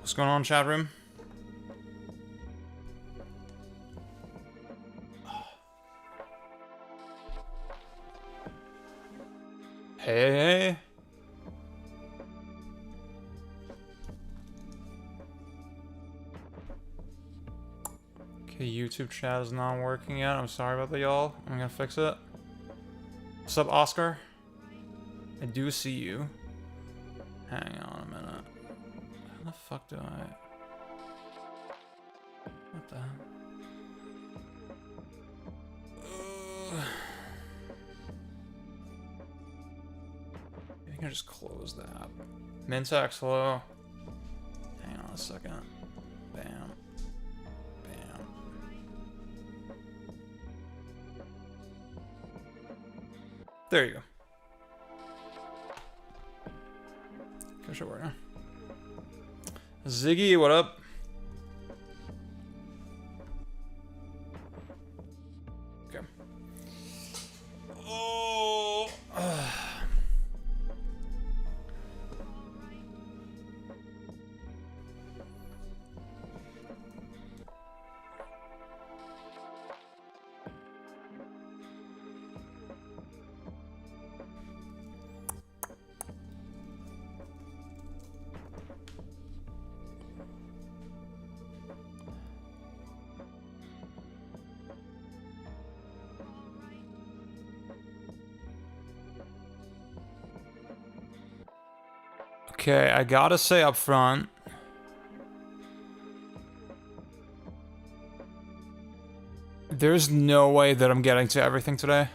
What's going on, chat room? Hey. Okay, YouTube chat is not working yet. I'm sorry about that, y'all. I'm gonna fix it. What's up, Oscar? I do see you. Hang on a minute. How the fuck do I... What the hell? I can just close the app. Mintax, hello. Hang on a second. Bam. Bam. There you go. Go show where now. Ziggy, what up? Okay. Oh. Okay, I gotta say up front, there's no way that I'm getting to everything today.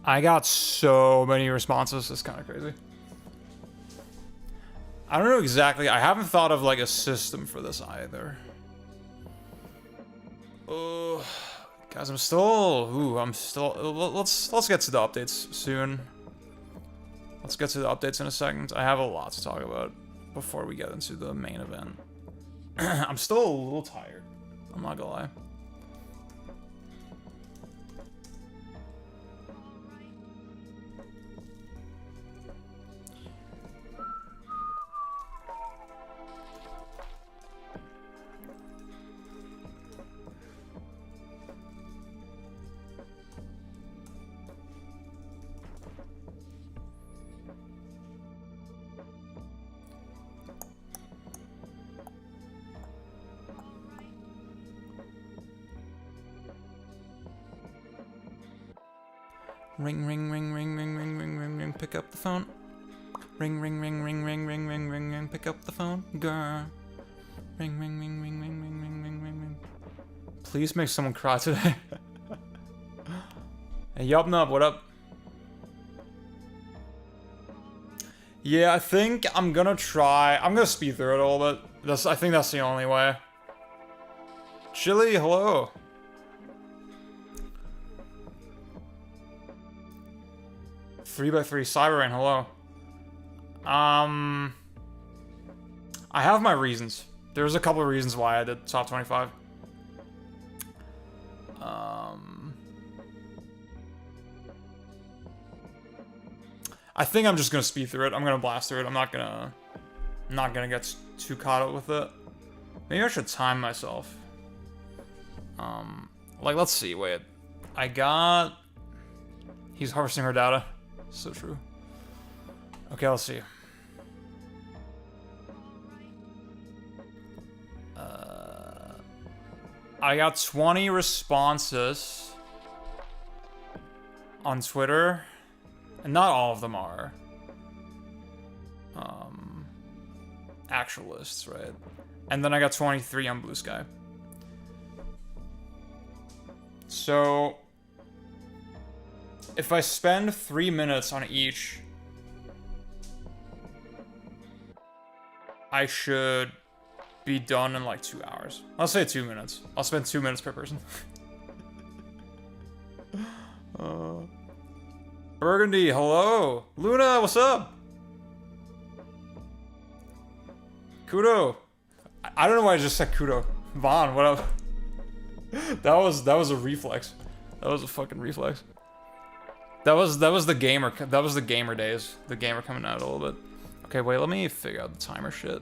I got so many responses, it's kind of crazy. I don't know exactly, I haven't thought of like a system for this either. Guys, let's get to the updates soon. Let's get to the updates in a second. I have a lot to talk about before we get into the main event. I'm still a little tired. I'm not gonna lie. Ring, ring, ring, ring, ring, ring, ring, ring, ring, pick up the phone. Ring, ring, ring, ring, ring, ring, ring, ring, ring, pick up the phone, girl. Ring, ring, ring, ring, ring, ring, ring, ring, ring, ring. Please make someone cry today. Hey, Yup Nub, what up? Yeah, I think I'm gonna speed through it a little bit. I think that's the only way. Chili, hello. 3x3 Cyberrain, hello. I have my reasons. There's a couple of reasons why I did top 25. I think I'm just gonna speed through it. I'm gonna blast through it. I'm not gonna get too caught up with it. Maybe I should time myself. Like, let's see, wait. He's harvesting her data. So true. Okay, let's see. I got 20 responses on Twitter, and not all of them are actual lists, right? And then I got 23 on Blue Sky. So if I spend 3 minutes on each, I should be done in like 2 hours. I'll say 2 minutes. I'll spend 2 minutes per person. Burgundy, hello. Luna, what's up? Kudo. I don't know why I just said Kudo. Vaughn, what up? That was a reflex. That was a fucking reflex. That was the gamer days. The gamer coming out a little bit. Okay, wait, let me figure out the timer shit.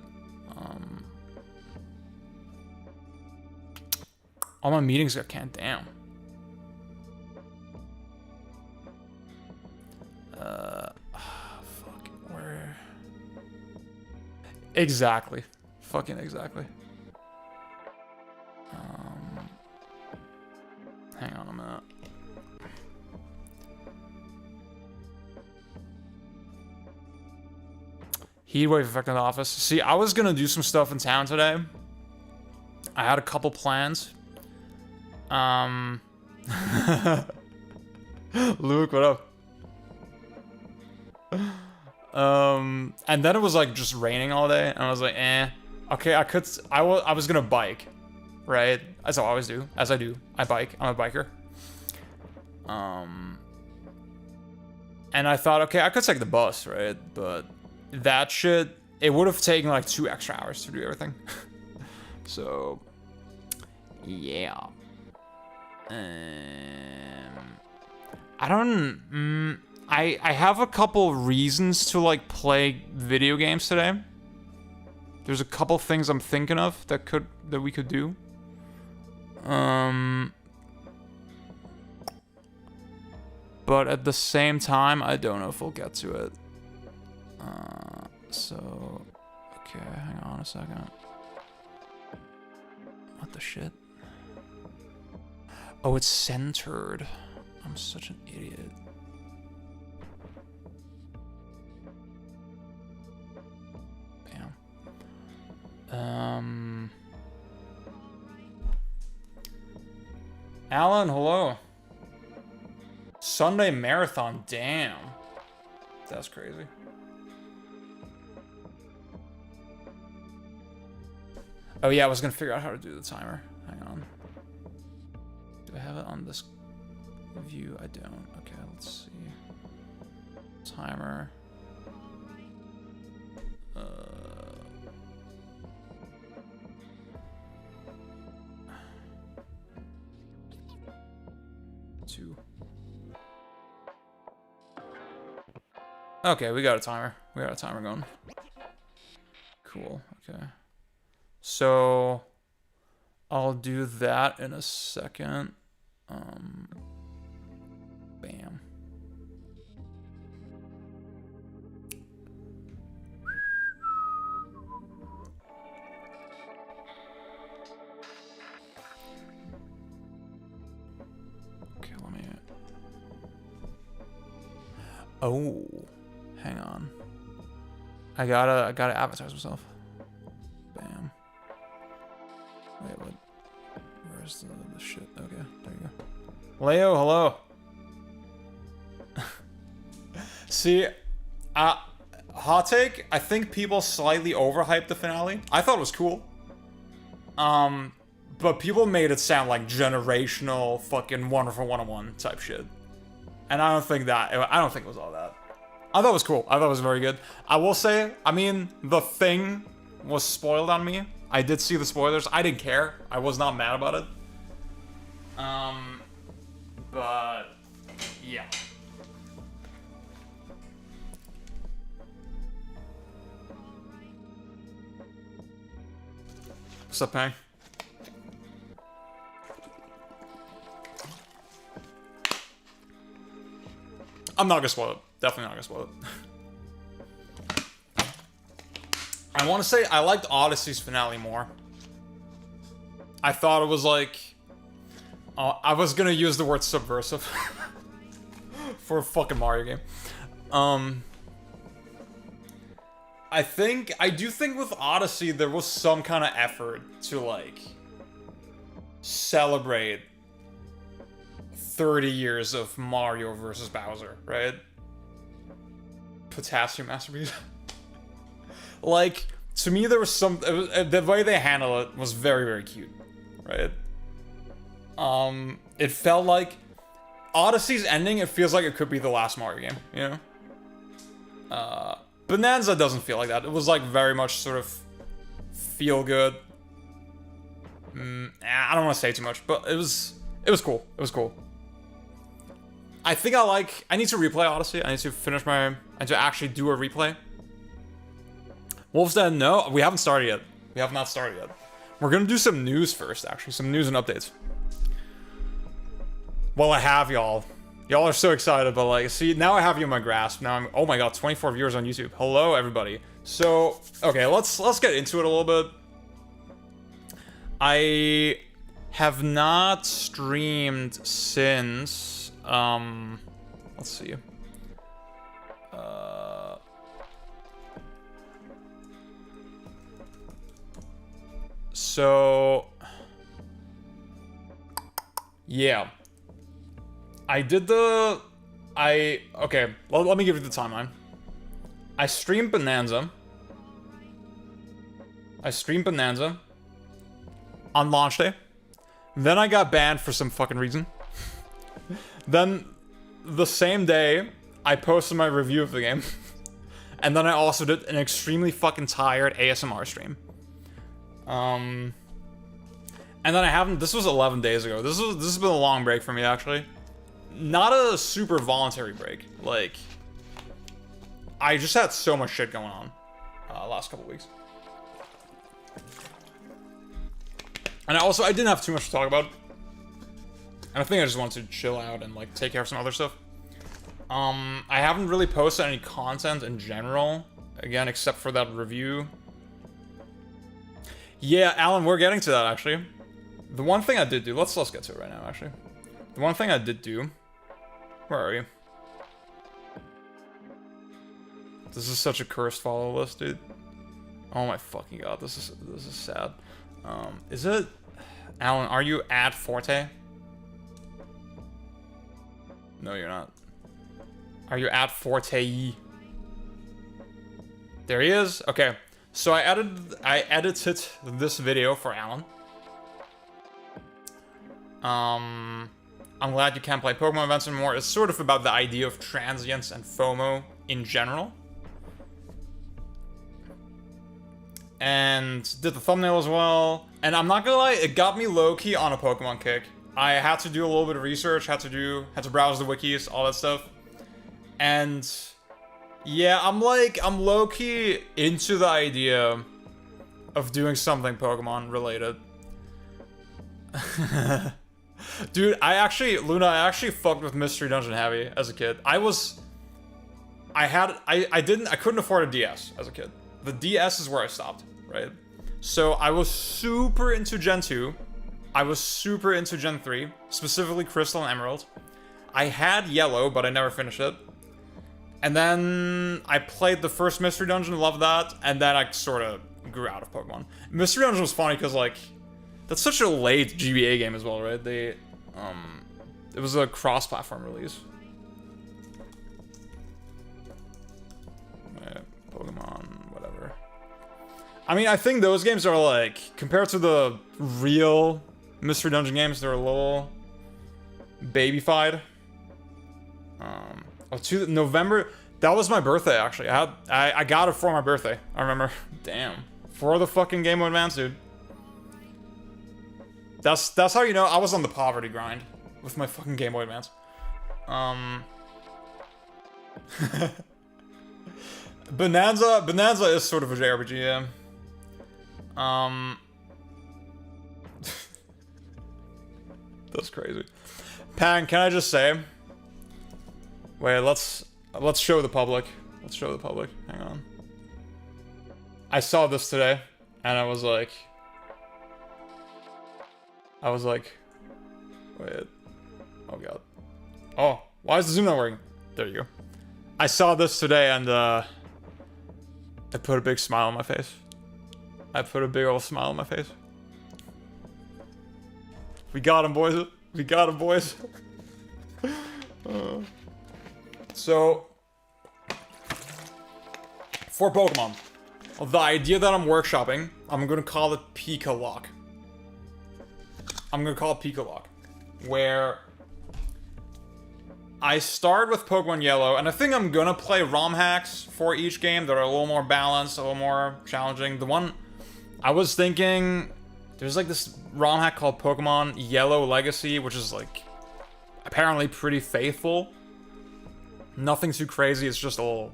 All my meetings got canned down. Fuck, where? Exactly. Fucking exactly. Hang on a minute. Heat wave affecting the office. See, I was gonna do some stuff in town today. I had a couple plans. Luke, what up? And then it was like just raining all day, and I was like, eh. Okay, I was gonna bike, right? As I always do, as I do. I bike. I'm a biker. And I thought, okay, I could take the bus, right? But that shit, it would have taken like 2 extra hours to do everything. So, yeah. I don't. I have a couple reasons to like play video games today. There's a couple things I'm thinking of that we could do. But at the same time, I don't know if we'll get to it. So, okay, hang on a second. What the shit? Oh, it's centered. I'm such an idiot. Bam. Alan, hello. Sunday marathon, damn. That's crazy. Oh yeah, I was gonna figure out how to do the timer. Hang on. Do I have it on this view? I don't. Okay, let's see. Timer. Two. Okay, we got a timer. We got a timer going. Cool. Okay. So I'll do that in a second. Bam. Okay, let me. Oh, hang on. I gotta advertise myself. Bam. Wait, what? Where's the shit? Okay, there you go. Leo, hello. See, hot take. I think people slightly overhyped the finale. I thought it was cool. But people made it sound like generational, fucking wonderful 101 type shit. And I don't think it was all that. I thought it was cool. I thought it was very good. I will say, I mean, the thing was spoiled on me. I did see the spoilers. I didn't care. I was not mad about it. But yeah. What's up, Pang? I'm not gonna spoil it. Definitely not gonna spoil it. I want to say I liked Odyssey's finale more. I thought it was like... I was gonna use the word subversive for a fucking Mario game. I do think with Odyssey there was some kind of effort to like celebrate 30 years of Mario versus Bowser, right? Potassium masterpiece. Like, to me there was some... the way they handled it was very, very cute, right? It felt like Odyssey's ending, it feels like it could be the last Mario game, you know? Bonanza doesn't feel like that. It was like very much sort of feel good. I don't want to say too much, but it was cool. It was cool. I think I need to replay Odyssey. I need to actually do a replay. Wolf's Den, no, we haven't started yet. We have not started yet. We're gonna do some news first, actually. Some news and updates. Well, I have y'all. Y'all are so excited, but like, see, now I have you in my grasp. Now I'm, oh my god, 24 viewers on YouTube. Hello, everybody. So, okay, let's get into it a little bit. I have not streamed since, let's see. So, yeah. Okay, well, let me give you the timeline. I streamed Bonanza on launch day. Then I got banned for some fucking reason. Then, the same day, I posted my review of the game. And then I also did an extremely fucking tired ASMR stream. And then I haven't, this was 11 days ago. This has been a long break for me, actually. Not a super voluntary break. Like, I just had so much shit going on last couple weeks. And I didn't have too much to talk about. And I think I just wanted to chill out and like take care of some other stuff. I haven't really posted any content in general. Again, except for that review. Yeah, Alan, we're getting to that, actually. The one thing I did do... Let's get to it right now, actually. The one thing I did do... Where are you? This is such a cursed follow list, dude. Oh my fucking god, this is sad. Is it... Alan, are you at Forte? No, you're not. Are you at Forte? There he is. Okay. So I edited this video for Alan. I'm glad you can't play Pokemon events anymore. It's sort of about the idea of transience and FOMO in general. And did the thumbnail as well. And I'm not gonna lie, it got me low-key on a Pokemon kick. I had to do a little bit of research, had to browse the wikis, all that stuff. And yeah, I'm low-key into the idea of doing something Pokemon related. Dude, Luna, I actually fucked with Mystery Dungeon heavy as a kid. I couldn't afford a DS as a kid. The DS is where I stopped, right? So I was super into Gen 2. I was super into Gen 3, specifically Crystal and Emerald. I had Yellow, but I never finished it. And then I played the first Mystery Dungeon, loved that, and then I sort of grew out of Pokemon. Mystery Dungeon was funny because, like, that's such a late GBA game as well, right? It was a cross-platform release. Pokemon, whatever. I mean, I think those games are, like, compared to the real Mystery Dungeon games, they're a little babyfied. November, that was my birthday, actually. I got it for my birthday. I remember. Damn. For the fucking Game Boy Advance, dude. That's how you know I was on the poverty grind with my fucking Game Boy Advance. Bonanza is sort of a JRPG, yeah. That's crazy. Pan, can I just say? Wait, let's show the public. Let's show the public. Hang on. I saw this today, and I was like, wait. Oh god. Oh, why is the zoom not working? There you go. I saw this today, and it put a big smile on my face. I put a big old smile on my face. We got him, boys. We got him, boys. So, for Pokemon, the idea that I'm workshopping, I'm gonna call it Pika Lock. I'm gonna call it Pika Lock, where I start with Pokemon Yellow, and I think I'm gonna play ROM hacks for each game that are a little more balanced, a little more challenging. The one I was thinking, there's like this ROM hack called Pokemon Yellow Legacy, which is like apparently pretty faithful. Nothing too crazy, it's just a little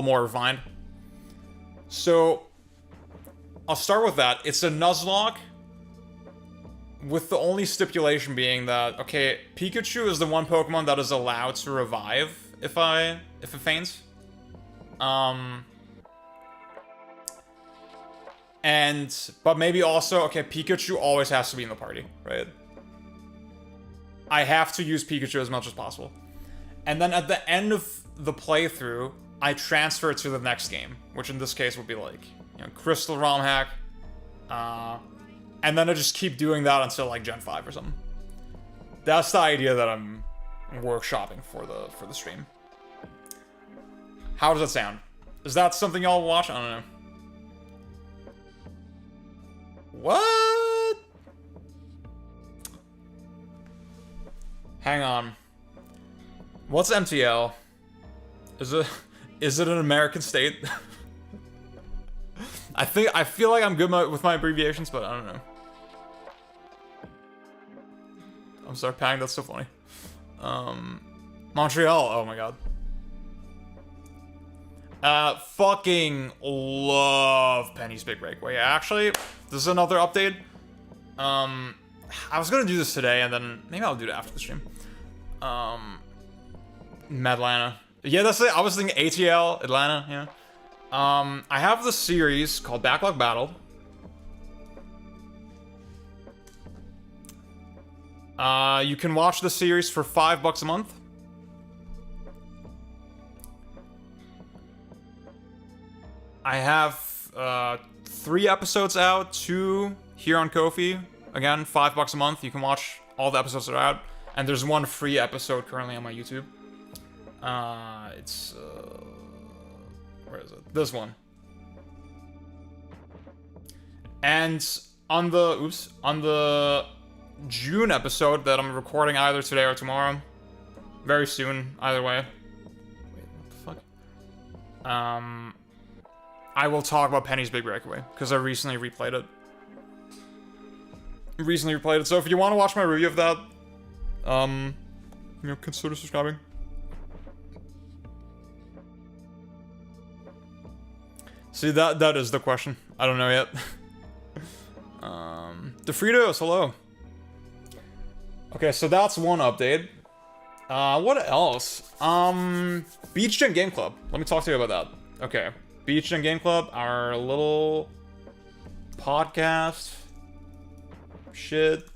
more refined. So, I'll start with that. It's a Nuzlocke, with the only stipulation being that, okay, Pikachu is the one Pokemon that is allowed to revive if it faints. But maybe also, okay, Pikachu always has to be in the party, right? I have to use Pikachu as much as possible. And then at the end of the playthrough, I transfer it to the next game, which in this case would be like, you know, Crystal ROM hack. And then I just keep doing that until like Gen 5 or something. That's the idea that I'm workshopping for the stream. How does that sound? Is that something y'all watch? I don't know. What? Hang on. What's MTL? Is it an American state? I feel like I'm good with my abbreviations, but I don't know. I'm sorry, Pang, that's so funny. Montreal, oh my god. Fucking love Penny's Big Breakaway. Actually, this is another update. I was gonna do this today, and then maybe I'll do it after the stream. Medlana. Yeah, that's it. I was thinking ATL, Atlanta, yeah. I have this series called Backlog Battle. You can watch the series for $5 a month. I have 3 episodes out, 2 here on Ko-fi. Again, $5 a month. You can watch all the episodes that are out. And there's 1 free episode currently on my YouTube. It's where is it? This one. And on the June episode that I'm recording either today or tomorrow, very soon, either way. Wait, what the fuck? I will talk about Penny's Big Breakaway because I recently replayed it. So if you want to watch my review of that, you know, consider subscribing. See, that is the question. I don't know yet. DeFritos, hello. Okay, so that's one update. What else? Beach Gen Game Club. Let me talk to you about that. Okay, Beach Gen Game Club, our little podcast shit,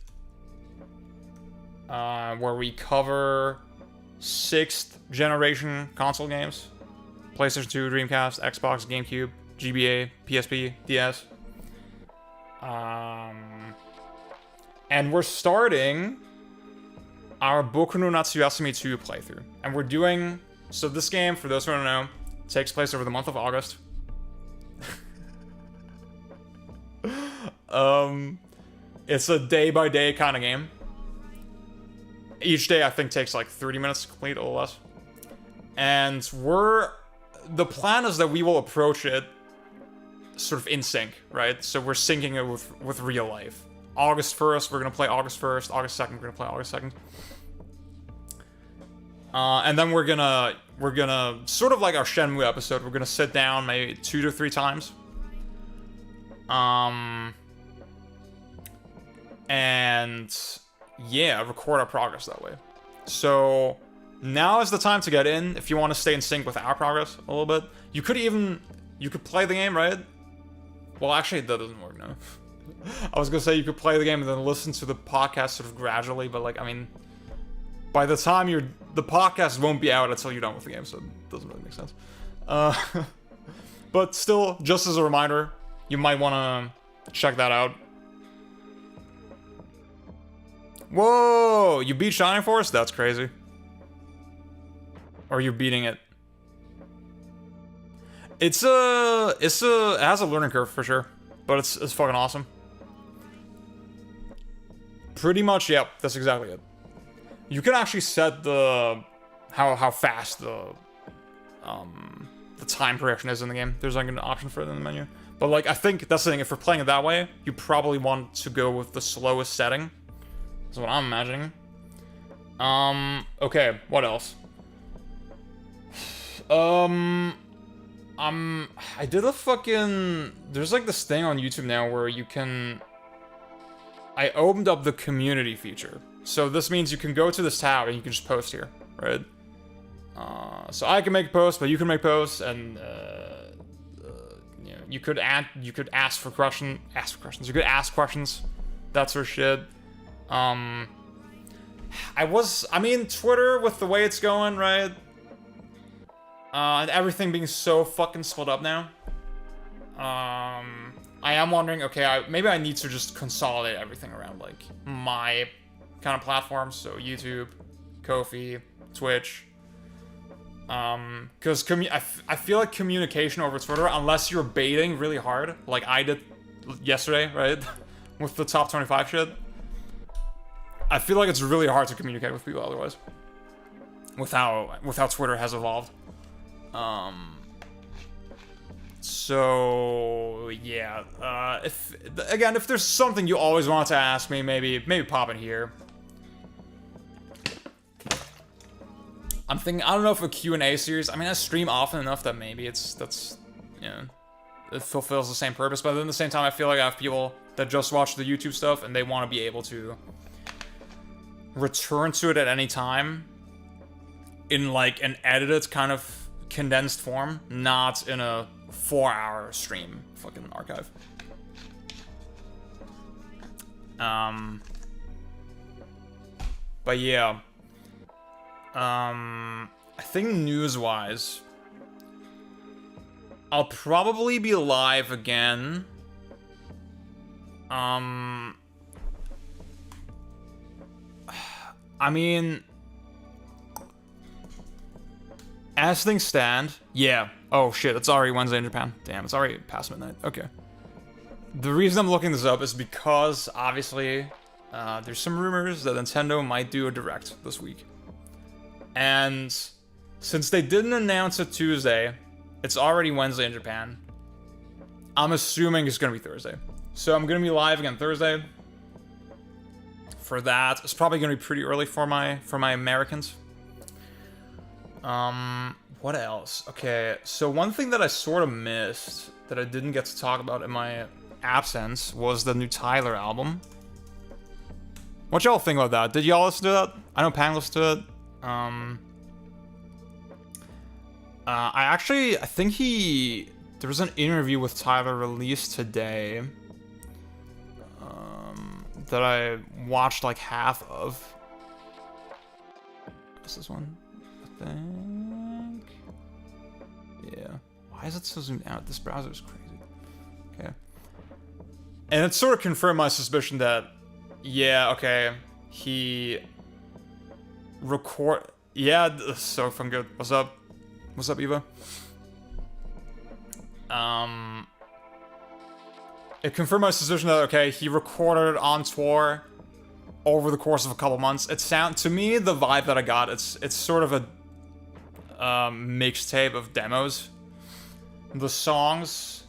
where we cover 6th generation console games: PlayStation 2, Dreamcast, Xbox, GameCube, GBA, PSP, DS. And we're starting our Boku no Natsuyasumi 2 playthrough. And we're doing... So this game, for those who don't know, takes place over the month of August. It's a day-by-day kind of game. Each day, I think, takes like 30 minutes to complete, or less. And the plan is that we will approach it sort of in sync, right? So we're syncing it with real life. August 1st, we're gonna play August 1st. August 2nd, we're gonna play August 2nd. And then we're gonna sort of like our Shenmue episode, we're gonna sit down maybe 2 to 3 times. And yeah, record our progress that way. So now is the time to get in if you want to stay in sync with our progress a little bit. You could play the game, right? Well, actually, that doesn't work now. I was gonna say you could play the game and then listen to the podcast sort of gradually, but like, I mean, by the time the podcast won't be out until you're done with the game, so it doesn't really make sense. But still, just as a reminder, you might want to check that out. Whoa! You beat Shining Force? That's crazy. Or you're beating it. It has a learning curve for sure, but it's fucking awesome. Pretty much, yep, that's exactly it. You can actually set how fast the time progression is in the game. There's like an option for it in the menu. But like, I think that's the thing, if we're playing it that way, you probably want to go with the slowest setting. That's what I'm imagining. Okay, what else? I did a fucking... There's like this thing on YouTube now where you can... I opened up the community feature. So this means you can go to this tab and you can just post here, right? So I can make posts, but you can make posts, and you know, you could ask for questions. You could ask questions, that sort of shit. I mean, Twitter, with the way it's going, right? And everything being so fucking split up now. I am wondering, okay, maybe I need to just consolidate everything around, like, my kind of platforms. So YouTube, Ko-fi, Twitch. Because I feel like communication over Twitter, unless you're baiting really hard, like I did yesterday, right? With the top 25 shit. I feel like it's really hard to communicate with people otherwise. With how Twitter has evolved. So yeah, if there's something you always want to ask me, maybe pop in here. I'm thinking, I don't know if a Q&A series, I mean, I stream often enough that maybe that's, you know, it fulfills the same purpose, but at the same time, I feel like I have people that just watch the YouTube stuff and they want to be able to return to it at any time in like an edited kind of condensed form, not in a 4-hour stream fucking archive. But yeah. I think news-wise, I'll probably be live again. I mean, as things stand, yeah. Oh shit, it's already Wednesday in Japan. Damn, it's already past midnight. Okay. The reason I'm looking this up is because, obviously, there's some rumors that Nintendo might do a Direct this week. And since they didn't announce it Tuesday, it's already Wednesday in Japan. I'm assuming it's gonna be Thursday. So I'm gonna be live again Thursday. For that, it's probably gonna be pretty early for my Americans. What else? Okay, so one thing that I sort of missed that I didn't get to talk about in my absence was the new Tyler album. What y'all think about that? Did y'all listen to that? I know Pan listened to it. I think there was an interview with Tyler released today, that I watched like half of. What's this one? I think. Yeah. Why is it so zoomed out? This browser is crazy. Okay. And it sort of confirmed my suspicion that, yeah, okay, he yeah, so if I'm good. What's up? What's up, Eva? It confirmed my suspicion that, okay, he recorded on tour over the course of a couple months. To me, the vibe that I got, it's sort of a mixtape of demos. The songs,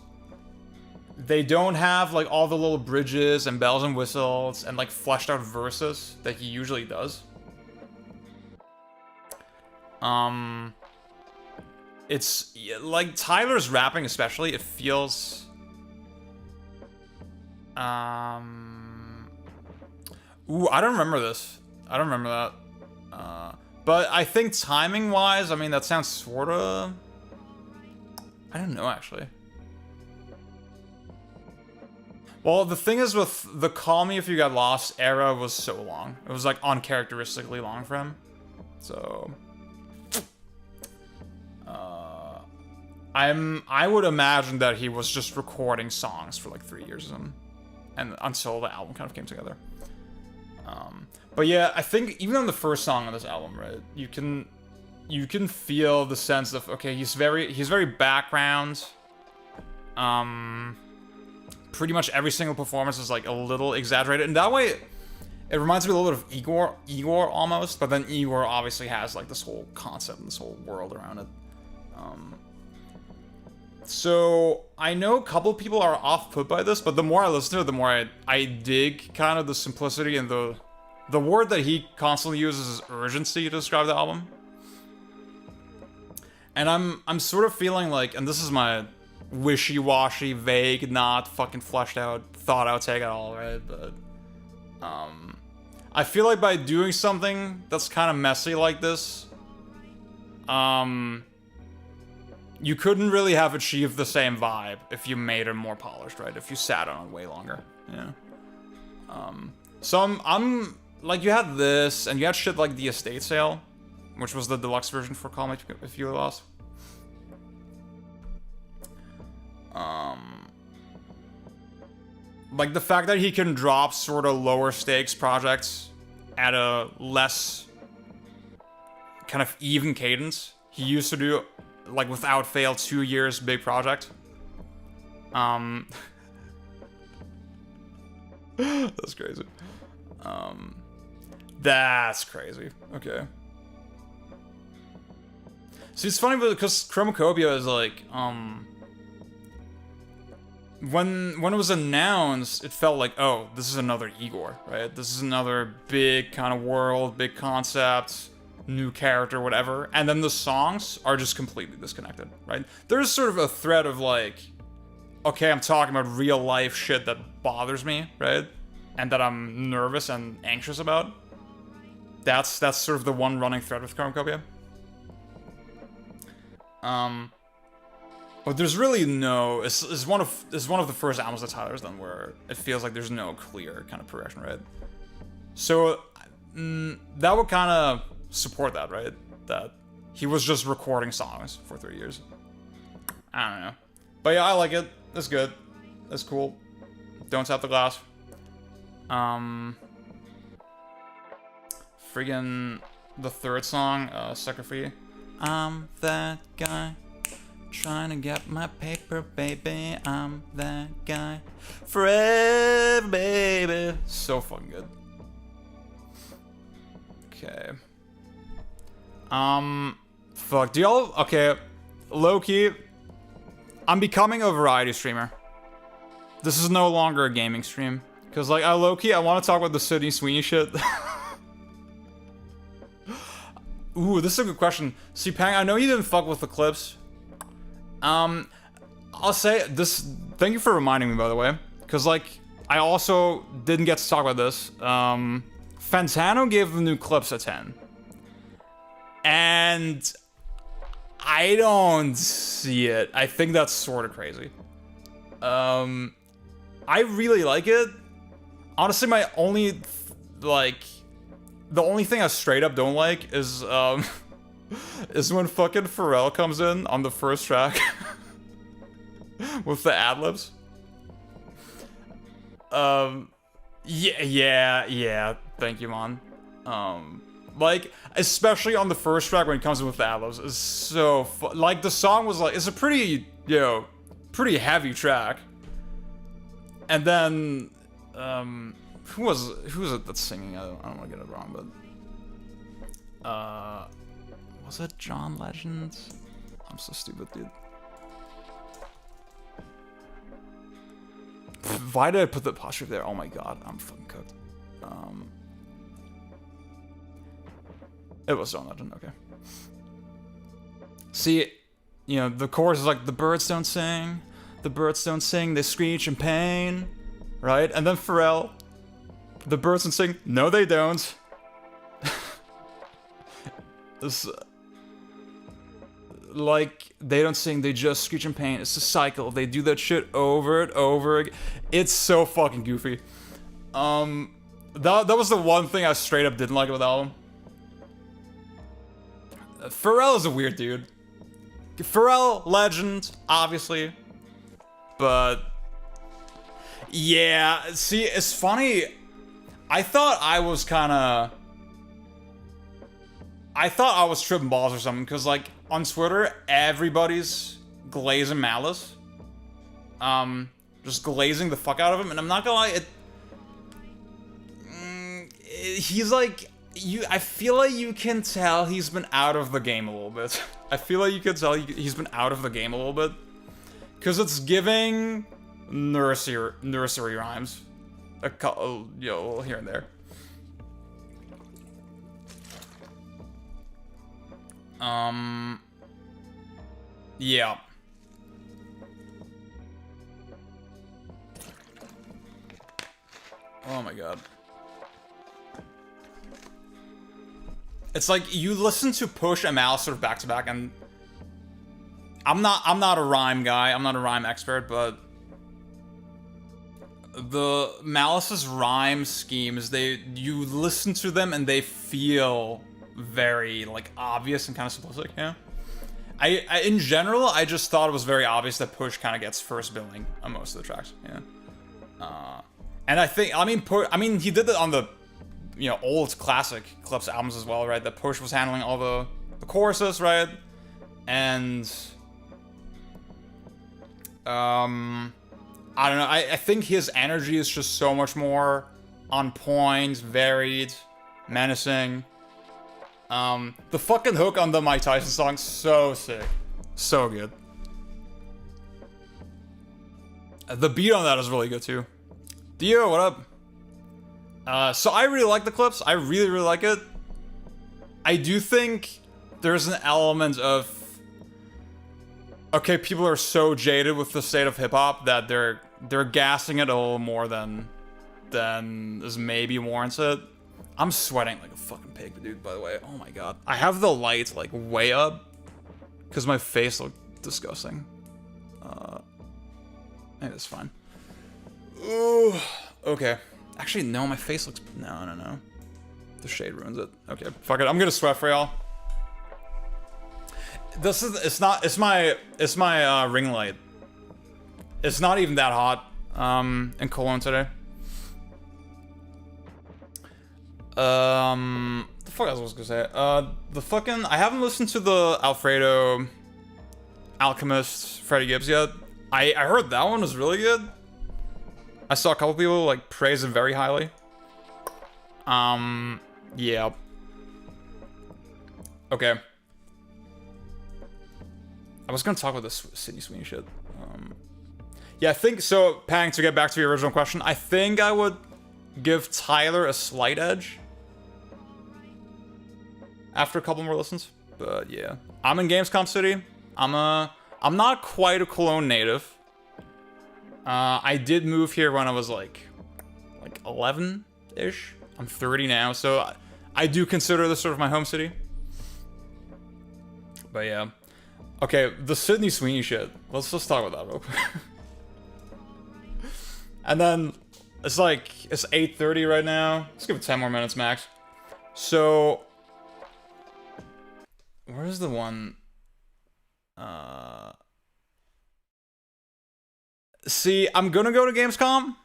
they don't have like all the little bridges and bells and whistles and like fleshed out verses that he usually does. It's like Tyler's rapping, especially, it feels ooh, I don't remember this. I don't remember that. But I think timing wise, I mean, that sounds sorta, I don't know, actually. Well, the thing is with the Call Me If You Got Lost era was so long. It was like uncharacteristically long for him. So I would imagine that he was just recording songs for like 3 years and until the album kind of came together. But yeah, I think even on the first song on this album, right, you can feel the sense of, okay, he's very background. Pretty much every single performance is like a little exaggerated, and that way it reminds me a little bit of Igor almost, but then Igor obviously has like this whole concept and this whole world around it. So I know a couple people are off-put by this, but the more I listen to it, the more I dig kind of the simplicity and the word that he constantly uses is urgency to describe the album. And I'm sort of feeling like, and this is my wishy-washy, vague, not fucking fleshed out, thought out take at all, right? But I feel like by doing something that's kind of messy like this, you couldn't really have achieved the same vibe if you made it more polished, right? If you sat on it way longer, yeah. So I'm like, you had this, and you had shit like the estate sale, which was the deluxe version for Call Me If You Were Lost. Like the fact that he can drop sort of lower stakes projects at a less kind of even cadence. He used to do, like, without fail, 2 years big project. That's crazy. That's crazy. Okay. See, it's funny because Chromacopia is like, when it was announced, it felt like, oh, this is another Igor, right? This is another big kind of world, big concept, new character, whatever. And then the songs are just completely disconnected, right? There's sort of a thread of like, okay, I'm talking about real life shit that bothers me, right? And that I'm nervous and anxious about. That's sort of the one running thread with Chromacopia. But there's really no. It's one of the first albums that Tyler's done where it feels like there's no clear kind of progression, right? So that would kind of support that, right? That he was just recording songs for 3 years. I don't know, but yeah, I like it. It's good. It's cool. Don't tap the glass. Friggin' the third song, Sucker For You. I'm that guy. Trying to get my paper, baby. I'm that guy. Forever, baby. So fucking good. Okay. Fuck. Do y'all... Okay. Low-key. I'm becoming a variety streamer. This is no longer a gaming stream. Because, like, low-key, I want to talk about the Sydney Sweeney shit. Ooh, this is a good question. See, Pang, I know you didn't fuck with the Clipse. I'll say this. Thank you for reminding me, by the way, because like I also didn't get to talk about this. Fantano gave the new Clipse a 10, and I don't see it. I think that's sort of crazy. I really like it. Honestly, my only the only thing I straight up don't like is is when fucking Pharrell comes in on the first track with the ad-libs. Yeah, thank you, man. Like, especially on the first track when it comes in with the ad-libs, is so like, the song was like, it's a pretty, pretty heavy track. And then, who was it that's singing? I don't want to get it wrong, but, was it John Legend? I'm so stupid, dude. Why did I put the apostrophe there? Oh my god, I'm fucking cooked. It was John Legend, okay. See, the chorus is like, the birds don't sing, they screech in pain, right? And then Pharrell, the birds don't sing, no they don't. This... Like, they don't sing, they just screech in pain. It's a cycle. They do that shit over and over again. It's so fucking goofy. That was the one thing I straight up didn't like about the album. Pharrell is a weird dude. Pharrell, legend, obviously. But... yeah, see, it's funny. I thought I was tripping balls or something, because, like, on Twitter, everybody's glazing Malice. Just glazing the fuck out of him, and I'm not gonna lie, he's like, I feel like you can tell he's been out of the game a little bit. I feel like you can tell he's been out of the game a little bit. Because it's giving nursery rhymes. Here and there. Yeah. Oh my god. It's like you listen to Push and Malice sort of back to back, and I'm not a rhyme guy. I'm not a rhyme expert, but the Malice's rhyme schemes, you listen to them and they feel very like obvious and kind of simplistic. Yeah. I in general, I just thought it was very obvious that Push kind of gets first billing on most of the tracks. Yeah. And I think, I mean, he did that on the, you know, old classic Clipse albums as well, right? That Push was handling all the choruses, right? And I don't know. I think his energy is just so much more on point, varied, menacing. The fucking hook on the Mike Tyson song, so sick. So good. The beat on that is really good too. Dio, what up? So I really like the Clipse. I really, really like it. I do think there's an element of, okay, people are so jaded with the state of hip-hop that they're gassing it a little more than is maybe warranted. I'm sweating like a fucking pig, dude, by the way. Oh my god. I have the light, like, way up because my face looks disgusting. Maybe it's fine. Ooh, okay. Actually, no, my face looks... No. The shade ruins it. Okay, fuck it. I'm gonna sweat for y'all. It's my ring light. It's not even that hot in Cologne today. The fuck else was I gonna say? I haven't listened to the Alfredo Alchemist Freddie Gibbs yet. I heard that one was really good. I saw a couple people like praise it very highly. Yeah. Okay. I was gonna talk about this Sydney Sweeney shit. Yeah, I think so. Pang, to get back to your original question, I think I would give Tyler a slight edge after a couple more listens. But yeah, I'm in Gamescom City. I'm not quite a Cologne native. I did move here when I was like 11-ish. I'm 30 now, so I do consider this sort of my home city. But yeah. Okay, the Sydney Sweeney shit. Let's just talk about that real quick. And then, it's 8:30 right now. Let's give it 10 more minutes max. So, where's the one? See, I'm gonna go to Gamescom.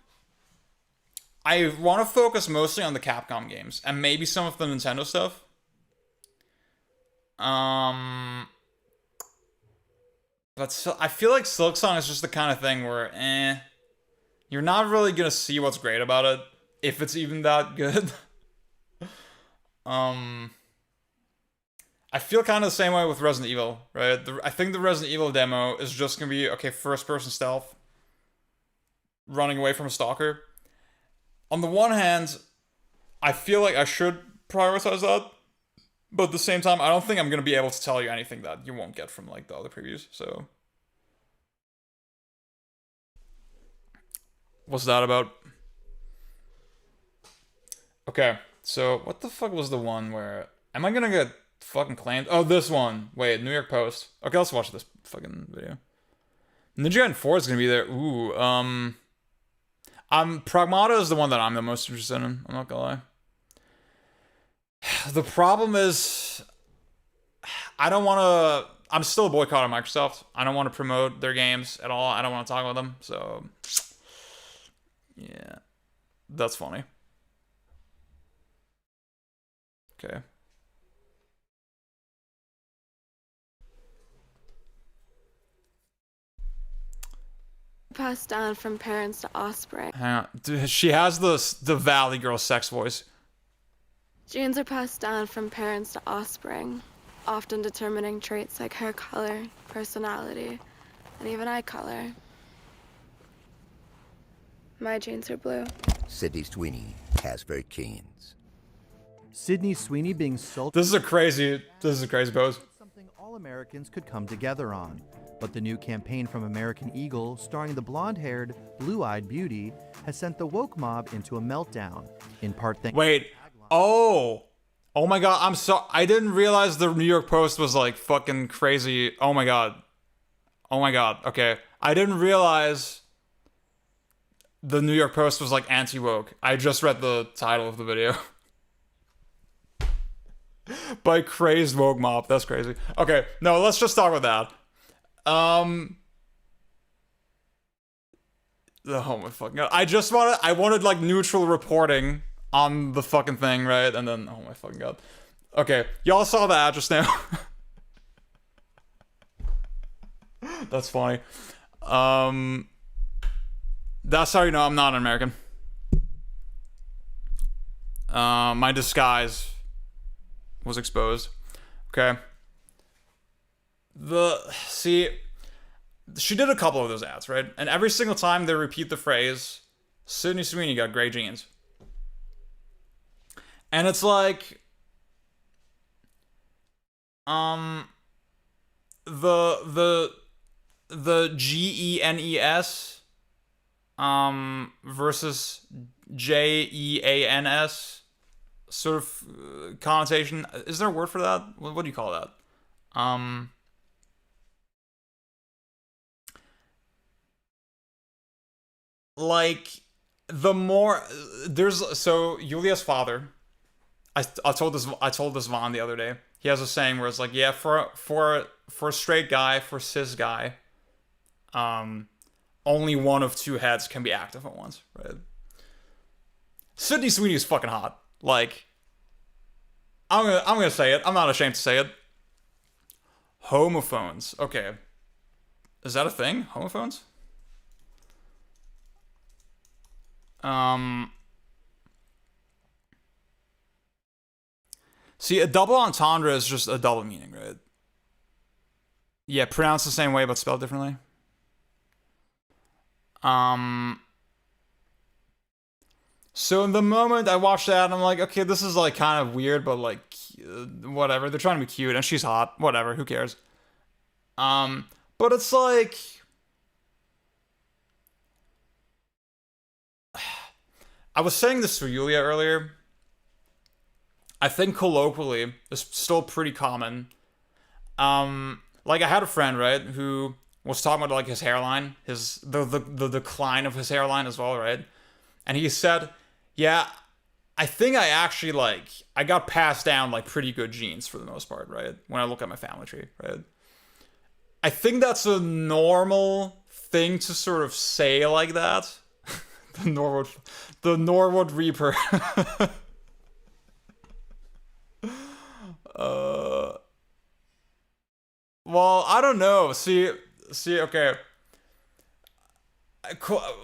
I want to focus mostly on the Capcom games, and maybe some of the Nintendo stuff. But so, I feel like Silksong is just the kind of thing where, you're not really gonna see what's great about it, if it's even that good. I feel kind of the same way with Resident Evil, right? I think the Resident Evil demo is just gonna be, okay, first-person stealth, running away from a stalker. On the one hand, I feel like I should prioritize that, but at the same time, I don't think I'm gonna be able to tell you anything that you won't get from like the other previews. So, what's that about? Okay, so what the fuck was the one where am I gonna get fucking claimed? Oh, this one. Wait, New York Post. Okay, let's watch this fucking video. Ninja Gaiden 4 is gonna be there. Ooh, Pragmata is the one that I'm the most interested in. I'm not gonna lie. The problem is, I'm still boycotting Microsoft. I don't want to promote their games at all. I don't want to talk about them. So, yeah, that's funny. Okay. Passed down from parents to offspring. Hang on. Dude, she has the Valley Girl sex voice. Genes are passed down from parents to offspring, often determining traits like hair color, personality, and even eye color. My genes are blue. Sydney Sweeney has very genes. Sydney Sweeney being sold. This is a crazy pose. Something all Americans could come together on. But the new campaign from American Eagle, starring the blonde-haired, blue-eyed beauty, has sent the woke mob into a meltdown. In part thanks. Wait. Oh my god. I'm so. I didn't realize the New York Post was like fucking crazy. Oh my god. Okay. I didn't realize the New York Post was like anti-woke. I just read the title of the video. By crazed woke mob. That's crazy. Okay, no, let's just talk about that. Oh my fucking god. I wanted like neutral reporting on the fucking thing, right? And then, oh my fucking god. Okay, y'all saw that just now. That's funny. That's how you know I'm not an American. My disguise was exposed. Okay. See, she did a couple of those ads, right? And every single time they repeat the phrase, Sydney Sweeney got gray jeans. And it's like, the GENES, versus JEANS sort of connotation. Is there a word for that? What do you call that? Like, the more there's, so Yulia's father, I told this Vaughn the other day. He has a saying where it's like, yeah, for a straight guy, for a cis guy, only one of two heads can be active at once, right? Sydney Sweeney is fucking hot. Like, I'm gonna say it. I'm not ashamed to say it. Homophones. Okay. Is that a thing? Homophones? See, a double entendre is just a double meaning, right? Yeah, pronounced the same way but spelled differently. So in the moment I watched that, I'm like, okay, this is like kind of weird, but like, whatever. They're trying to be cute, and she's hot. Whatever, who cares? But it's like, I was saying this to Yulia earlier. I think colloquially, it's still pretty common. Like, I had a friend, right, who was talking about like his hairline, the decline of his hairline as well, right? And he said, yeah, I think I actually like, I got passed down like pretty good genes for the most part, right? When I look at my family tree, right? I think that's a normal thing to sort of say like that. the Norwood Reaper. Well, I don't know. See, okay.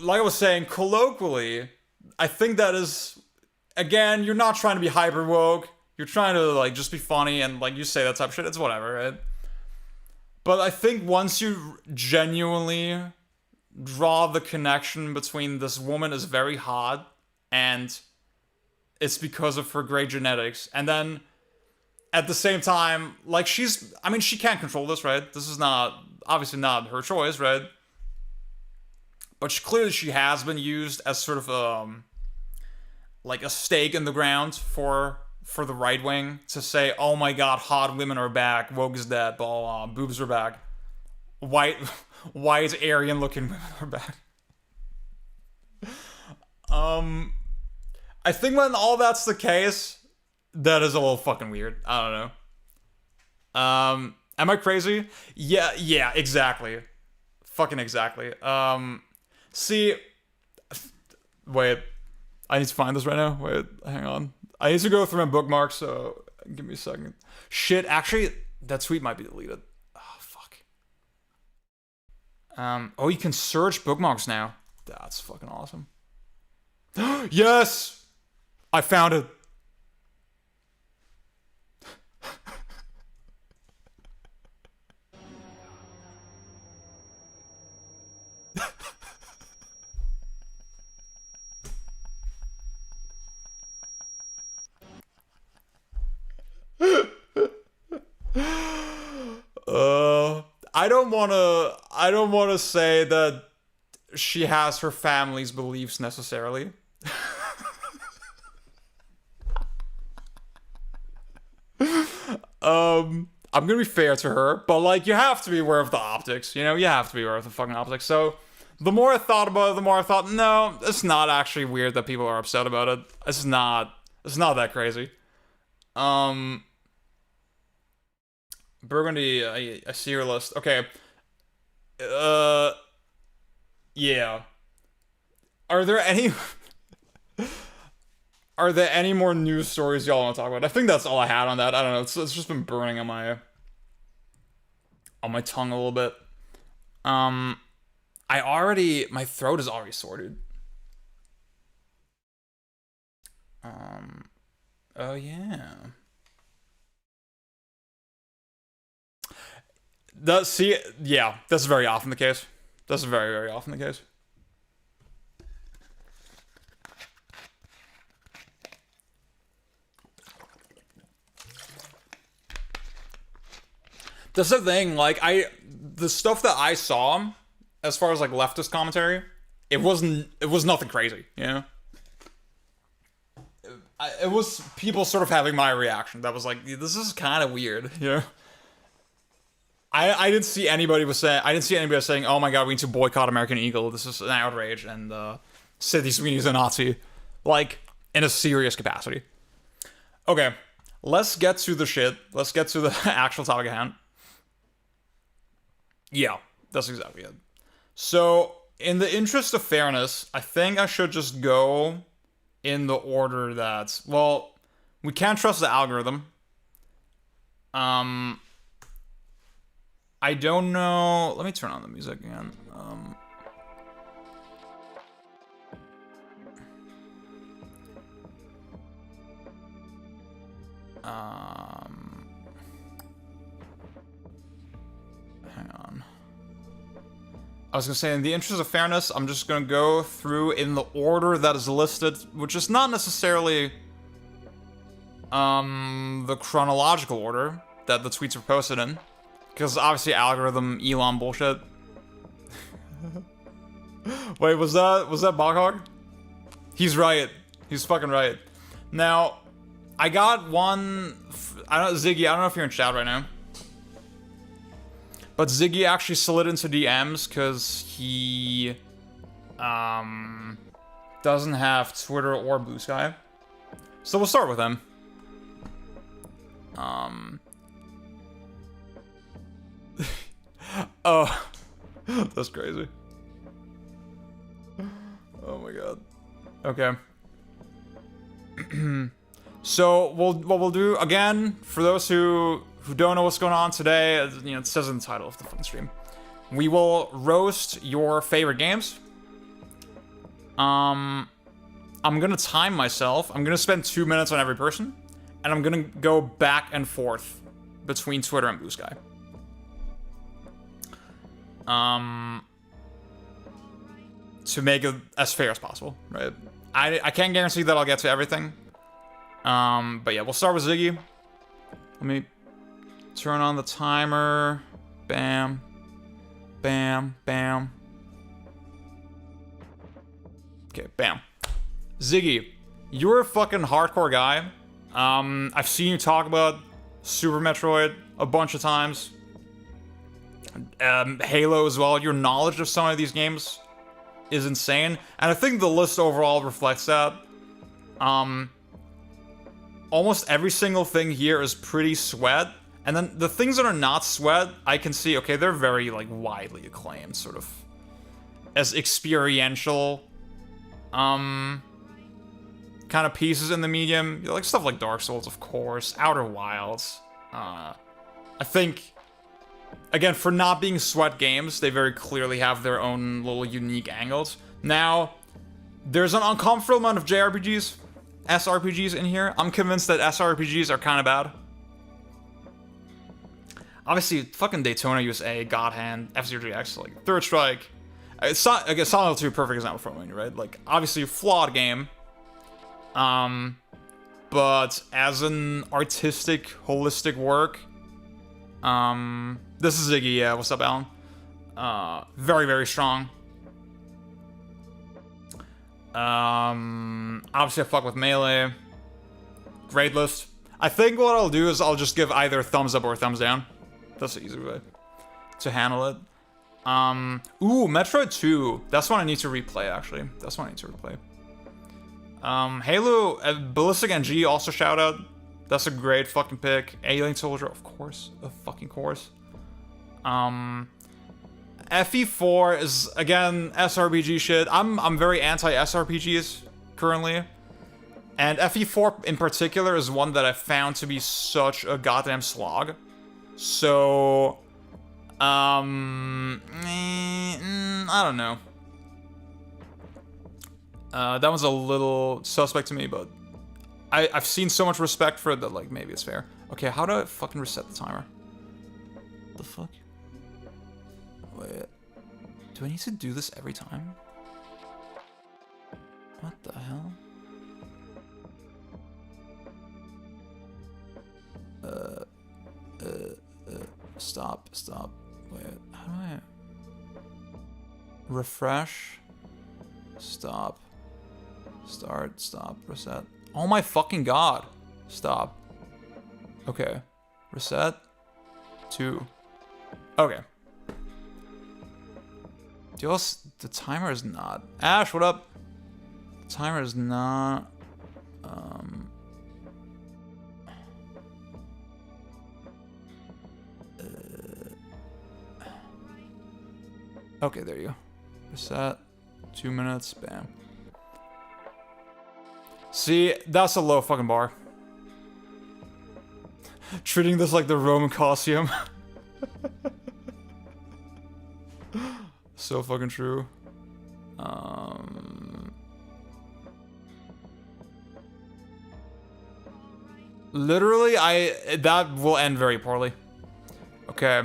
Like I was saying, colloquially, I think that is, again, you're not trying to be hyper woke. You're trying to like just be funny and like you say that type of shit. It's whatever, right? But I think once you genuinely draw the connection between this woman is very hot and it's because of her great genetics, and then at the same time, like she can't control this, right? This is obviously not her choice, right? But clearly she has been used as sort of like a stake in the ground for the right wing to say, oh my god, hot women are back, woke is dead, blah, blah, blah, boobs are back, white Aryan looking women are back. I think when all that's the case, that is a little fucking weird. I don't know. Am I crazy? Yeah, exactly. Fucking exactly. See, wait, I need to find this right now. Wait, hang on. I need to go through my bookmarks, so give me a second. Shit, actually, that tweet might be deleted. Oh, fuck. Oh, you can search bookmarks now. That's fucking awesome. Yes! I found it. I don't wanna say that she has her family's beliefs necessarily. I'm gonna be fair to her, but like, you have to be aware of the optics, you know? You have to be aware of the fucking optics. So, the more I thought about it, the more I thought, no, it's not actually weird that people are upset about it. It's not that crazy. Burgundy, I see your list. Okay. Yeah. Are there any... Are there any more news stories y'all want to talk about? I think that's all I had on that. I don't know. It's just been burning on my tongue a little bit. My throat is already sorted. Oh yeah. Yeah, that's very often the case. That's very, very often the case. That's the thing, like, the stuff that I saw, as far as, like, leftist commentary, it was nothing crazy, you know? It was people sort of having my reaction that was like, this is kind of weird, you know? I didn't see anybody saying, oh my god, we need to boycott American Eagle, this is an outrage, and, Sidney Sweeney's a Nazi. Like, in a serious capacity. Okay, let's get to the shit. Let's get to the actual topic at hand. Yeah, that's exactly it. So, in the interest of fairness, I think I should just go in the order that... Well, we can't trust the algorithm. I don't know... Let me turn on the music again. Hang on. I was gonna say, in the interest of fairness, I'm just gonna go through in the order that is listed, which is not necessarily the chronological order that the tweets are posted in, because obviously algorithm Elon bullshit. Wait, was that Boghog? He's right. He's fucking right. Now, I got one. Ziggy, I don't know if you're in chat right now. But Ziggy actually slid into DMs because he doesn't have Twitter or Blue Sky. So we'll start with him. Oh, that's crazy. Oh my god. Okay. So what we'll do again, for those who don't know what's going on today, you know, it says in the title of the fucking stream. We will roast your favorite games. I'm gonna time myself. I'm gonna spend 2 minutes on every person, and I'm gonna go back and forth between Twitter and Blue Sky. To make it as fair as possible, right? I can't guarantee that I'll get to everything. But yeah, we'll start with Ziggy. Let me turn on the timer. Bam. Bam. Bam. Okay, bam. Ziggy, you're a fucking hardcore guy. I've seen you talk about Super Metroid a bunch of times. Halo as well. Your knowledge of some of these games is insane. And I think the list overall reflects that. Almost every single thing here is pretty sweat. And then the things that are not sweat, I can see, okay, they're very, like, widely acclaimed, sort of, as experiential, kind of pieces in the medium. You know, like, stuff like Dark Souls, of course, Outer Wilds. I think, again, for not being sweat games, they very clearly have their own little unique angles. Now, there's an uncomfortable amount of JRPGs, SRPGs in here. I'm convinced that SRPGs are kind of bad. Obviously, fucking Daytona USA, God Hand, F-Zero GX, like, Third Strike. It's not, I guess, Silent Hill 2, perfect example for me, right? Like, obviously, a flawed game. But as an artistic, holistic work, This is Ziggy, yeah. What's up, Alan? Very, very strong. Obviously I fuck with melee. Great list. I think what I'll do is I'll just give either a thumbs up or a thumbs down. That's the easy way to handle it. Ooh, Metroid 2. That's one I need to replay, actually. That's one I need to replay. Halo, Ballistic NG, also shout out. That's a great fucking pick. Alien Soldier, of course. Of fucking course. FE4 is, again, SRPG shit. I'm very anti-SRPGs currently. And FE4 in particular is one that I found to be such a goddamn slog. So, I don't know. That one's a little suspect to me, but I've seen so much respect for it that, like, maybe it's fair. Okay, how do I fucking reset the timer? What the fuck? Wait. Do I need to do this every time? What the hell? Stop. Wait, how do I... Refresh. Stop. Start, stop, reset. Oh my fucking god. Stop. Okay. Reset. 2. Okay. The timer is not... Ash, what up? The timer is not... Okay, there you go. Reset. 2 minutes. Bam. See, that's a low fucking bar. Treating this like the Roman Colosseum. So fucking true. Literally, that will end very poorly. Okay.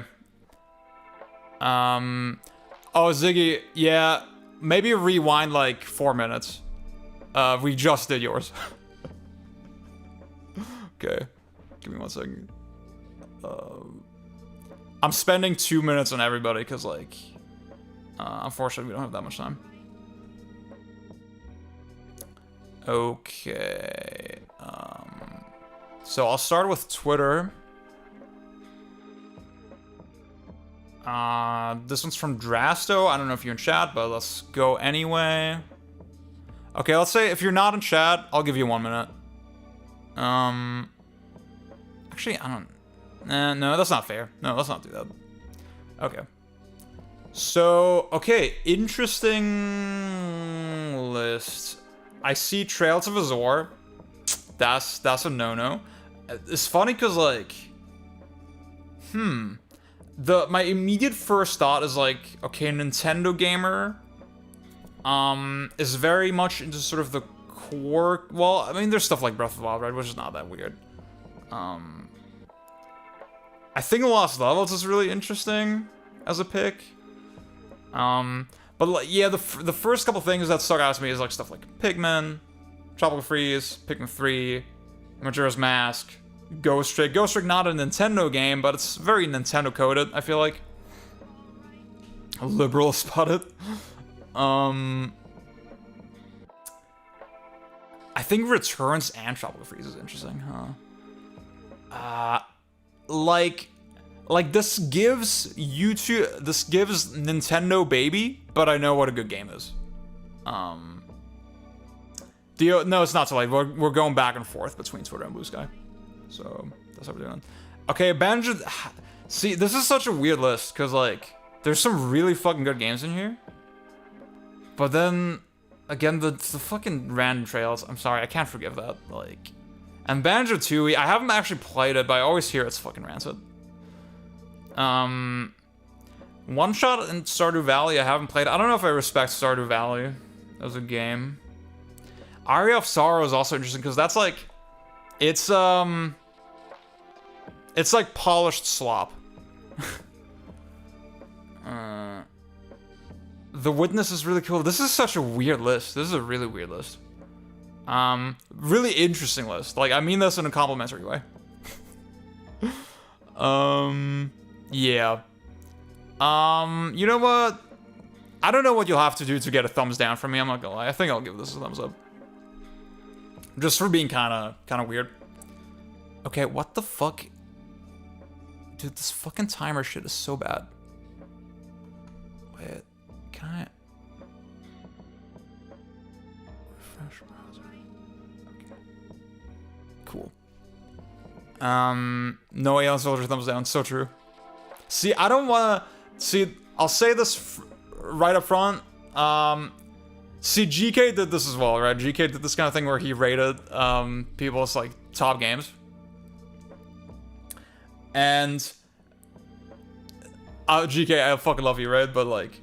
Oh, Ziggy, yeah, maybe rewind like 4 minutes. We just did yours. Okay, give me 1 second. I'm spending 2 minutes on everybody because, like, unfortunately, we don't have that much time. Okay. So I'll start with Twitter. This one's from Drasto. I don't know if you're in chat, but let's go anyway. Okay, let's say if you're not in chat, I'll give you 1 minute. Actually, I don't... no, that's not fair. No, let's not do that. Okay. So, okay, interesting list. I see Trails of Azor. That's a no-no. It's funny because, like... My immediate first thought is like, okay, a Nintendo gamer is very much into sort of the core. Well, I mean, there's stuff like Breath of the Wild, right, which is not that weird. I think Lost Levels is really interesting as a pick. But like, yeah, the first couple things that stuck out to me is like stuff like Pikmin, Tropical Freeze, Pikmin 3, Majora's Mask. Ghost Trick. Ghost Trick, not a Nintendo game, but it's very Nintendo coded, I feel like. Liberal spotted. I think Returns and Tropical Freeze is interesting, huh? Like this gives Nintendo baby, but I know what a good game is. No, it's not so late. We're going back and forth between Twitter and Blue Sky. So, that's what we're doing. Okay, Banjo... See, this is such a weird list, because, like, there's some really fucking good games in here. But then, again, the fucking random trails, I'm sorry, I can't forgive that. Like, and Banjo-Tooie, I haven't actually played it, but I always hear it's fucking rancid. One Shot in Stardew Valley, I haven't played. I don't know if I respect Stardew Valley as a game. Aria of Sorrow is also interesting, because that's, like... It's like polished slop. The Witness is really cool. This is such a weird list. This is a really weird list. Really interesting list. Like, I mean this in a complimentary way. Yeah. You know what? I don't know what you'll have to do to get a thumbs down from me. I'm not gonna lie. I think I'll give this a thumbs up. Just for being kind of weird. Okay, what the fuck? Dude, this fucking timer shit is so bad. Wait, can I... Refresh browser. Okay. Cool. No Alien Soldier thumbs down. So true. See, I don't wanna... See, I'll say this right up front. See, GK did this as well, right? GK did this kind of thing where he rated people's, like, top games. And... GK, I fucking love you, right? But, like,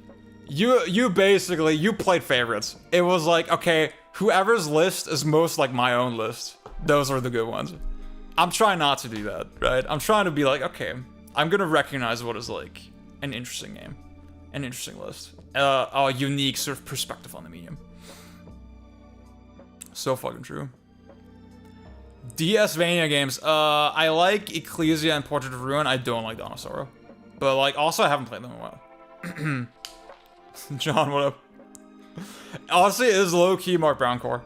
you basically, you played favorites. It was like, okay, whoever's list is most like my own list. Those are the good ones. I'm trying not to do that, right? I'm trying to be like, okay, I'm gonna recognize what is, like, an interesting game. An interesting list. A unique sort of perspective on the medium. So fucking true. DS-Vania games. I like Ecclesia and Portrait of Ruin. I don't like Dawn of Sorrow. But, like, also I haven't played them in a while. John, what up? Honestly, it is low-key Mark Brown core.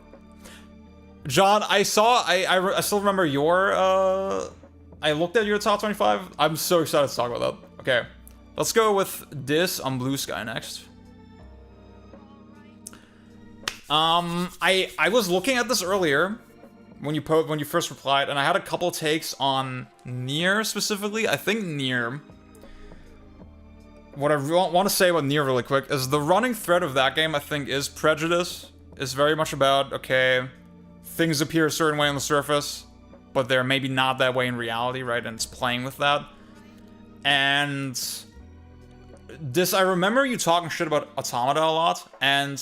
John, I still remember your, I looked at your top 25. I'm so excited to talk about that. Okay. Let's go with this on Blue Sky next. I was looking at this earlier when you first replied, and I had a couple takes on Nier specifically. I think Nier. What I want to say about Nier really quick is the running thread of that game, I think, is prejudice. It's very much about, okay, things appear a certain way on the surface, but they're maybe not that way in reality, right? And it's playing with that. And this, I remember you talking shit about Automata a lot, and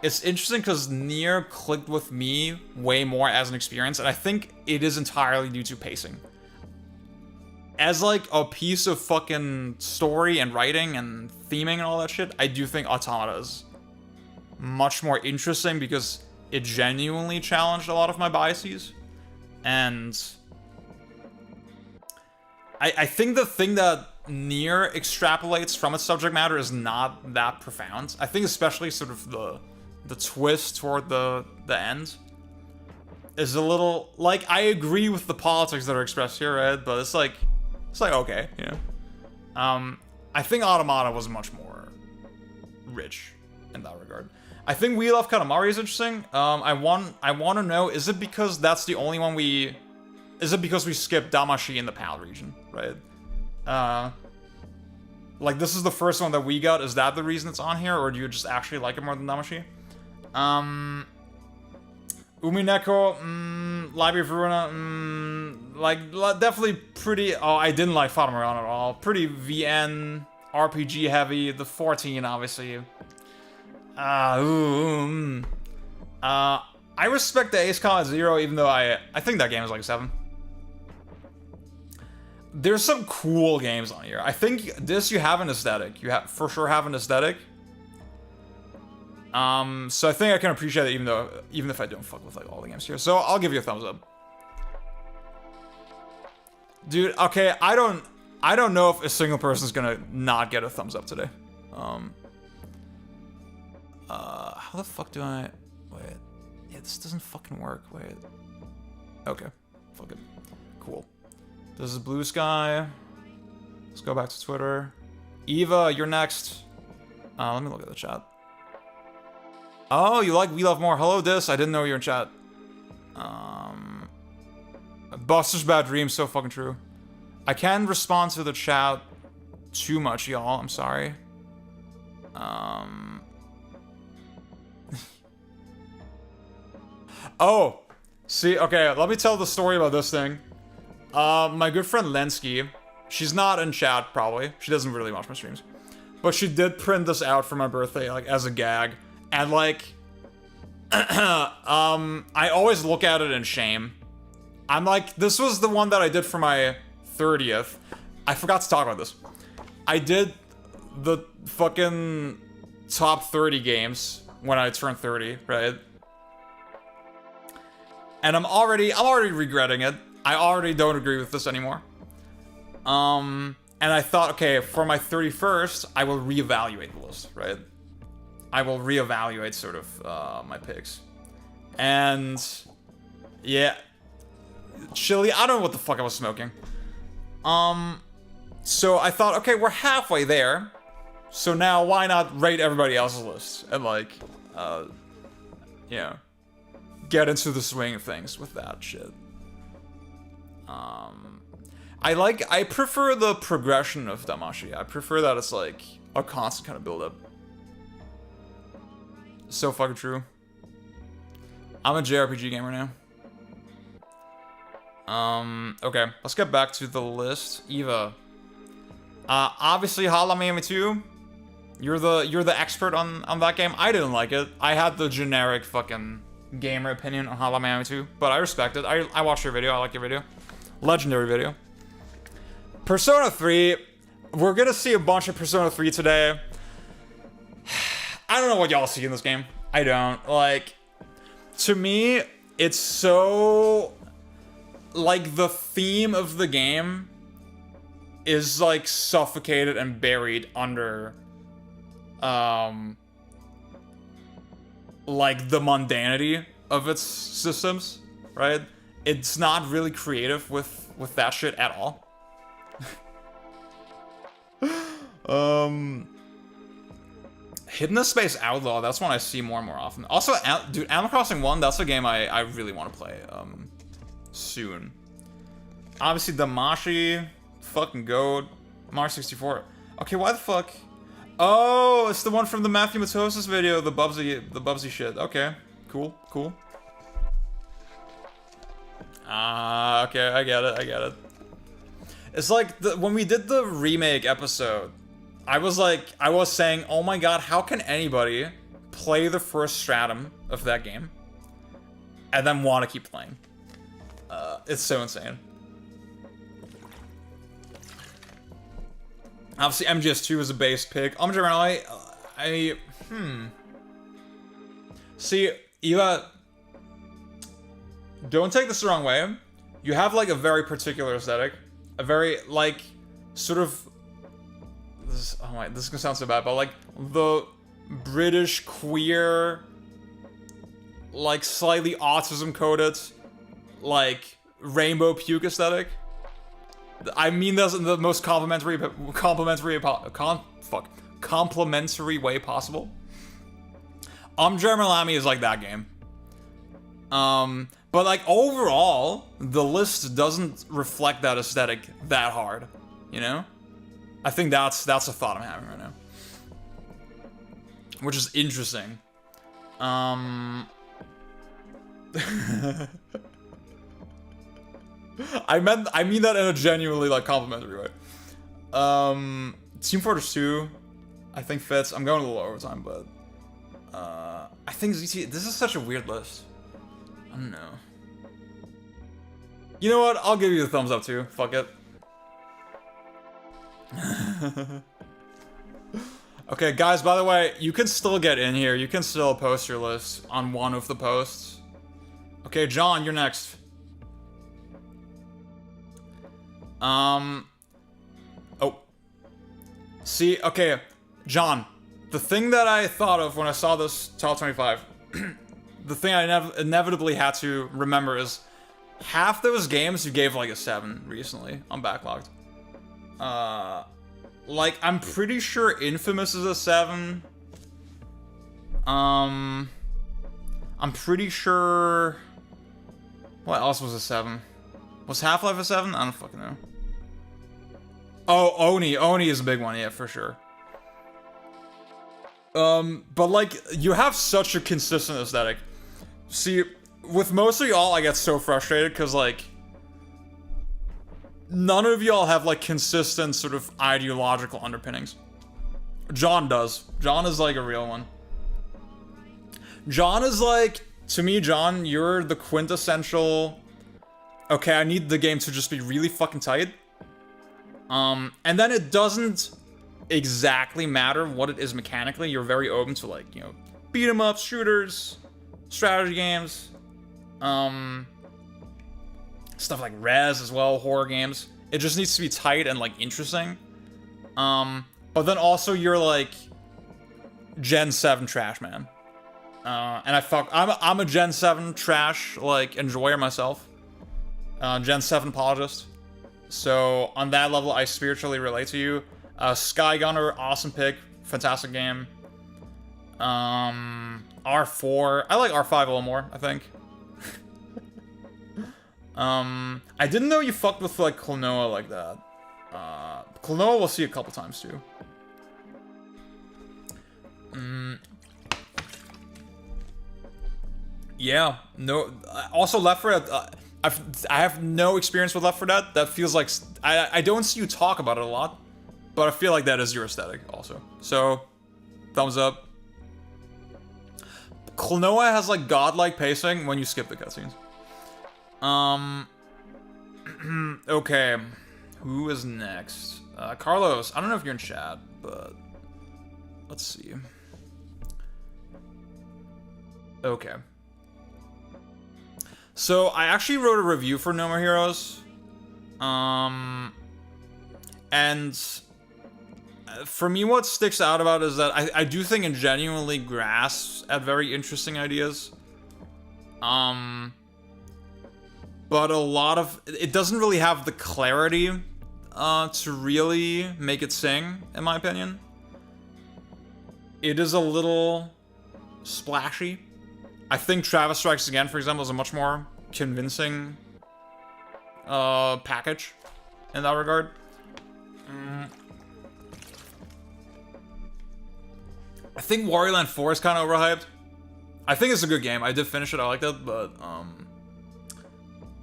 it's interesting because Nier clicked with me way more as an experience, and I think it is entirely due to pacing. As, like, a piece of fucking story and writing and theming and all that shit, I do think Automata is much more interesting because it genuinely challenged a lot of my biases. And I think the thing that Nier extrapolates from its subject matter is not that profound. I think especially sort of the twist toward the end is a little, like, I agree with the politics that are expressed here, right? But it's like, okay, you know? I think Automata was much more rich in that regard. I think We Love Katamari is interesting. I want to know, is it because that's the only one is it because we skipped Damashi in the PAL region, right? Like, this is the first one that we got. Is that the reason it's on here, or do you just actually like it more than Damashi? Umineko, Library of Ruina, like, definitely pretty... Oh, I didn't like Fata Morgana at all. Pretty VN, RPG heavy, the 14, obviously. I respect the Ace Combat Zero, even though I think that game is like a 7. There's some cool games on here. I think this, you have an aesthetic. You for sure have an aesthetic. So I think I can appreciate it even if I don't fuck with, like, all the games here. So I'll give you a thumbs up. Dude, okay, I don't know if a single person's gonna not get a thumbs up today. How the fuck do I... Wait. Yeah, this doesn't fucking work. Wait. Okay. Fuck it. Cool. This is Blue Sky. Let's go back to Twitter. Eva, you're next. Let me look at the chat. Oh, you like We Love More. Hello, Dis. I didn't know you were in chat. Buster's Bad Dreams, so fucking true. I can't respond to the chat too much, y'all. I'm sorry. Oh, see, okay, let me tell the story about this thing. My good friend Lensky, she's not in chat, probably. She doesn't really watch my streams. But she did print this out for my birthday, like, as a gag. And, like, I always look at it in shame. I'm like, this was the one that I did for my 30th. I forgot to talk about this. I did the fucking top 30 games when I turned 30, right? And I'm already regretting it. I already don't agree with this anymore. And I thought, okay, for my 31st, I will reevaluate the list, right? I will reevaluate sort of my picks. And yeah, chili. I don't know what the fuck I was smoking. So I thought, okay, we're halfway there. So now why not rate everybody else's list and like, you know, get into the swing of things with that shit. I prefer the progression of Damashi. I prefer that it's like a constant kind of build up. So fucking true. I'm a JRPG gamer now. Okay, let's get back to the list. Eva. Obviously Hotline Miami 2. You're the expert on that game. I didn't like it. I had the generic fucking gamer opinion on Hotline Miami 2, but I respect it. I watched your video. I like your video. Legendary video. Persona 3. We're gonna see a bunch of Persona 3 today. I don't know what y'all see in this game. I don't. Like, to me, it's so... like, the theme of the game is, like, suffocated and buried under... like, the mundanity of its systems, right? It's not really creative with that shit at all. Hidden the Space Outlaw, that's one I see more and more often. Also, dude, Animal Crossing 1, that's a game I really want to play, soon. Obviously, Damashi, fucking goat, Mario 64. Okay, why the fuck? Oh, it's the one from the Matthew Matosis video, the Bubsy shit. Okay, cool. Okay, I get it. It's like, when we did the remake episode, I was saying, oh my god, how can anybody play the first stratum of that game and then want to keep playing? It's so insane. Obviously, MGS2 is a base pick. Generally, See, Eva, don't take this the wrong way. You have, like, a very particular aesthetic. A very, like, sort of... this is gonna sound so bad, but, like, the British queer, like, slightly autism-coded, like, rainbow puke aesthetic. I mean that's in the most complimentary way possible. German Lamy is like that game. But like overall, the list doesn't reflect that aesthetic that hard, you know? I think that's a thought I'm having right now. Which is interesting. I mean that in a genuinely, like, complimentary way. Team Fortress 2, I think fits. I'm going a little overtime, but... I think ZT... This is such a weird list. I don't know. You know what? I'll give you the thumbs up, too. Fuck it. Okay, guys, by the way, you can still get in here. You can still post your list on one of the posts. Okay, John, you're next. Oh. See, okay, John, the thing that I thought of when I saw this top 25, the thing I inevitably had to remember is half those games you gave like a 7 recently on Backlogged. Like, I'm pretty sure Infamous is a 7. I'm pretty sure... What else was a 7? Was Half-Life a 7? I don't fucking know. Oh, Oni. Oni is a big one, yeah, for sure. But like, you have such a consistent aesthetic. See, with most of y'all, I get so frustrated, because like, none of y'all have like consistent sort of ideological underpinnings. John does. John is like a real one. John is like, to me, John, you're the quintessential, okay, I need the game to just be really fucking tight. And then it doesn't exactly matter what it is mechanically. You're very open to, like, you know, beat 'em up, shooters, strategy games, stuff like Rez as well, horror games. It just needs to be tight and like interesting. But then also you're like Gen 7 trash man. And I'm a Gen 7 trash like enjoyer myself. Gen 7 apologist. So on that level, I spiritually relate to you. Skygunner, awesome pick, fantastic game. R4, I like R5 a little more, I think. I didn't know you fucked with like Klonoa like that. Klonoa we'll see a couple times too. Yeah, no. Also, Left 4 Dead. I have no experience with Left 4 Dead. That feels like I don't see you talk about it a lot, but I feel like that is your aesthetic also. So, thumbs up. Klonoa has like godlike pacing when you skip the cutscenes. Okay, who is next? Carlos. I don't know if you're in chat, but let's see. Okay. So, I actually wrote a review for No More Heroes. And for me, what sticks out about it is that I do think it genuinely grasps at very interesting ideas. But a lot of... It doesn't really have the clarity to really make it sing, in my opinion. It is a little splashy. I think Travis Strikes Again, for example, is a much more convincing package in that regard. I think Wario Land 4 is kind of overhyped. I think it's a good game. I did finish it. I liked it, but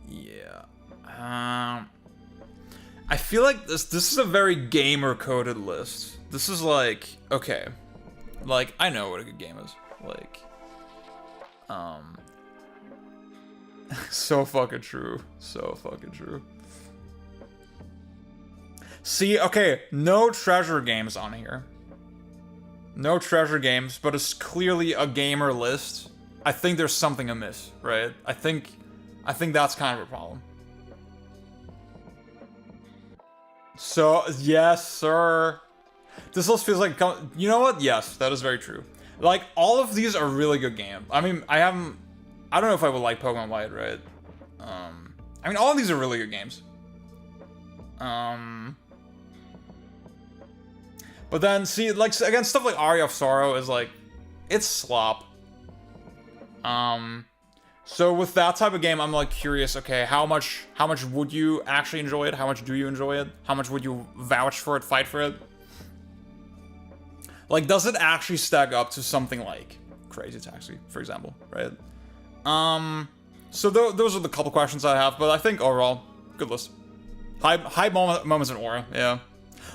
yeah. I feel like this is a very gamer-coded list. This is like, okay, like I know what a good game is. Like, so fucking true. So fucking true. See, okay, no treasure games on here. No treasure games, but it's clearly a gamer list. I think there's something amiss, right? I think that's kind of a problem. So, yes, sir. This list feels like, you know what? Yes, that is very true. Like, all of these are really good games. I mean, I don't know if I would like Pokemon White, right? I mean, all of these are really good games. But then, see, like, again, stuff like Aria of Sorrow is like, it's slop. So with that type of game, I'm like curious, okay, how much would you actually enjoy it? How much do you enjoy it? How much would you vouch for it, fight for it? Like, does it actually stack up to something like Crazy Taxi, for example, right? So those are the couple questions I have, but I think overall, good list. High moments in Aura, yeah.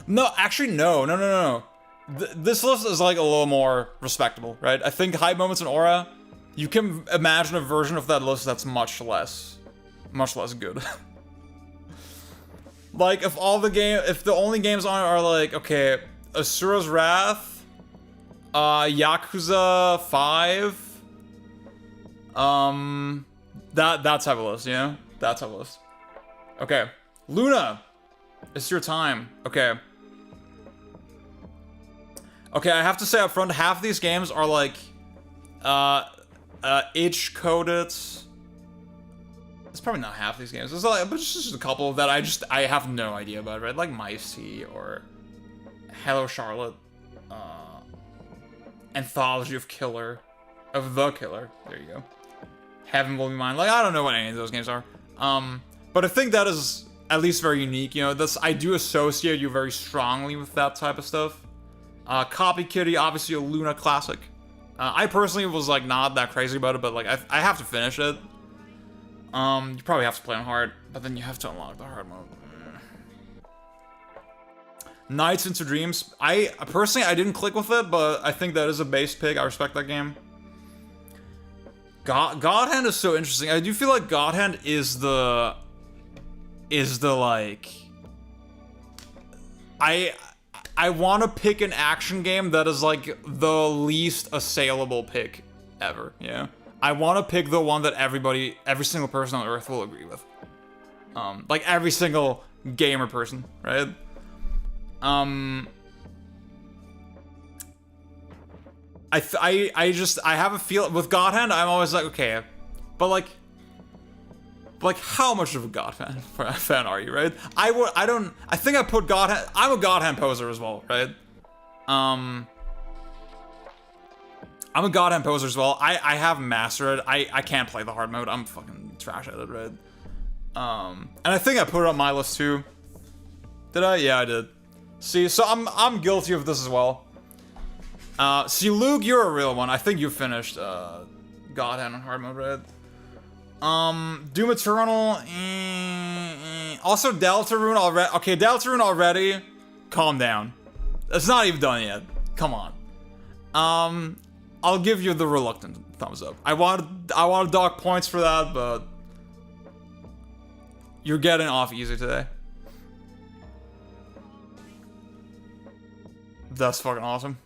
No, actually, no. This list is like a little more respectable, right? I think high moments in Aura, you can imagine a version of that list that's much less good. Like, if the only games on it are like, okay, Asura's Wrath, Yakuza 5, that type of list, you know? That type of list. Okay, Luna, it's your time. Okay, I have to say up front, half of these games are like, itch-coded. It's probably not half these games. There's like, but just a couple that I have no idea about, right? Like Mice T or Hello Charlotte, Anthology of Killer, of the Killer. There you go. Heaven Will Be Mine. Like, I don't know what any of those games are. But I think that is at least very unique. You know, I do associate you very strongly with that type of stuff. Copy Kitty, obviously a Luna classic. I personally was like not that crazy about it, but like I have to finish it. You probably have to play on hard, but then you have to unlock the hard mode. Nights into Dreams. I didn't click with it, but I think that is a base pick. I respect that game. God Hand is so interesting. I do feel like God Hand is the like, I want to pick an action game that is like the least assailable pick ever, yeah? I want to pick the one that every single person on Earth will agree with. Like every single gamer person, right? I have a feel with God Hand. I'm always like, okay, but like how much of a God fan are you, right? I think I put God Hand. I'm a God Hand poser as well, right? I'm a God Hand poser as well. I haven't mastered it. I can't play the hard mode. I'm fucking trash at it, right? And I think I put it on my list too. Did I? Yeah, I did. See, so I'm guilty of this as well. See, Luke, you're a real one. I think you finished God Hand on hard mode, right? Doom Eternal. Also, Deltarune already. Okay, Deltarune already. Calm down. It's not even done yet. Come on. I'll give you the reluctant thumbs up. I want to dock points for that, but you're getting off easy today. That's fucking awesome.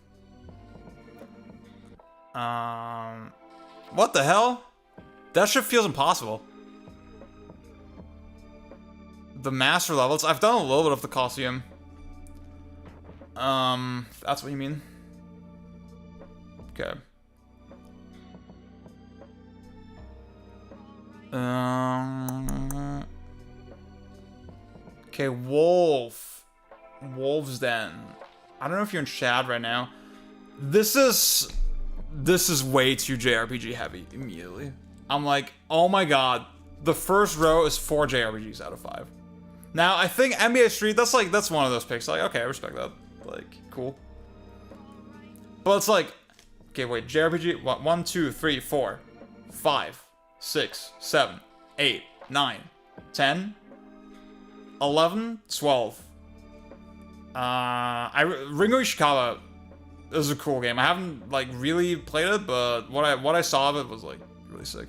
What the hell? That shit feels impossible. The master levels. I've done a little bit of the Colosseum. That's what you mean. Okay. Okay, Wolf's Den. I don't know if you're in chat right now. This is way too JRPG heavy immediately. I'm like, oh my god, the first row is 4 JRPGs out of 5. Now, I think NBA Street, that's one of those picks. Like, okay, I respect that. Like, cool. But it's like, okay, wait, JRPG, 1, 2, 3, 4, 5, 6, 7, 8, 9, 10, 11, 12. Ringo Ishikawa is a cool game. I haven't like really played it, but what I saw of it was like really sick.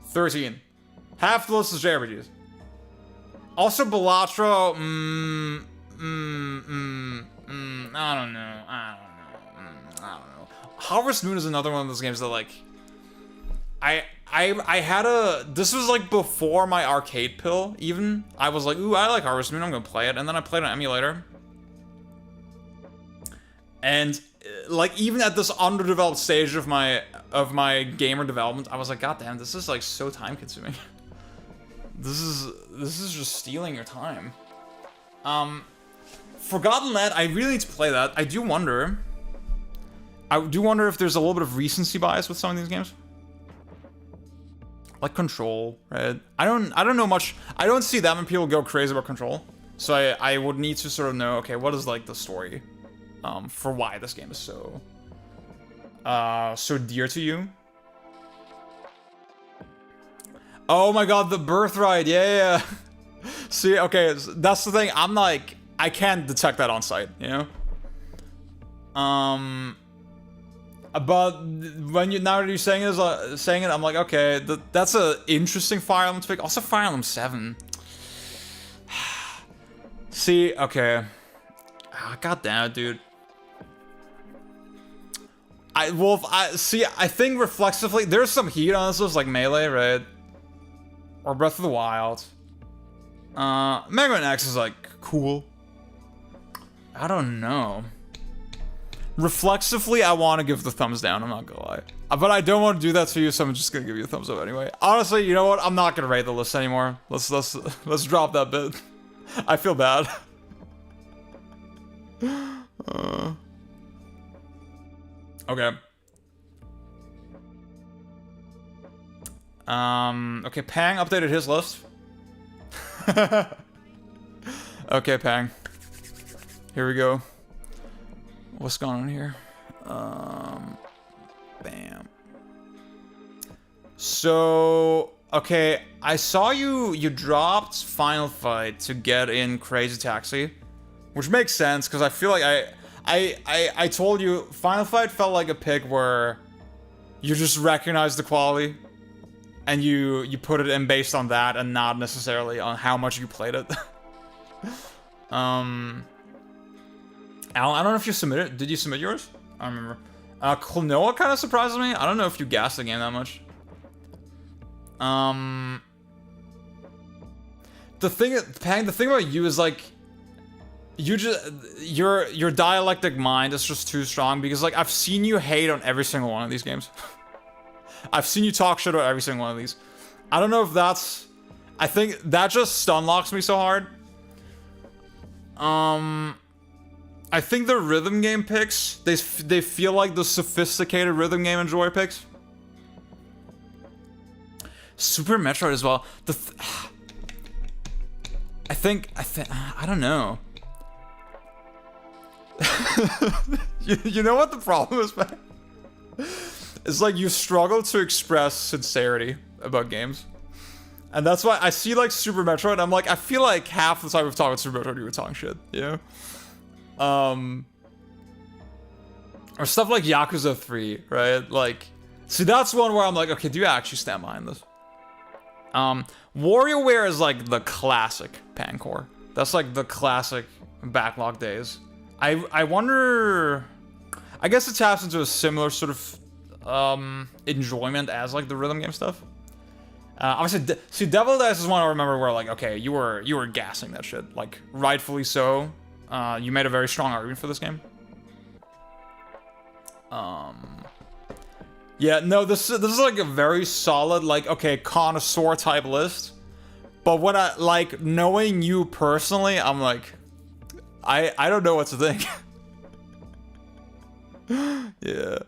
13. Half the list is JRPGs. Also, Balatro. I don't know. Harvest Moon is another one of those games that like. I had a. This was like before my arcade pill. Even I was like, ooh, I like Harvest Moon. I'm gonna play it, and then I played an emulator. And like even at this underdeveloped stage of my gamer development, I was like, God damn, this is like so time consuming. This is just stealing your time. Forgotten Land, I really need to play that. I do wonder if there's a little bit of recency bias with some of these games. Like Control, right? I don't know much. I don't see that many people go crazy about Control. So I would need to sort of know, okay, what is like the story for why this game is so dear to you. Oh my god, the Birthright, yeah. See, okay, that's the thing. I'm like, I can't detect that on sight, you know? But now that you're saying it, I'm like, okay, that's a interesting Fire Emblem to pick. Also, Fire Emblem 7. See, okay. God damn it, dude. I think reflexively, there's some heat on this list, like Melee, right? Or Breath of the Wild. Mega Man X is like cool. I don't know. Reflexively, I want to give the thumbs down. I'm not gonna lie, but I don't want to do that to you, so I'm just gonna give you a thumbs up anyway. Honestly, you know what? I'm not gonna rate the list anymore. Let's drop that bit. I feel bad. Okay. Okay, Pang updated his list. Okay, Pang. Here we go. What's going on here? Bam. So, okay, I saw you dropped Final Fight to get in Crazy Taxi, which makes sense because I feel like I told you Final Fight felt like a pick where you just recognize the quality and you put it in based on that and not necessarily on how much you played it. Alan, I don't know if you submitted. Did you submit yours? I don't remember. Klonoa kind of surprises me. I don't know if you gassed the game that much. the thing about you is like, your dialectic mind is just too strong because like I've seen you hate on every single one of these games. I've seen you talk shit about every single one of these. I don't know if that's, I think that just stun locks me so hard. I think the rhythm game picks, they feel like the sophisticated rhythm game enjoy picks. Super Metroid as well. I think I don't know. you know what the problem is, man? It's like you struggle to express sincerity about games. And that's why I see like Super Metroid, I'm like, I feel like half the time we've talked about Super Metroid, you were talking shit, you know? Or stuff like Yakuza 3, right? Like, see, that's one where I'm like, okay, do you actually stand behind this? WarioWare is like the classic Pancore. That's like the classic backlog days. I wonder, I guess it taps into a similar sort of enjoyment as like the rhythm game stuff. Obviously, see, Devil Dice is one I remember where like, okay, you were gassing that shit, like rightfully so. You made a very strong argument for this game. Yeah, no, this is like a very solid, like, okay, connoisseur type list. But when I, like, knowing you personally, I'm like, I don't know what to think. Yeah.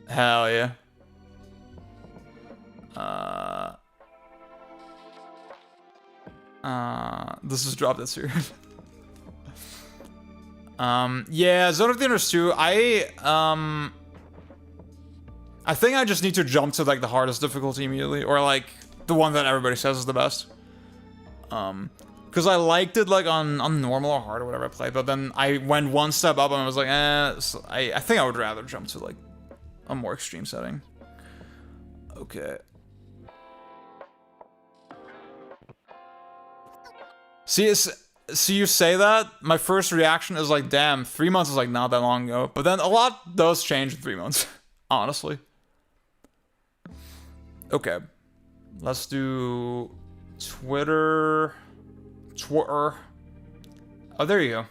Hell yeah. This is Drop Dead Serious. Yeah, Zone of the Enders 2, I think I just need to jump to, like, the hardest difficulty immediately, or, like, the one that everybody says is the best. Because I liked it, like, on normal or hard or whatever I played, but then I went one step up and I was like, so I think I would rather jump to, like, a more extreme setting. Okay. See, you say that, my first reaction is like, damn, 3 months is like not that long ago. But then a lot does change in 3 months, honestly. Okay. Let's do Twitter. Oh, there you go.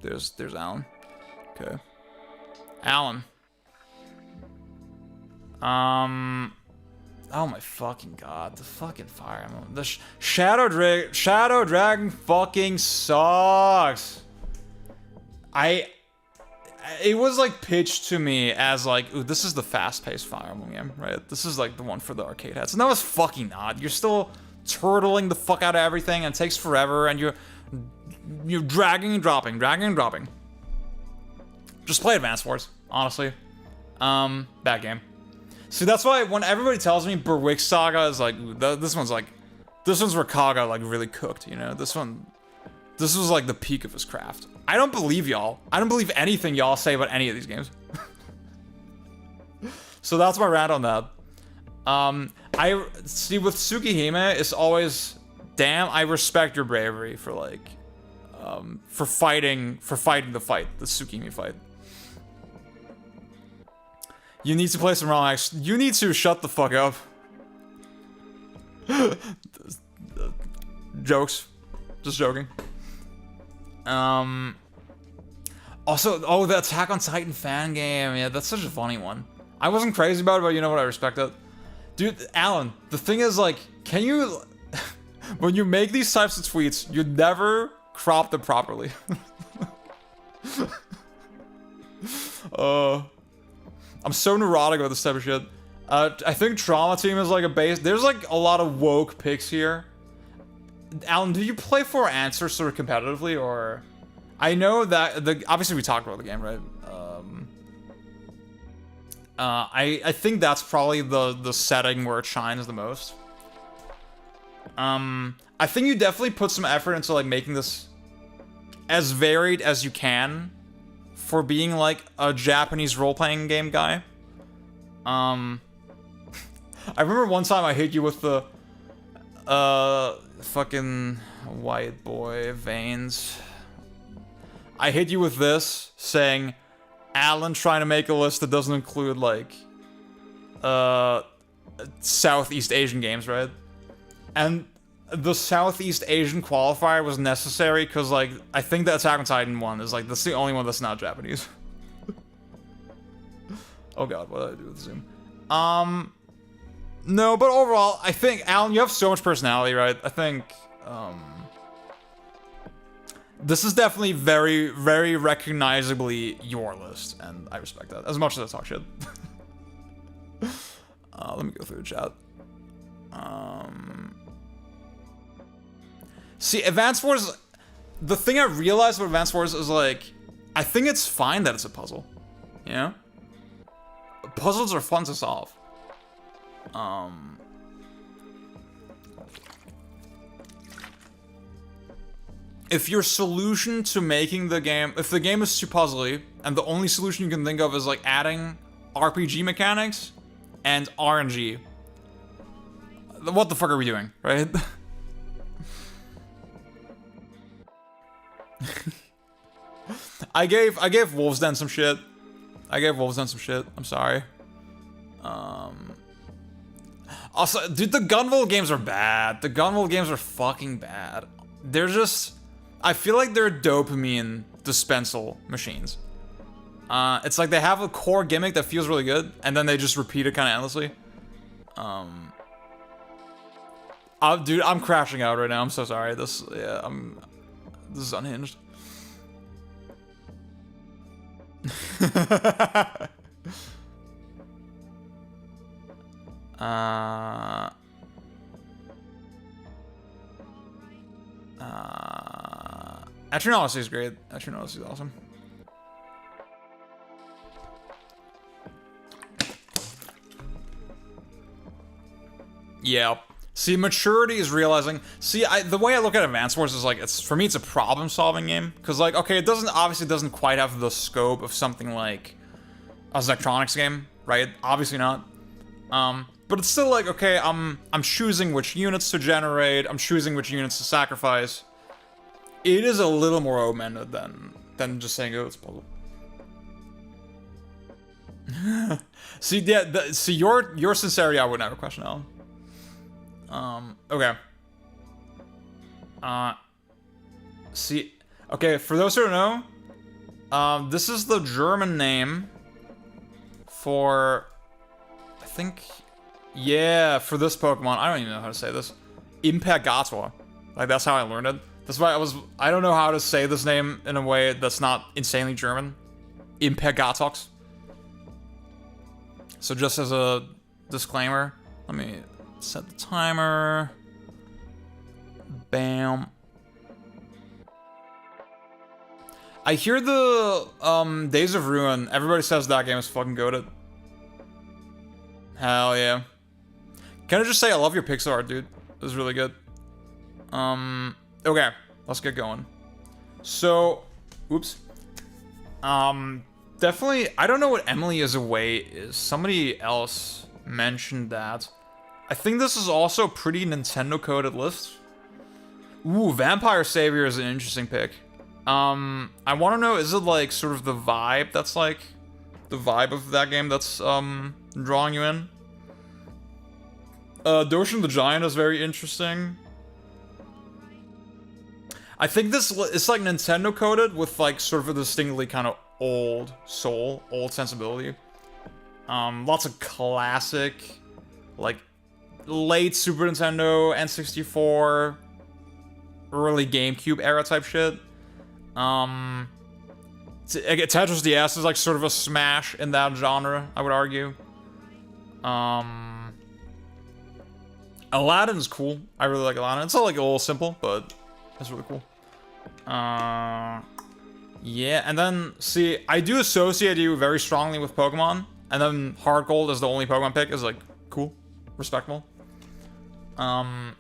There's Alan. Okay. Alan. Oh my fucking god, the fucking Fire Emblem. The Shadow Dragon fucking sucks. It was like pitched to me as like, ooh, this is the fast-paced Fire Emblem game, right? This is like the one for the arcade heads. And that was fucking not. You're still turtling the fuck out of everything and it takes forever and you're dragging and dropping. Just play Advance Wars, honestly. Bad game. See, that's why when everybody tells me Berwick Saga is like, this one's where Kaga like really cooked, you know? This was like the peak of his craft. I don't believe y'all. I don't believe anything y'all say about any of these games. So that's my rant on that. I see with Tsukihime, it's always, damn, I respect your bravery for like, for fighting the fight, the Tsukihime fight. You need to play some wrong acts. You need to shut the fuck up. Jokes. Just joking. Also, oh, the Attack on Titan fan game. Yeah, that's such a funny one. I wasn't crazy about it, but you know what? I respect it. Dude, Alan, the thing is, like, can you... when you make these types of tweets, you never crop them properly. I'm so neurotic about this type of shit. I think Trauma Team is like a base. There's like a lot of woke picks here. Alan, do you play For Answer sort of competitively, or? I know that obviously we talked about the game, right? I think that's probably the setting where it shines the most. I think you definitely put some effort into like making this as varied as you can for being like a Japanese role-playing game guy. I remember one time I hit you with the fucking white boy veins. I hit you with this saying Alan trying to make a list that doesn't include like Southeast Asian games, right? And the Southeast Asian qualifier was necessary because, like, I think the Attack on Titan one is, like, that's the only one that's not Japanese. Oh god, what did I do with Zoom? No, but overall, I think, Alan, you have so much personality, right? I think, this is definitely very, very recognizably your list, and I respect that, as much as I talk shit. Let me go through the chat. See, Advance Wars, the thing I realized with Advance Wars is, like, I think it's fine that it's a puzzle, you know? Puzzles are fun to solve. If your solution to making the game, if the game is too puzzly, and the only solution you can think of is, like, adding RPG mechanics and RNG, what the fuck are we doing, right? I gave Wolves Den some shit. I'm sorry. Also, dude, the Gunvolt games are bad. The Gunvolt games are fucking bad. They're just, I feel like they're dopamine dispensal machines. It's like they have a core gimmick that feels really good, and then they just repeat it kind of endlessly. Dude, I'm crashing out right now. I'm so sorry. This is unhinged. Atronality is great. Atronality is awesome. Yeah. See, maturity is realizing. See, the way I look at Advance Wars is like, for me, it's a problem-solving game. Because, like, okay, it obviously doesn't quite have the scope of something like a Zectronics game, right? Obviously not. But it's still like, okay, I'm choosing which units to generate. I'm choosing which units to sacrifice. It is a little more open-ended than just saying, oh, it's a puzzle. See, yeah, see, your sincerity, I would never question, Alan. Okay. See, okay, for those who don't know, this is the German name for, I think, yeah, for this Pokemon. I don't even know how to say this. Impagator. Like, that's how I learned it. That's why I don't know how to say this name in a way that's not insanely German. Impegatox. So just as a disclaimer, let me set the timer. Bam. I hear the Days of Ruin. Everybody says that game is fucking goated. Hell yeah. Can I just say I love your pixel art, dude? It was really good. Okay, let's get going. So, oops. Definitely, I don't know what Emily is Away is. Somebody else mentioned that. I think this is also pretty Nintendo-coded list. Ooh, Vampire Savior is an interesting pick. I want to know, is it like sort of the vibe that's like, the vibe of that game that's, drawing you in? Doshin the Giant is very interesting. I think this is like Nintendo coded with like sort of a distinctly kind of old soul, old sensibility. Lots of classic, like late Super Nintendo, N64, early GameCube era type shit. Tetris DS is like sort of a smash in that genre, I would argue. Aladdin's cool. I really like Aladdin. It's all like a little simple, but it's really cool. Yeah, and then, see, I do associate you very strongly with Pokemon, and then Heart Gold is the only Pokemon pick is like, cool, respectable. Oh,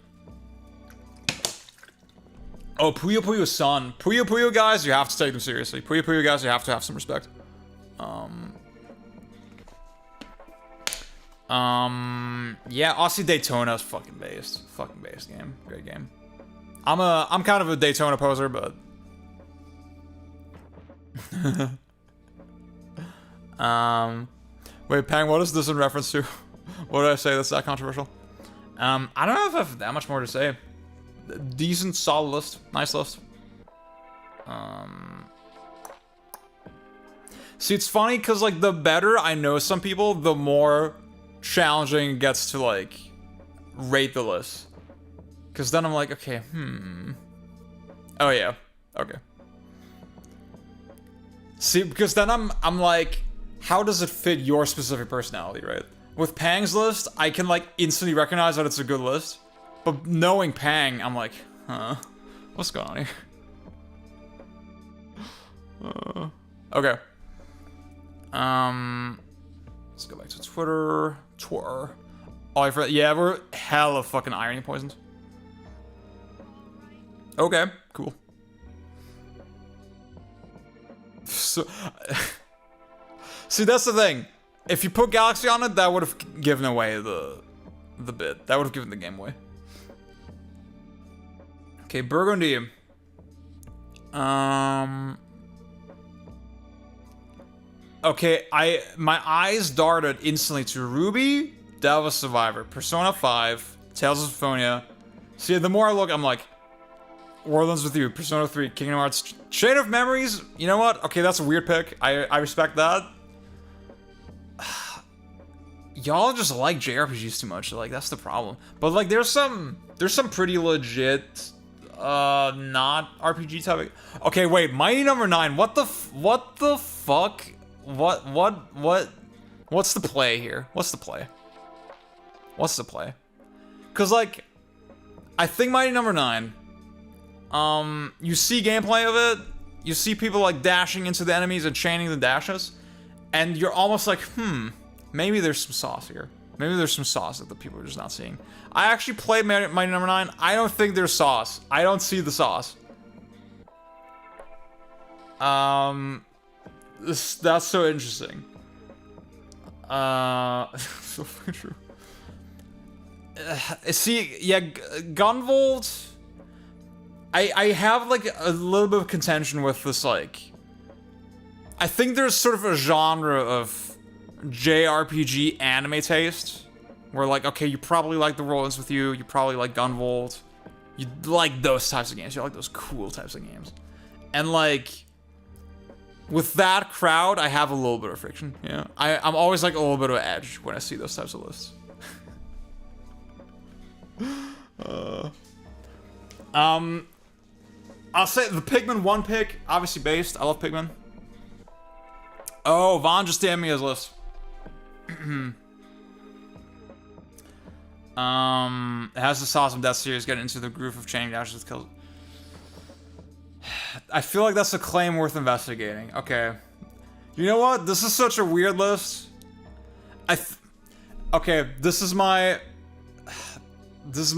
Puyo Puyo Sun. Puyo Puyo guys, you have to take them seriously. Puyo Puyo guys, you have to have some respect. Yeah, Aussie Daytona is fucking based. Fucking based game. Great game. I'm kind of a Daytona poser, but wait, Pang, what is this in reference to? What did I say that's that controversial? I don't know if I have that much more to say. Decent, solid list. Nice list. See, it's funny because, like, the better I know some people, the more challenging it gets to, like, rate the list. Because then I'm like, okay, Oh, yeah. Okay. See, because then I'm like, how does it fit your specific personality, right? With Pang's list, I can, like, instantly recognize that it's a good list. But knowing Pang, I'm like, huh? What's going on here? Okay. Let's go back to Twitter. Oh, I forgot. Yeah, we're hella fucking irony poisoned. Okay, cool. So, see, that's the thing. If you put Galaxy on it, that would have given away the bit. That would have given the game away. Okay, Burgundy. Okay, my eyes darted instantly to Ruby, Devil Survivor, Persona 5, Tales of Symphonia. See, the more I look, I'm like, Warlands with You, Persona 3, Kingdom Hearts, Chain of Memories. You know what? Okay, that's a weird pick. I respect that. Y'all just like JRPGs too much. Like, that's the problem. But like, there's some pretty legit not RPG type. Okay, wait, Mighty Number 9. What the fuck? What's the play here? What's the play? Cause like, I think Mighty Number 9. You see gameplay of it. You see people like dashing into the enemies and chaining the dashes, and you're almost like, maybe there's some sauce here. Maybe there's some sauce that the people are just not seeing. I actually played Mighty Number 9. I don't think there's sauce. I don't see the sauce. That's so interesting. So fucking true. See, yeah, Gunvolt. I have like a little bit of contention with this, like, I think there's sort of a genre of JRPG anime taste where, like, okay, you probably like The Rollins with You, you probably like Gunvolt, you like those types of games, you like those cool types of games, and like, with that crowd, I have a little bit of friction. Yeah, I'm always like a little bit of an edge when I see those types of lists. I'll say the Pikmin 1 pick, obviously based. I love Pikmin. Oh, Vaughn just DM'd me his list. It has the sauce of Death series getting into the groove of chaining dashes with kills. I feel like that's a claim worth investigating. Okay. You know what? This is such a weird list. Okay, this is my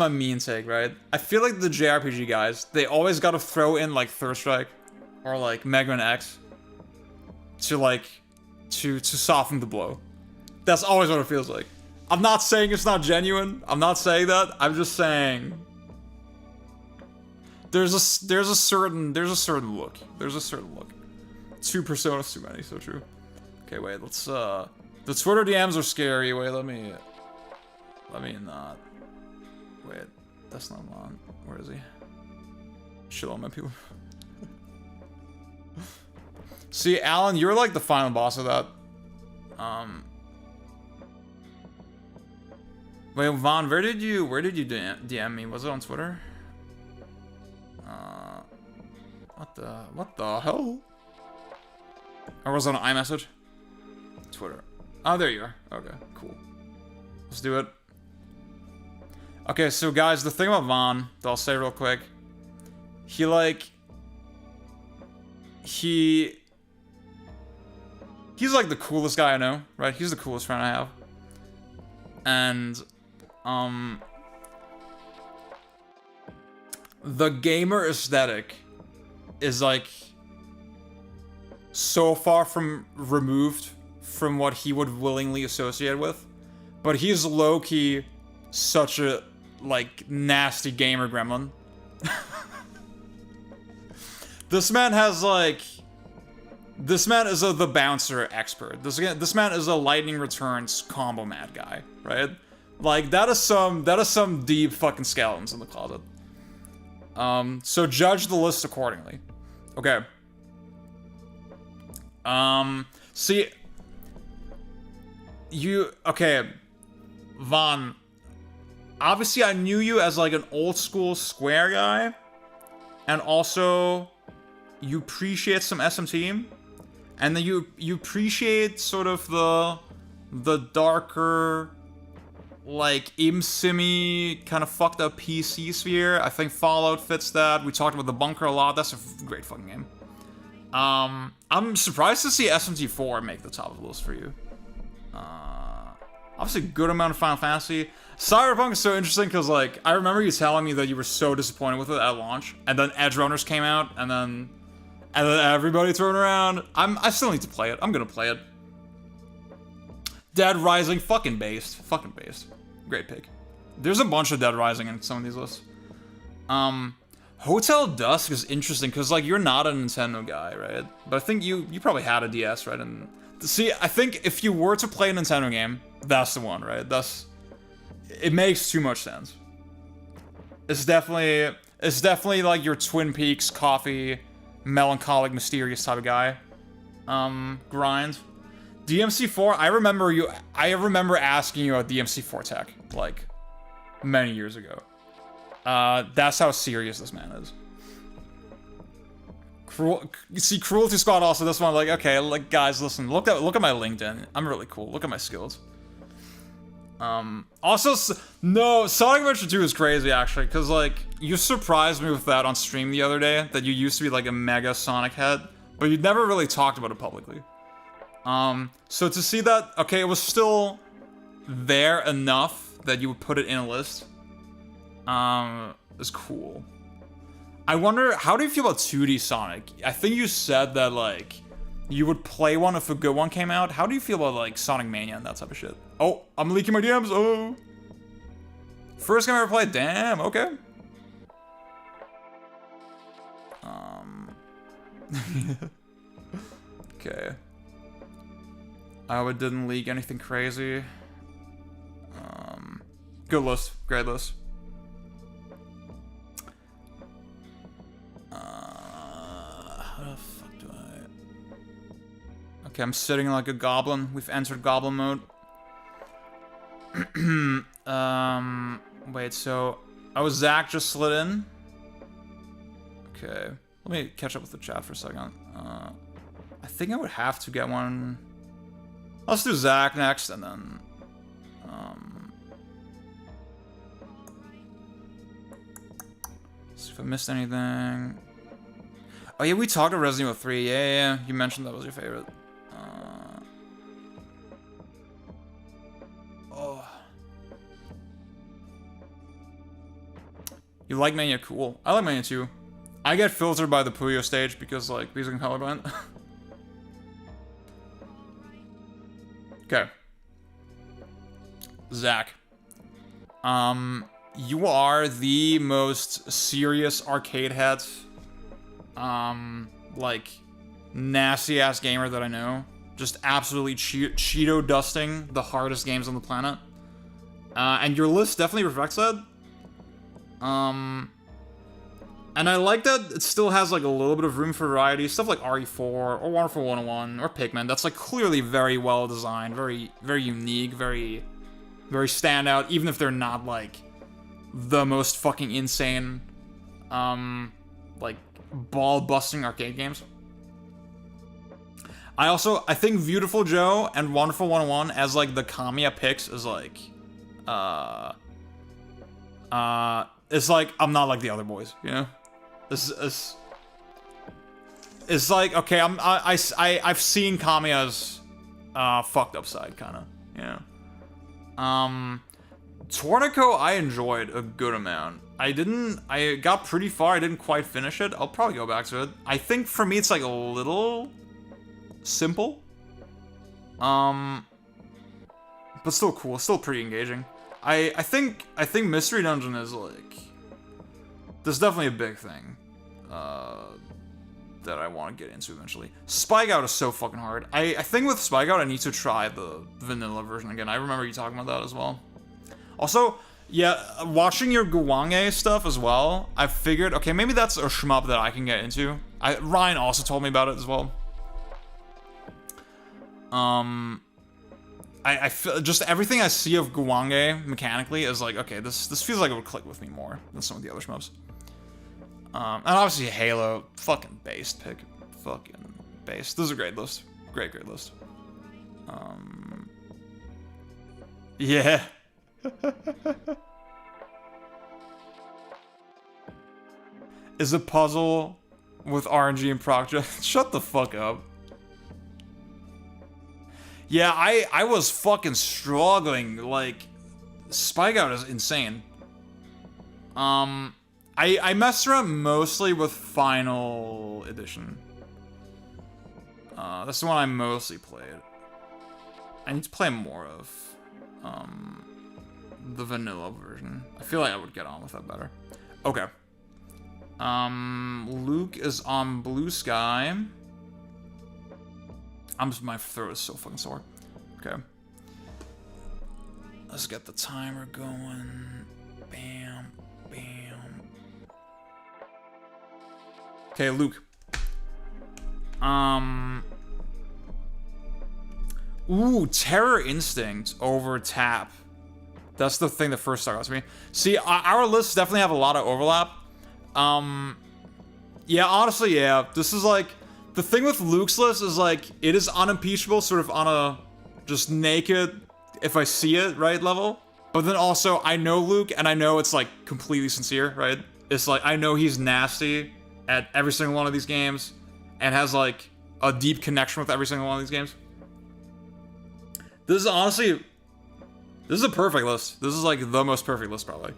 mean take, right? I feel like the JRPG guys, they always gotta throw in like Third Strike or like Mega Man X to like to soften the blow. That's always what it feels like. I'm not saying it's not genuine. I'm not saying that. I'm just saying there's a certain look. There's a certain look. 2 personas too many, so true. Okay, wait, let's the Twitter DMs are scary. Wait, let me not. Wait, that's not on. Where is he? Chill on my people. See, Alan, you're like the final boss of that. Wait, Vaughn, where did you DM me? Was it on Twitter? What the hell? Or was it on iMessage? Twitter. Oh, there you are. Okay, cool. Let's do it. Okay, so guys, the thing about Vaughn, that I'll say real quick, he's like the coolest guy I know, right? He's the coolest friend I have. And, the gamer aesthetic is like so far removed from what he would willingly associate with, but he's low-key such a like nasty gamer gremlin. This man has like This man is the bouncer expert. This man is a lightning returns combo mad guy, right? Like, that is some deep fucking skeletons in the closet. So judge the list accordingly. Okay. See, okay, Vaughn, obviously I knew you as like an old school Square guy, and also you appreciate some SMT, and then you appreciate sort of the darker, like imsimi kind of fucked up PC sphere. I think Fallout fits that. We talked about the bunker a lot. That's a great fucking game. I'm surprised to see SMT4 make the top of the list for you. Obviously, good amount of Final Fantasy. Cyberpunk is so interesting because, like, I remember you telling me that you were so disappointed with it at launch, and then Edge Runners came out, and then everybody turned around. I still need to play it. I'm gonna play it. Dead Rising, fucking based. Fucking based. Great pick. There's a bunch of Dead Rising in some of these lists. Hotel Dusk is interesting because, like, you're not a Nintendo guy, right? But I think you probably had a DS, right? And see, I think if you were to play a Nintendo game, that's the one, right? It makes too much sense. It's definitely like your Twin Peaks, coffee, melancholic, mysterious type of guy. Grind. DMC4, I remember asking you about DMC4 tech, like, many years ago. That's how serious this man is. Cruelty Squad also, this one, like, okay, like, guys, listen, look at my LinkedIn. I'm really cool. Look at my skills. Also, no, Sonic Adventure 2 is crazy, actually, because, like, you surprised me with that on stream the other day, that you used to be, like, a mega Sonic head, but you'd never really talked about it publicly. So to see that, okay, it was still there enough that you would put it in a list, is cool. I wonder, how do you feel about 2D Sonic? I think you said that, like, you would play one if a good one came out. How do you feel about, like, Sonic Mania and that type of shit? Oh, I'm leaking my DMs, oh! First game I ever played, damn, okay. Okay. I hope it didn't leak anything crazy. Good list, great list. How the fuck do I... Okay, I'm sitting like a goblin. We've entered goblin mode. Wait, so... Oh, Zach just slid in? Okay. Let me catch up with the chat for a second. I think I would have to get one... Let's do Zach next, and then... See if I missed anything. Oh yeah, we talked about Resident Evil 3. Yeah. You mentioned that was your favorite. Oh. You like Mania? Cool. I like Mania too. I get filtered by the Puyo stage because, like, because I'm colorblind. Okay. Zach. You are the most serious arcade head, like, nasty-ass gamer that I know. Just absolutely Cheeto dusting the hardest games on the planet. And your list definitely reflects that. And I like that it still has, like, a little bit of room for variety. Stuff like RE4, or Wonderful 101, or Pikmin. That's, like, clearly very well designed, very, very unique, very, very standout, even if they're not, like, the most fucking insane, like, ball-busting arcade games. I think Beautiful Joe and Wonderful 101 as, like, the Kamiya picks is, like, it's like, I'm not like the other boys, you know? It's like, okay, I've seen Kamiya's fucked up side, kind of, you know? Tornico, I enjoyed a good amount. I got pretty far, I didn't quite finish it. I'll probably go back to it. I think for me it's like a little simple. But still cool, still pretty engaging. I think Mystery Dungeon is like... There's definitely a big thing. that I want to get into eventually. Spike Out is so fucking hard. I think with Spike Out, I need to try the vanilla version again. I remember you talking about that as well. Also, yeah, watching your Guwange stuff as well, I figured, okay, maybe that's a shmup that I can get into. Ryan also told me about it as well. I feel just everything I see of Guwange mechanically is like, okay, this feels like it would click with me more than some of the other shmups. And obviously Halo, fucking based pick, fucking based. This is a great list, great list. Yeah. Is a puzzle with RNG and proc. Shut the fuck up. Yeah, I was fucking struggling. Like, Spike Out is insane. I messed around mostly with Final Edition. That's the one I mostly played. I need to play more of the vanilla version. I feel like I would get on with that better. Okay. Luke is on Blue Sky. My throat is so fucking sore. Okay. Let's get the timer going. Bam, bam. Okay, Luke. Ooh, Terror Instinct over Tap. That's the thing that first stuck out to me. See, our lists definitely have a lot of overlap. Yeah, honestly, yeah. This is like, the thing with Luke's list is like, it is unimpeachable, sort of on a just naked, if I see it, right, level. But then also, I know Luke, and I know it's like completely sincere, right? It's like, I know he's nasty at every single one of these games, and has like a deep connection with every single one of these games. This is honestly, this is a perfect list. This is like the most perfect list probably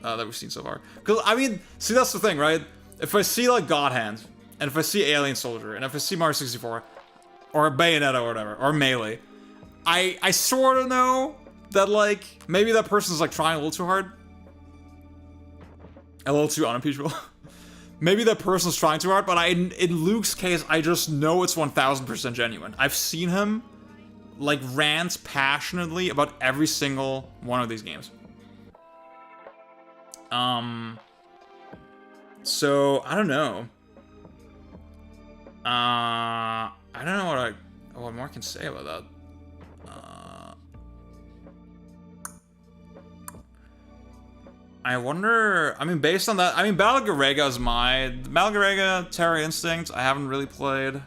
that we've seen so far. Because I mean, see, that's the thing, right? If I see like God Hand, and if I see Alien Soldier, and if I see Mario 64, or Bayonetta or whatever, or Melee, I sort of know that like maybe that person's like trying a little too hard, a little too unimpeachable. Maybe that person's trying too hard, but in Luke's case, I just know it's 1000% genuine. I've seen him like rant passionately about every single one of these games. So I don't know. I don't know what more I can say about that. I wonder, I mean, based on that, I mean, Battle Garega is Battle Garega, Terror Instinct, I haven't really played.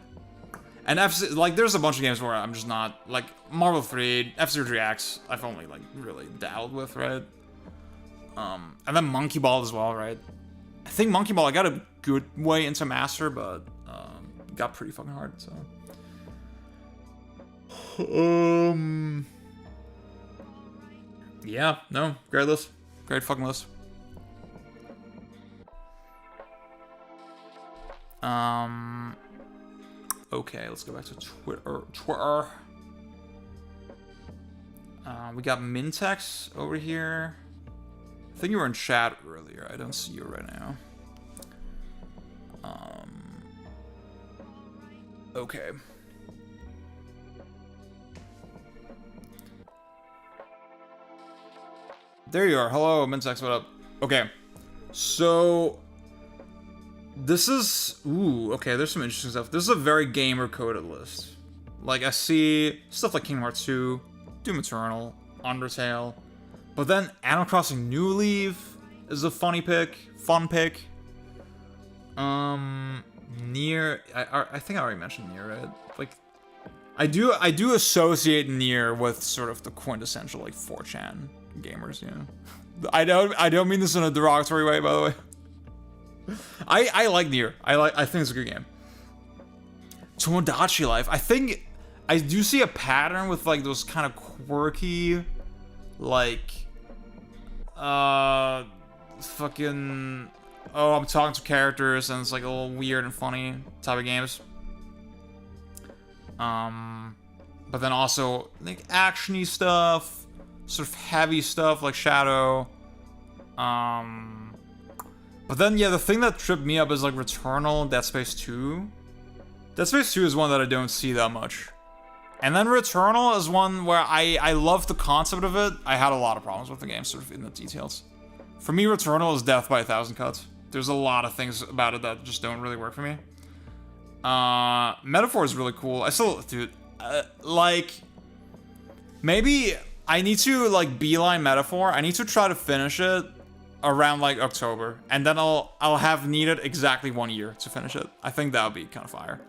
And like, there's a bunch of games where I'm just not, like, Marvel 3, F-Zero GX, I've only, like, really dabbled with, right? And then Monkey Ball as well, right? I think Monkey Ball, I got a good way into Master, but, got pretty fucking hard, so. Yeah, no, great list. Great fucking list. Okay, let's go back to Twitter. We got Mintex over here. I think you were in chat earlier. I don't see you right now. Okay. There you are. Hello, Mintex, what up? Okay. So this is, ooh, okay, there's some interesting stuff. This is a very gamer-coded list. Like, I see stuff like Kingdom Hearts 2, Doom Eternal, Undertale, but then Animal Crossing New Leaf is a fun pick. Nier, I think I already mentioned Nier, right? Like, I do associate Nier with sort of the quintessential, like, 4chan gamers, you know. I don't mean this in a derogatory way, by the way. I like Nier. I think it's a good game. Tomodachi Life. I think I do see a pattern with like those kind of quirky, like, fucking, oh, I'm talking to characters and it's like a little weird and funny type of games. But then also like actiony stuff, sort of heavy stuff like Shadow. But then, yeah, the thing that tripped me up is like Returnal, Dead Space 2. Dead Space 2 is one that I don't see that much. And then Returnal is one where I love the concept of it. I had a lot of problems with the game, sort of in the details. For me, Returnal is death by 1,000 cuts. There's a lot of things about it that just don't really work for me. Metaphor is really cool. I still, dude, like, maybe I need to, like, beeline Metaphor. I need to try to finish it around, like, October. And then I'll have needed exactly 1 year to finish it. I think that would be kind of fire.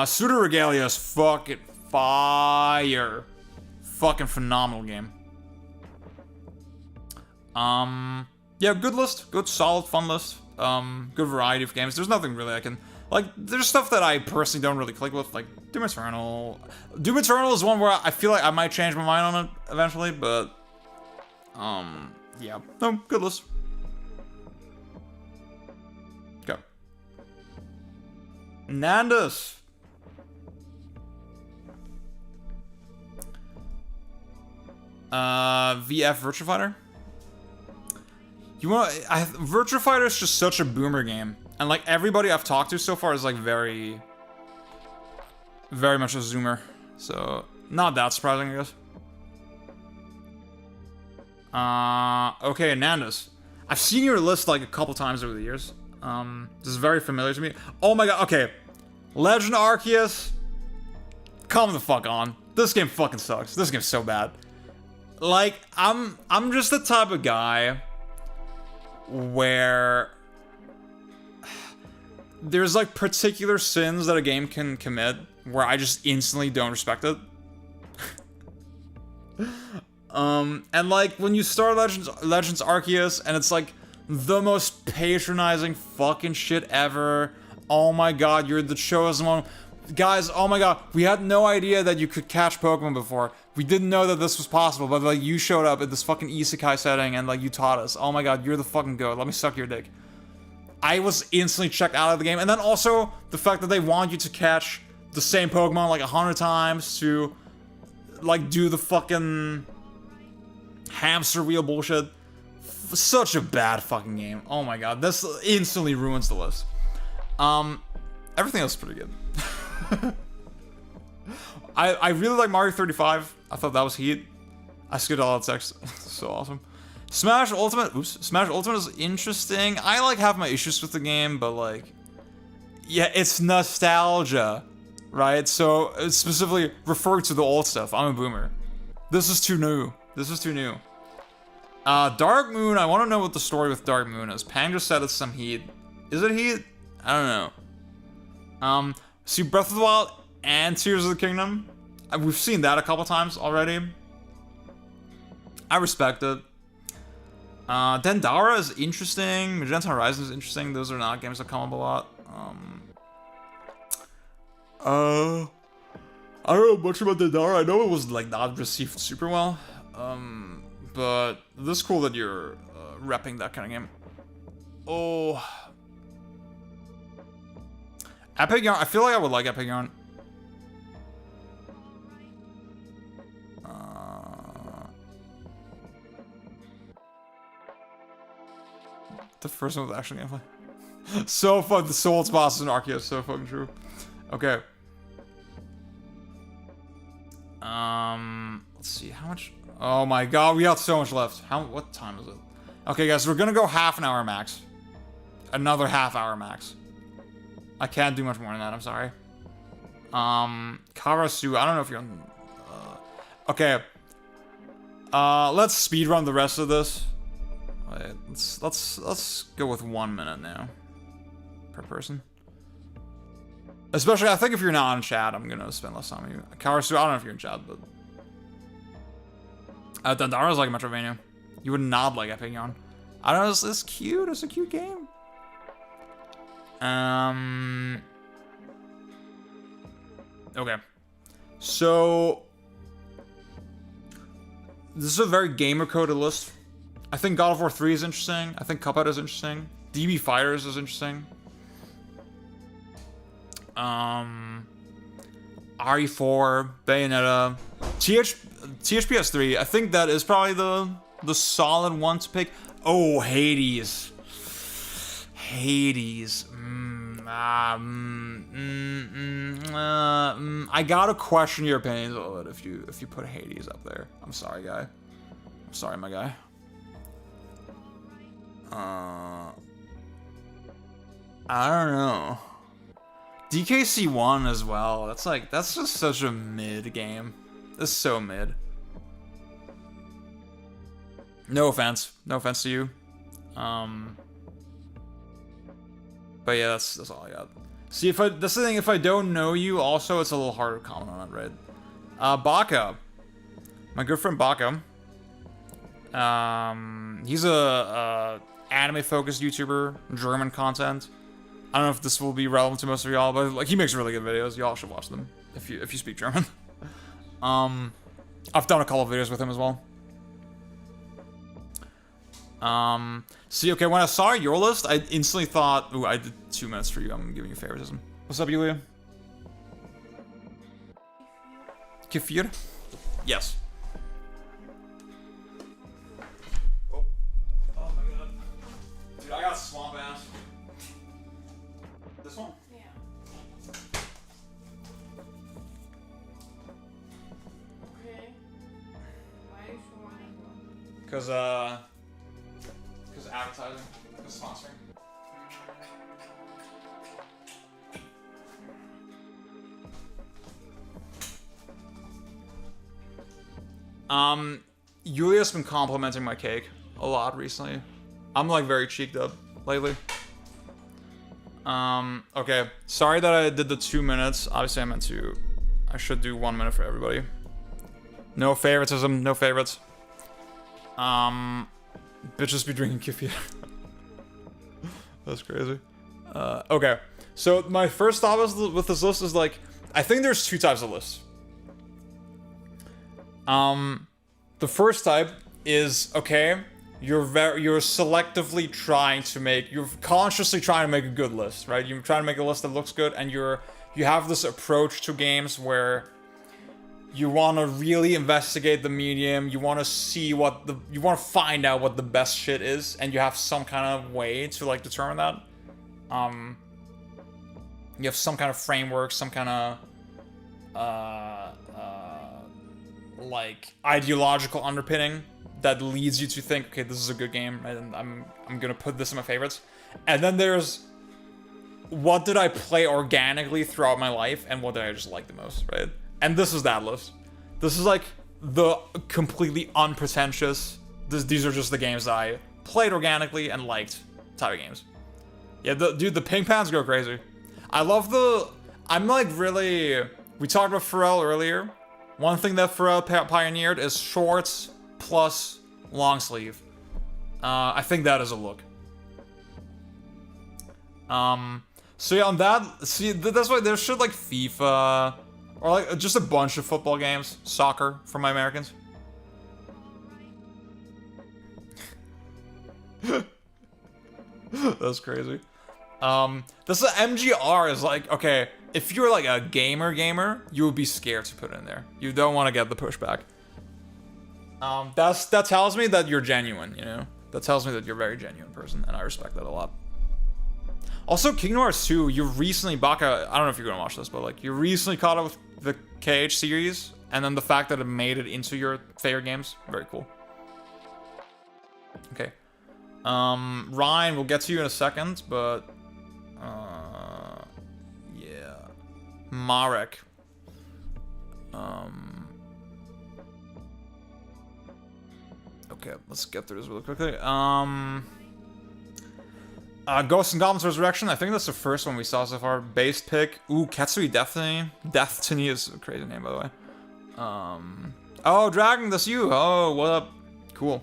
Pseudo Regalia is fucking fire. Fucking phenomenal game. Yeah, good list. Good, solid, fun list. Good variety of games. There's nothing really I can... Like, there's stuff that I personally don't really click with, like Doom Eternal. Doom Eternal is one where I feel like I might change my mind on it eventually, but... yeah. No, good list. Go. Nandus. VF Virtua Fighter. Virtua Fighter is just such a boomer game, and like everybody I've talked to so far is like very much a zoomer, so not that surprising, I guess. Okay, Nandus. I've seen your list like a couple times over the years. This is very familiar to me. Oh my god, okay. Legend Arceus. Come the fuck on. This game fucking sucks. This game's so bad. Like, I'm just the type of guy where there's like particular sins that a game can commit where I just instantly don't respect it. And like when you start Legends Arceus and it's like the most patronizing fucking shit ever. Oh my god, you're the chosen one. Guys, oh my god, we had no idea that you could catch Pokemon before. We didn't know that this was possible, but like you showed up at this fucking isekai setting and like you taught us. Oh my god, you're the fucking goat. Let me suck your dick. I was instantly checked out of the game. And then also the fact that they want you to catch the same Pokemon like 100 times to like do the fucking hamster wheel bullshit. Such a bad fucking game. Oh my god, this instantly ruins the list. Everything else is pretty good. I really like Mario 35. I thought that was heat. I skipped all that text. So awesome. Smash Ultimate. Oops. Smash Ultimate is interesting. I like have my issues with the game, but like, yeah, it's nostalgia, right? So it's specifically referring to the old stuff. I'm a boomer. This is too new. This is too new. Dark Moon. I want to know what the story with Dark Moon is. Pang just said it's some heat. Is it heat? I don't know. See Breath of the Wild and Tears of the Kingdom. We've seen that a couple times already. I respect it. Dendara is interesting. Magenta Horizon is interesting. Those are not games that come up a lot. I don't know much about Dendara. I know it was like not received super well. But this is cool that you're repping that kind of game. Oh. Epic Yarn. I feel like I would like Epic Yarn. The first one was actually gameplay. So fun. The Souls boss in Arceus. So fucking true. Okay. Let's see how much. Oh my god, we got so much left. What time is it? Okay, guys, we're gonna go half an hour max. Another half hour max. I can't do much more than that. I'm sorry. Karasu. I don't know if you're on. Okay. Let's speedrun the rest of this. Wait, let's go with 1 minute now per person. Especially, I think if you're not in chat, I'm gonna spend less time with you. Karasu. I don't know if you're in chat, but Dendara's like Metrovania. You would not like Epic Yarn. I don't know. It's cute. It's a cute game. Okay. So this is a very gamer-coded list. I think God of War 3 is interesting. I think Cuphead is interesting. DB Fighters is interesting. RE4, Bayonetta, THPS 3. I think that is probably the solid one to pick. Oh, Hades. Hades. I gotta question your opinions a little bit if you put Hades up there. I'm sorry, guy. I'm sorry, my guy. I don't know. DKC1 as well. That's just such a mid game. That's so mid. No offense to you. But yeah, that's all I got. See, that's the thing, if I don't know you, also it's a little harder to comment on it, right? Baka. My good friend Baka. He's a anime-focused YouTuber, German content. I don't know if this will be relevant to most of y'all, but like he makes really good videos. Y'all should watch them if you speak German. I've done a couple of videos with him as well. See, okay, when I saw your list, I instantly thought, ooh, I did 2 minutes for you. I'm giving you favoritism. What's up, Yulia? Kefir? Yes. Oh. Oh my god. Dude, I got swamp ass. This one? Yeah. Okay. Why are you showing it? Because advertising. Because sponsoring. Yulia's been complimenting my cake a lot recently. I'm like very cheeked up lately. Okay. Sorry that I did the 2 minutes. Obviously I should do 1 minute for everybody. No favoritism, no favorites. Bitches be drinking kefir. That's crazy. Okay. So my first thought with this list is like, I think there's 2 types of lists. The first type is, okay, you're selectively trying to you're consciously trying to make a good list, right? You're trying to make a list that looks good, and you have this approach to games where you want to really investigate the medium, you want to see you want to find out what the best shit is, and you have some kind of way to like determine that. You have some kind of framework, some kind of like ideological underpinning that leads you to think, okay, this is a good game, and I'm gonna put this in my favorites. And then there's what did I play organically throughout my life, and what did I just like the most, right? And this is that list. This is like the completely unpretentious. These are just the games that I played organically and liked type of games. Yeah, dude, the ping pans go crazy. I love I'm like really. We talked about Pharrell earlier. One thing that Pharrell pioneered is shorts plus long sleeve. I think that is a look. So yeah, on that, see, that's why there's shit like FIFA, or like just a bunch of football games, soccer for my Americans. That's crazy. This MGR is like, okay, if you're like a gamer, you would be scared to put it in there. You don't want to get the pushback. That tells me that you're genuine, you know? That tells me that you're a very genuine person, and I respect that a lot. Also, Kingdom Hearts 2, you recently, Baka, I don't know if you're gonna watch this, but like, you recently caught up with the KH series, and then the fact that it made it into your favorite games, very cool. Okay. Ryan, we'll get to you in a second, but, yeah. Marek. Okay, let's get through this really quickly. Ghosts and Goblins Resurrection, I think that's the first one we saw so far. Base pick. Ooh, Ketsui Destiny. Destiny is a crazy name, by the way. Oh, Dragon, that's you. Oh, what up? Cool.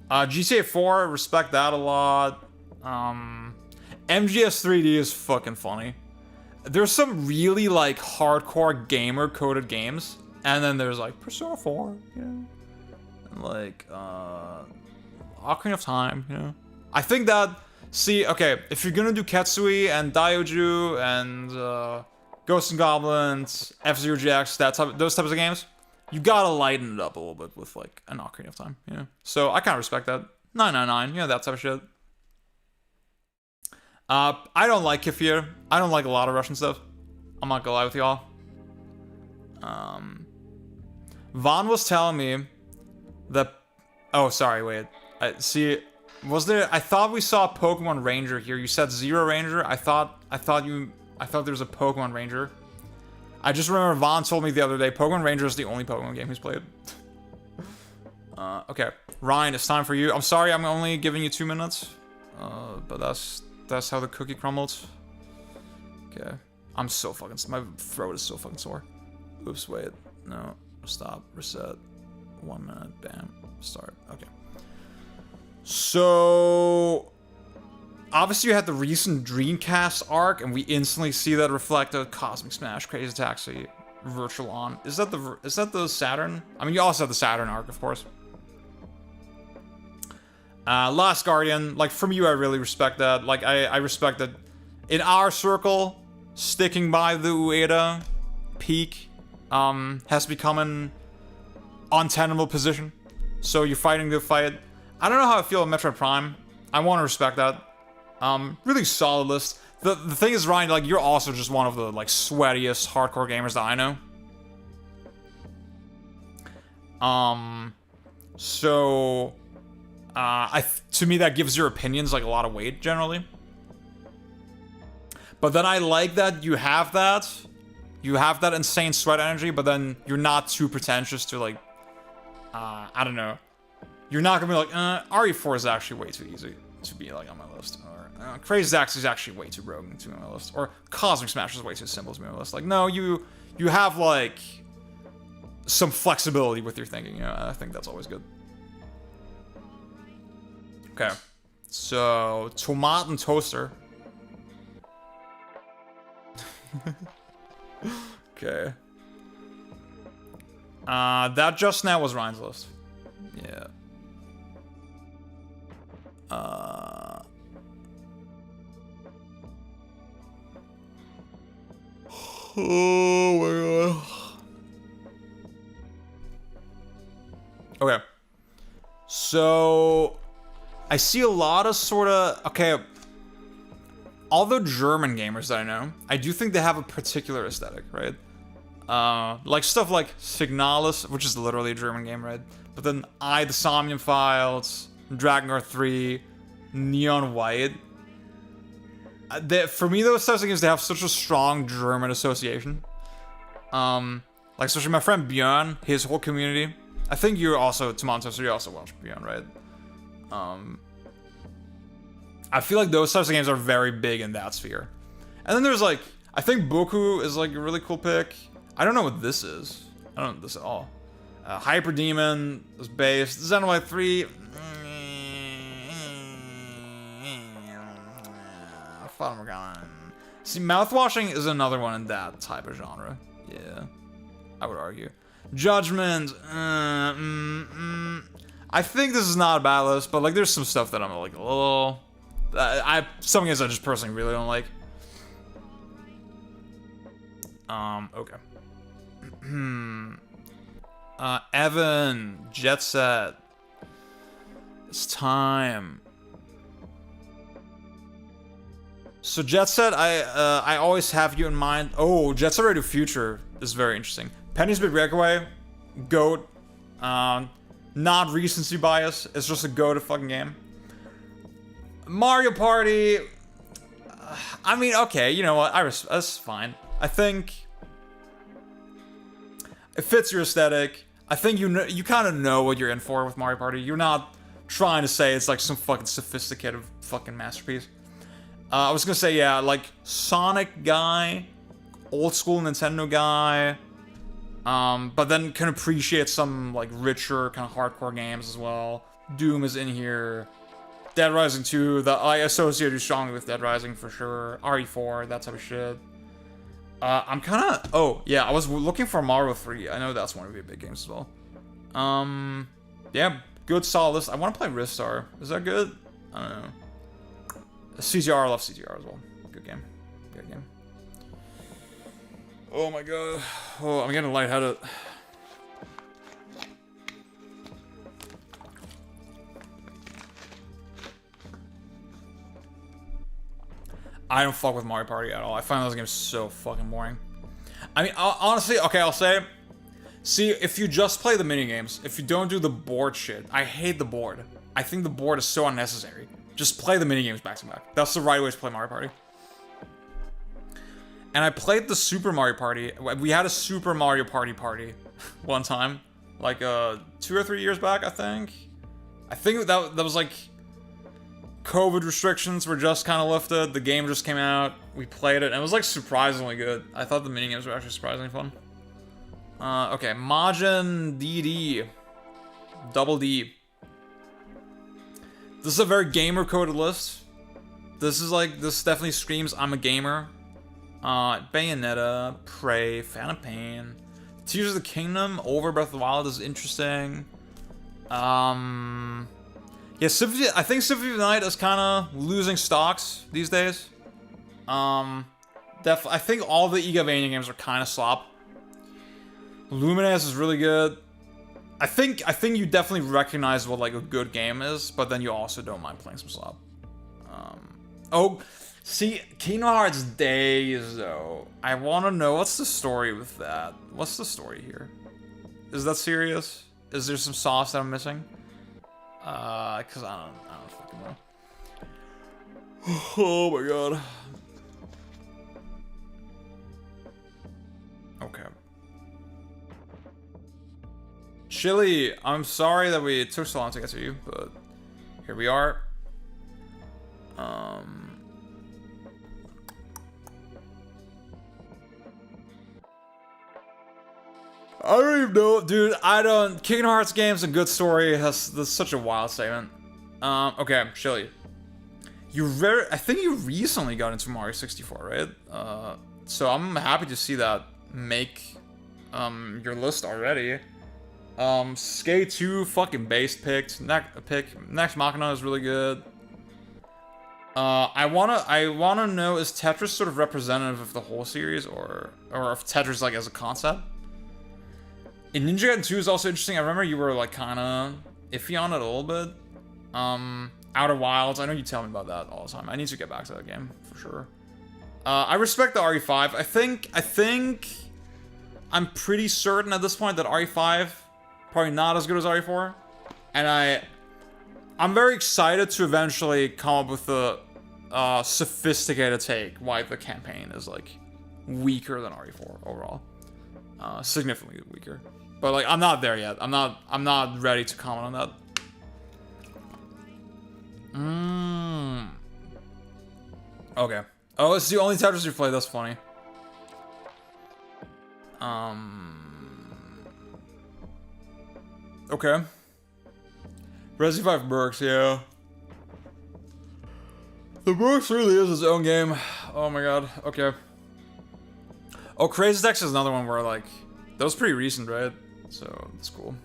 GTA 4, respect that a lot. MGS 3D is fucking funny. There's some really, like, hardcore gamer-coded games. And then there's, like, Persona 4, you know? And, like, Ocarina of Time, you know? I think that... See, okay, if you're gonna do Ketsui and Daioju and Ghosts and Goblins, F-Zero GX, those types of games, you gotta lighten it up a little bit with like an Ocarina of Time, you know? So I kinda respect that. 999, you know, that type of shit. I don't like Kefir. I don't like a lot of Russian stuff. I'm not gonna lie with y'all. Vaughn was telling me that... Oh, sorry, wait. See, was there... I thought we saw Pokemon Ranger here. You said Zero Ranger. I thought there was a Pokemon Ranger. I just remember Vaughn told me the other day, Pokemon Ranger is the only Pokemon game he's played. Okay. Ryan, it's time for you. I'm sorry I'm only giving you 2 minutes. But that's how the cookie crumbles. Okay. I'm so fucking... My throat is so fucking sore. Oops, wait. No. Stop. Reset. 1 minute. Bam. Start. Okay. So... Obviously, you had the recent Dreamcast arc, and we instantly see that reflected. Cosmic Smash, Crazy Taxi, Virtual On. Is that the Saturn? I mean, you also have the Saturn arc, of course. Last Guardian, like, from you, I really respect that. Like, I respect that in our circle, sticking by the Ueda peak has become an untenable position. So you're fighting the fight. I don't know how I feel about Metroid Prime. I want to respect that. Really solid list. The thing is, Ryan, like, you're also just one of the, like, sweatiest hardcore gamers that I know. So... to me, that gives your opinions, like, a lot of weight, generally. But then I like that you have that. You have that insane sweat energy, but then you're not too pretentious to, like... I don't know. You're not gonna be like, RE4 is actually way too easy to be, like, on my list. Or, Crazy Taxi is actually way too broken to be on my list. Or Cosmic Smash is way too simple to be on my list. Like, no, you have, like... some flexibility with your thinking, you know? I think that's always good. Okay, so Tomaten Toaster. Okay. That just now was Ryan's list. Yeah. Oh my god. Okay. So... I see a lot of sort of... Okay. All the German gamers that I know, I do think they have a particular aesthetic, right? Like stuff like Signalis, which is literally a German game, right? But then the Somnium Files, Dragon Guard 3, Neon White. For me, those types of games, they have such a strong German association. Like, especially my friend Björn, his whole community. I think you're also, Tomato, so you also watch Björn, right? I feel like those types of games are very big in that sphere. And then there's like, I think Boku is like a really cool pick. I don't know what this is. I don't know this at all. Hyper Demon is based. Xenoblade 3. See, mouthwashing is another one in that type of genre. Yeah, I would argue. Judgment. I think this is not a bad list, but like, there's some stuff that I'm like a little. Some games I just personally really don't like. Okay. Evan, Jet Set. It's time. So Jet Set, I always have you in mind. Oh, Jet Set Radio Future is very interesting. Penny's Big Breakaway, GOAT. Not recency bias. It's just a GOAT fucking game. Mario Party. I mean, okay, you know what? That's fine. I think it fits your aesthetic. I think you kind of know what you're in for with Mario Party. You're not trying to say it's like some fucking sophisticated fucking masterpiece. I was gonna say, yeah, like Sonic guy, old school Nintendo guy, but then can appreciate some like richer kind of hardcore games as well. Doom is in here. Dead Rising 2, I associate you strongly with Dead Rising for sure. RE4, that type of shit. I'm kind of... Oh, yeah, I was looking for Mario 3. I know that's one of your big games as well. Yeah, good, solid list. I want to play Ristar. Is that good? I don't know. CTR, I love CTR as well. Good game. Good game. Oh my god. Oh, I'm getting lightheaded. I don't fuck with Mario Party at all. I find those games so fucking boring. I mean, honestly, okay, I'll say, see, if you just play the minigames, if you don't do the board shit, I hate the board. I think the board is so unnecessary. Just play the minigames back to back. That's the right way to play Mario Party. And I played the Super Mario Party. We had a Super Mario Party one time, like 2 or 3 years back, I think. I think that was like COVID restrictions were just kind of lifted. The game just came out. We played it, and it was like surprisingly good. I thought the minigames were actually surprisingly fun. Okay, Majin DD, Double D. This is a very gamer-coded list. This definitely screams I'm a gamer. Bayonetta, Prey, Phantom Pain, Tears of the Kingdom, over Breath of the Wild is interesting. Yeah, Symphony, I think Symphony of the Night is kind of losing stocks these days. I think all the Igavania games are kind of slop. Lumines is really good. I think you definitely recognize what like a good game is, but then you also don't mind playing some slop. Oh, see, Kingdom Hearts Days though. I want to know what's the story with that. What's the story here? Is that serious? Is there some sauce that I'm missing? Cause I don't fucking know. Oh my god. Okay. Chili, I'm sorry that it took so long to get to you, but here we are. I don't even know, dude. Kingdom Hearts game's a good story. That's such a wild statement. Okay, Chili. I think you recently got into Mario 64, right? So I'm happy to see that make your list already. Skate 2 fucking base picked. Next Machina is really good. I wanna know, is Tetris sort of representative of the whole series, or if Tetris like as a concept? And Ninja Gaiden 2 is also interesting. I remember you were like kinda iffy on it a little bit. Outer Wilds, I know you tell me about that all the time. I need to get back to that game for sure. I respect the RE5. I think I'm pretty certain at this point that RE5 probably not as good as RE4, and I'm very excited to eventually come up with a sophisticated take why the campaign is like weaker than RE4 overall, significantly weaker. But like I'm not there yet. I'm not ready to comment on that. Okay. Oh, it's the only Tetris you play. That's funny. Okay. Resi 5 Mercs, yeah. The Mercs really is its own game. Oh my god. Okay. Oh, Crazy Taxi is another one where like that was pretty recent, right? So that's cool.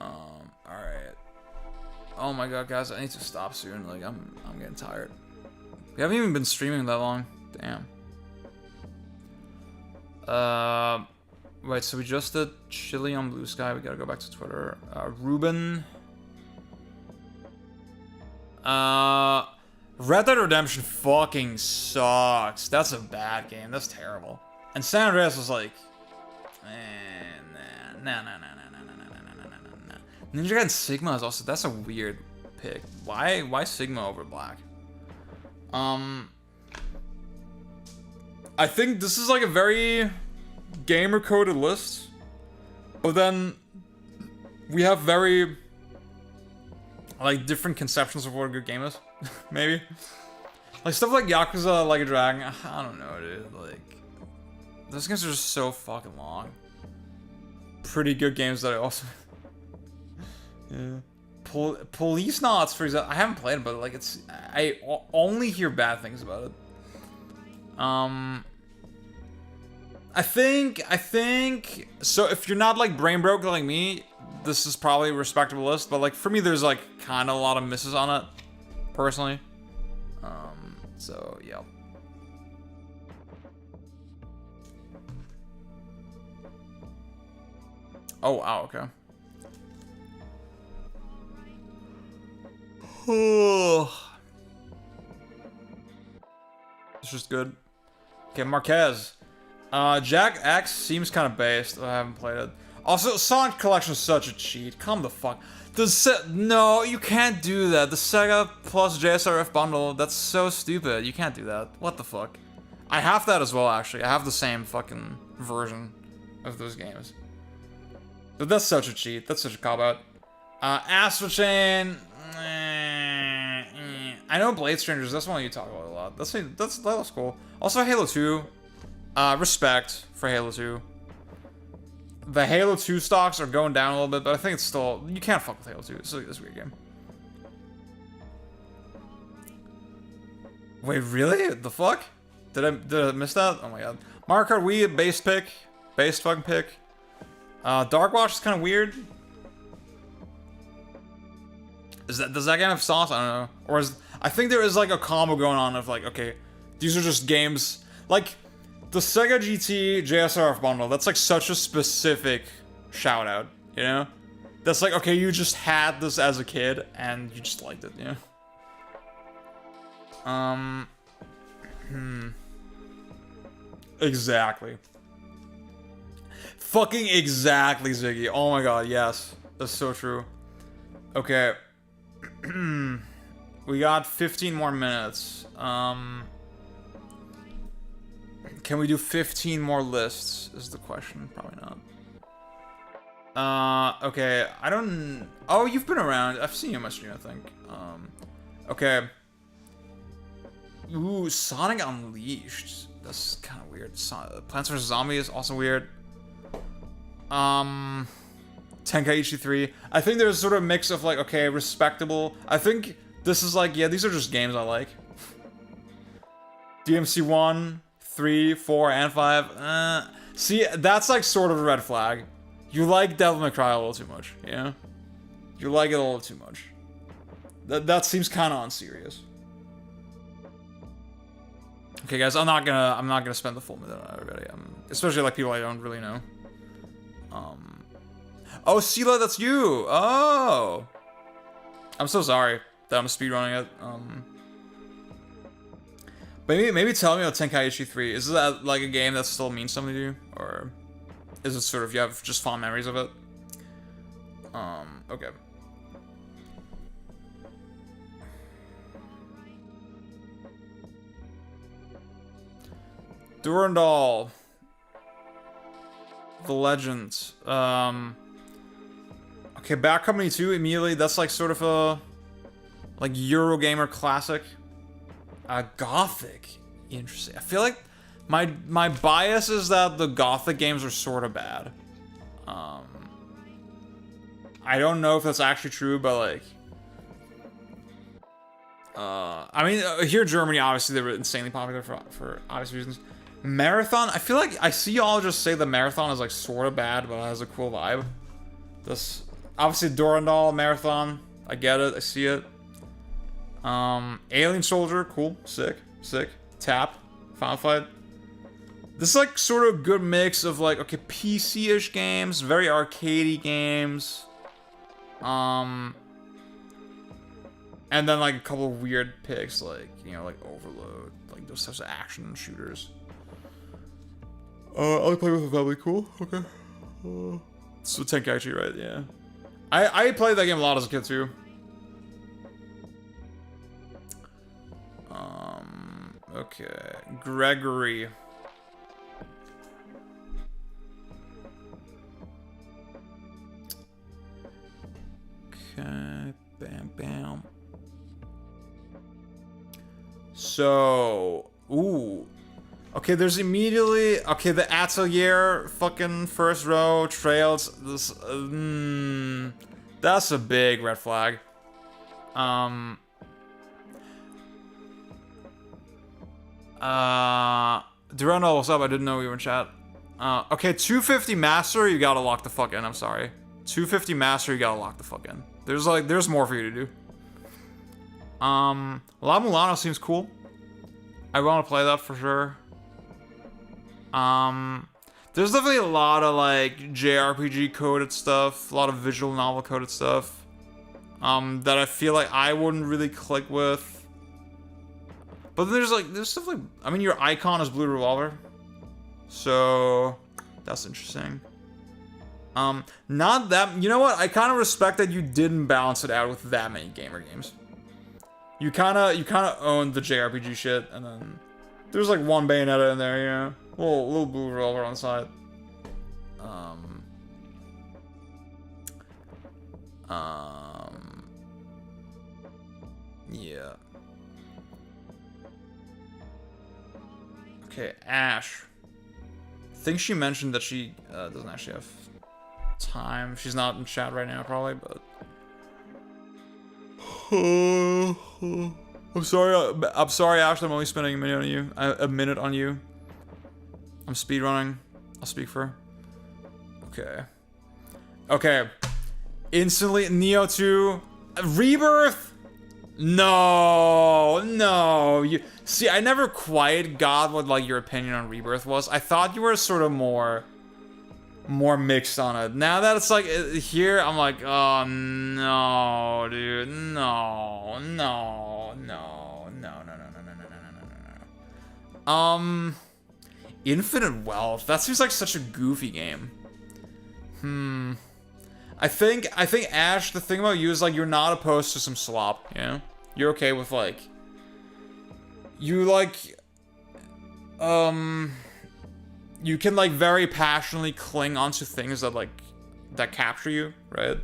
Alright. Oh my god, guys, I need to stop soon. Like I'm getting tired. We haven't even been streaming that long. Damn. Wait, so we just did Chili on Blue Sky. We gotta go back to Twitter. Ruben. Red Dead Redemption fucking sucks. That's a bad game. That's terrible. And San Andreas was like, nah. Ninja Gaiden Sigma is also, that's a weird pick. Why Sigma over Black? I think this is like a very gamer-coded list, but then we have very like different conceptions of what a good game is. Maybe like stuff like Yakuza Like a Dragon. I don't know, dude. Like those games are just so fucking long. Pretty good games that I also yeah. Police Knots, for example, I haven't played it, but like I only hear bad things about it. I think so. If you're not like brain broke like me, this is probably a respectable list. But like for me, there's like kind of a lot of misses on it, personally. So yeah. Oh wow, okay. It's just good. Okay, Marquez. Jack X seems kind of based. I haven't played it. Also, Sonic Collection is such a cheat. Come the fuck. No, you can't do that. The Sega plus JSRF bundle, that's so stupid. You can't do that. What the fuck? I have that as well, actually. I have the same fucking version of those games. But that's such a cheat. That's such a cop-out. Astral Chain. I know Blade Strangers. That's one you talk about a lot. That's cool. Also, Halo 2. Respect for Halo 2. The Halo 2 stocks are going down a little bit, but I think it's still... You can't fuck with Halo 2. It's a weird game. Wait, really? The fuck? Did I miss that? Oh my god. Mario Kart Wii, based pick. Based fucking pick. Dark Watch is kind of weird. Does that game have sauce? I don't know. Or I think there is like a combo going on of like, okay, these are just games... Like... The Sega GT JSRF bundle, that's like such a specific shout out, you know? That's like, okay, you just had this as a kid and you just liked it, you know? Exactly. Fucking exactly, Ziggy. Oh my god, yes. That's so true. Okay. We got 15 more minutes. Can we do 15 more lists, is the question. Probably not. Okay, I don't... Oh, you've been around. I've seen you on my stream, I think. Okay. Ooh, Sonic Unleashed. That's kind of weird. Plants vs. Zombies is also weird. Tenkaichi 3. I think there's sort of a mix of like, okay, respectable. I think this is like, yeah, these are just games I like. DMC 1... 3, 4, and 5. See, that's like sort of a red flag. You like Devil May Cry a little too much, you know? You like it a little too much. That seems kind of unserious. Okay, guys, I'm not gonna spend the full minute on everybody. Especially like people I don't really know. Oh, Sela, that's you. Oh, I'm so sorry that I'm speedrunning it. Maybe tell me about Tenkaichi 3. Is that like a game that still means something to you? Or is it sort of, you have just fond memories of it? Okay. Durandal. The Legend. Okay, Bad Company 2 immediately. That's like sort of a like Eurogamer classic. Gothic. Interesting. I feel like my bias is that the Gothic games are sort of bad. I don't know if that's actually true, but like... I mean, here in Germany, obviously, they were insanely popular for obvious reasons. Marathon, I feel like I see y'all just say the Marathon is like sort of bad, but it has a cool vibe. This, obviously, Durandal, Marathon, I get it, I see it. Alien Soldier, cool, sick. Tap, Final Fight. This is like sort of a good mix of like, okay, PC-ish games, very arcadey games. And then like a couple of weird picks, like, you know, like Overload, like those types of action shooters. I'll play with a family, cool, okay. So Tenkaichi, right, yeah. I played that game a lot as a kid too. Okay, Gregory. Okay, bam. So, ooh. Okay, there's immediately, okay, the Atelier fucking first row trails. This, that's a big red flag. Durano, what's up? I didn't know we were in chat. Okay, 250 Master, you gotta lock the fuck in, I'm sorry. 250 Master, you gotta lock the fuck in. There's more for you to do. La Mulana seems cool. I want to play that for sure. There's definitely a lot of like JRPG coded stuff, a lot of visual novel coded stuff, that I feel like I wouldn't really click with. But then there's stuff like, I mean, your icon is blue revolver. So, that's interesting. Not that, you know what? I kind of respect that you didn't balance it out with that many gamer games. You kind of owned the JRPG shit, and then there's like one Bayonetta in there, you know? Little blue revolver on the side. Yeah. Okay, Ash. I think she mentioned that she doesn't actually have time. She's not in chat right now, probably, but... I'm sorry, Ash. I'm only spending a minute on you. A minute on you. I'm speedrunning. I'll speak for her. Okay. Okay. Instantly, Neo 2. Rebirth? No. You see, I never quite got what, like, your opinion on Rebirth was. I thought you were sort of more mixed on it. Now that it's like here, I'm like, oh no, dude, no. Infinite Wealth. That seems like such a goofy game. I think Ash, the thing about you is like you're not opposed to some slop, you know? You're okay with like you like you can like very passionately cling onto things that capture you, right?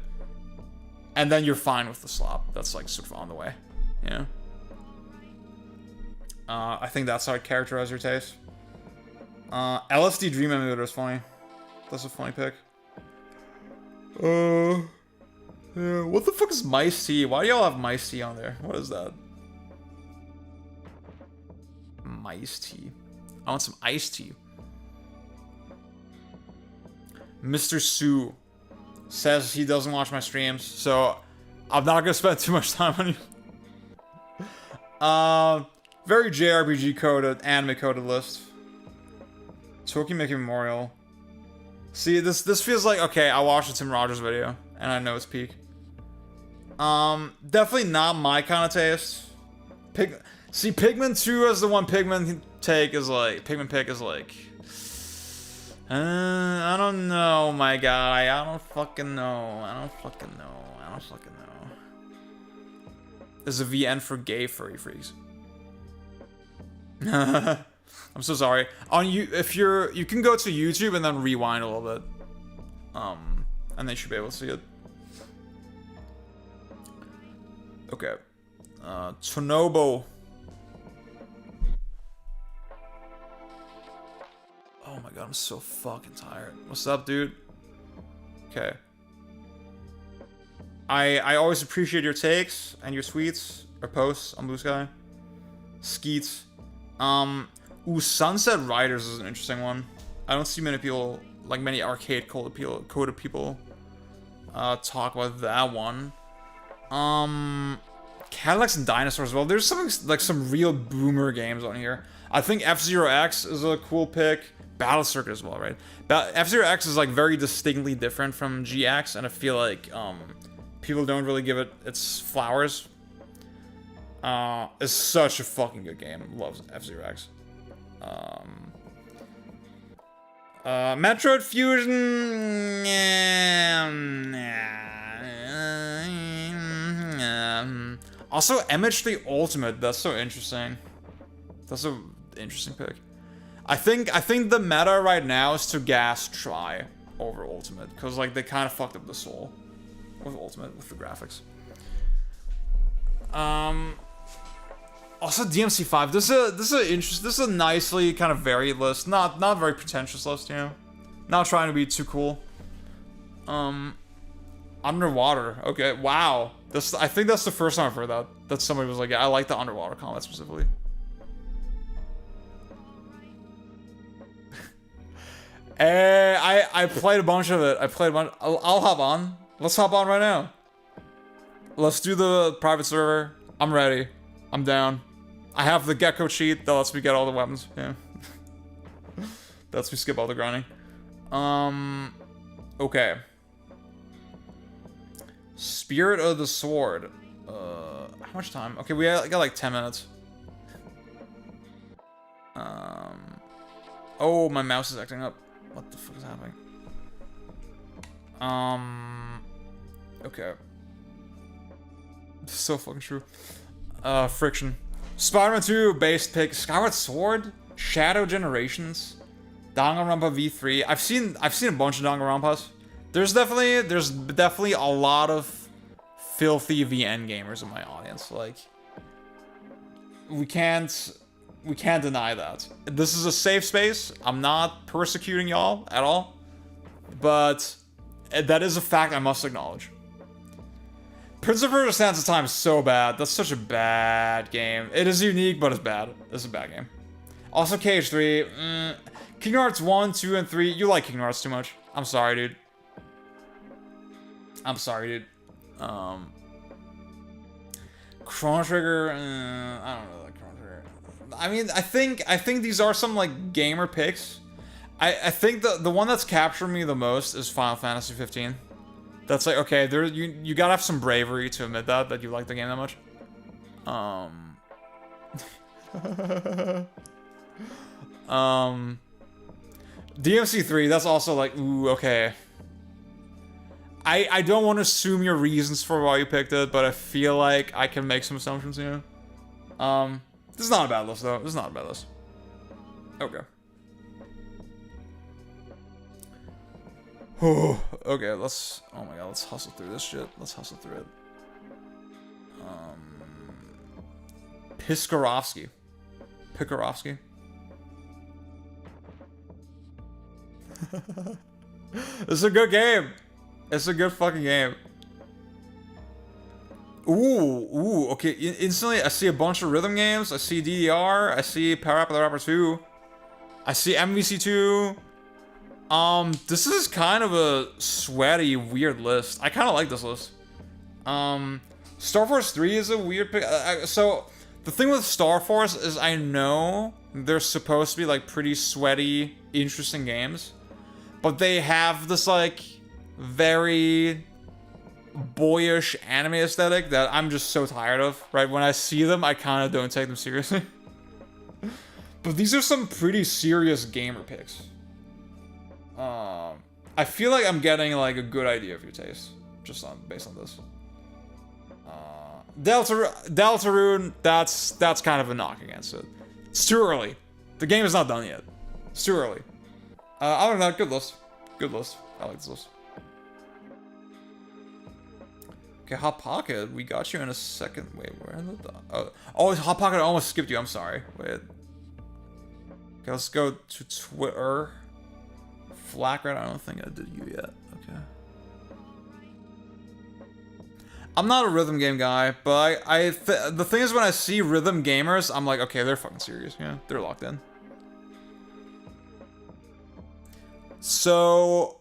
And then you're fine with the slop. That's like sort of on the way, you know? I think that's how I characterize your taste. LSD Dream Emulator is funny. That's a funny pick. Yeah, what the fuck is Mice Tea? Why do y'all have Mice Tea on there? What is that? Mice Tea. I want some iced tea. Mr. Sue says he doesn't watch my streams, so I'm not gonna spend too much time on you. Very JRPG coded, anime coded list. Tokimeki Memorial. See, this feels like, okay, I watched a Tim Rogers video, and I know it's peak. Definitely not my kind of taste. Pigman 2 as the one Pigman pick is like, I don't know, my guy. I don't fucking know. There's a VN for gay furry freaks. I'm so sorry. On you, if you can go to YouTube and then rewind a little bit, and they should be able to see it. Okay, Tonobo. Oh my god, I'm so fucking tired. What's up, dude? Okay. I always appreciate your takes and your tweets or posts on Blue Sky. Skeets. Ooh, Sunset Riders is an interesting one. I don't see many people, like many arcade coded people, talk about that one. Cadillacs and Dinosaurs as well. There's something like some real boomer games on here. I think F-Zero X is a cool pick. Battle Circuit as well, right? F-Zero X is like very distinctly different from GX, and I feel like people don't really give it its flowers. It's such a fucking good game. Loves F-Zero X. Metroid Fusion. Also, MH3 Ultimate. That's so interesting. That's an interesting pick. I think the meta right now is to gas Tri over Ultimate, because like they kind of fucked up the soul with Ultimate with the graphics. Also DMC5. This is a nicely kind of varied list. Not very pretentious list, you know. Not trying to be too cool. Underwater. Okay. Wow. I think that's the first time I've heard that somebody was like, yeah, I like the underwater combat specifically. I played a bunch of it. I'll hop on. Let's hop on right now. Let's do the private server. I'm ready. I'm down. I have the Gecko cheat that lets me get all the weapons. Yeah. That lets me skip all the grinding. Okay. Spirit of the Sword. How much time? Okay, we got like 10 minutes. Oh, my mouse is acting up. What the fuck is happening? Okay. This is so fucking true. Friction. Spider-Man 2, base pick. Skyward Sword, Shadow Generations, Danganronpa V3. I've seen a bunch of Danganronpas. There's definitely a lot of filthy VN gamers in my audience. Like, we can't deny that. This is a safe space. I'm not persecuting y'all at all, but that is a fact I must acknowledge. Prince of Persia: Sands of Time is so bad. That's such a bad game. It is unique, but it's bad. It's a bad game. Also, KH3. Kingdom Hearts 1, 2, and 3. You like Kingdom Hearts too much. I'm sorry, dude. I'm sorry, dude. Chrono Trigger. I don't know, like Chrono Trigger. I mean, I think these are some like gamer picks. I think the one that's captured me the most is Final Fantasy 15. That's like, okay, there you gotta have some bravery to admit that you like the game that much. DMC3, that's also like, ooh, okay. I don't want to assume your reasons for why you picked it, but I feel like I can make some assumptions, you know? This is not a bad list, though. This is not a bad list. Okay. Okay, oh my god, let's hustle through this shit. Let's hustle through it. Piskarovsky. It's a good game. It's a good fucking game. Ooh, okay. Instantly, I see a bunch of rhythm games. I see DDR. I see Power Up the Rapper 2. I see MVC 2. This is kind of a sweaty, weird list. I kind of like this list. Star Force 3 is a weird pick. So, the thing with Star Force is I know they're supposed to be, like, pretty sweaty, interesting games. But they have this, like, very boyish anime aesthetic that I'm just so tired of, right? When I see them, I kind of don't take them seriously. But these are some pretty serious gamer picks. I feel like I'm getting like a good idea of your taste, just based on this. Deltarune, that's kind of a knock against it. It's too early. The game is not done yet. It's too early. Other than that, good list. Good list. I like this list. Okay, Hot Pocket, we got you in a second. Wait, where the... Oh, Hot Pocket, I almost skipped you. I'm sorry. Wait. Okay, let's go to Twitter. Flackrat, I don't think I did you yet. Okay. I'm not a rhythm game guy, but the thing is when I see rhythm gamers, I'm like, okay, they're fucking serious. Yeah, they're locked in. So,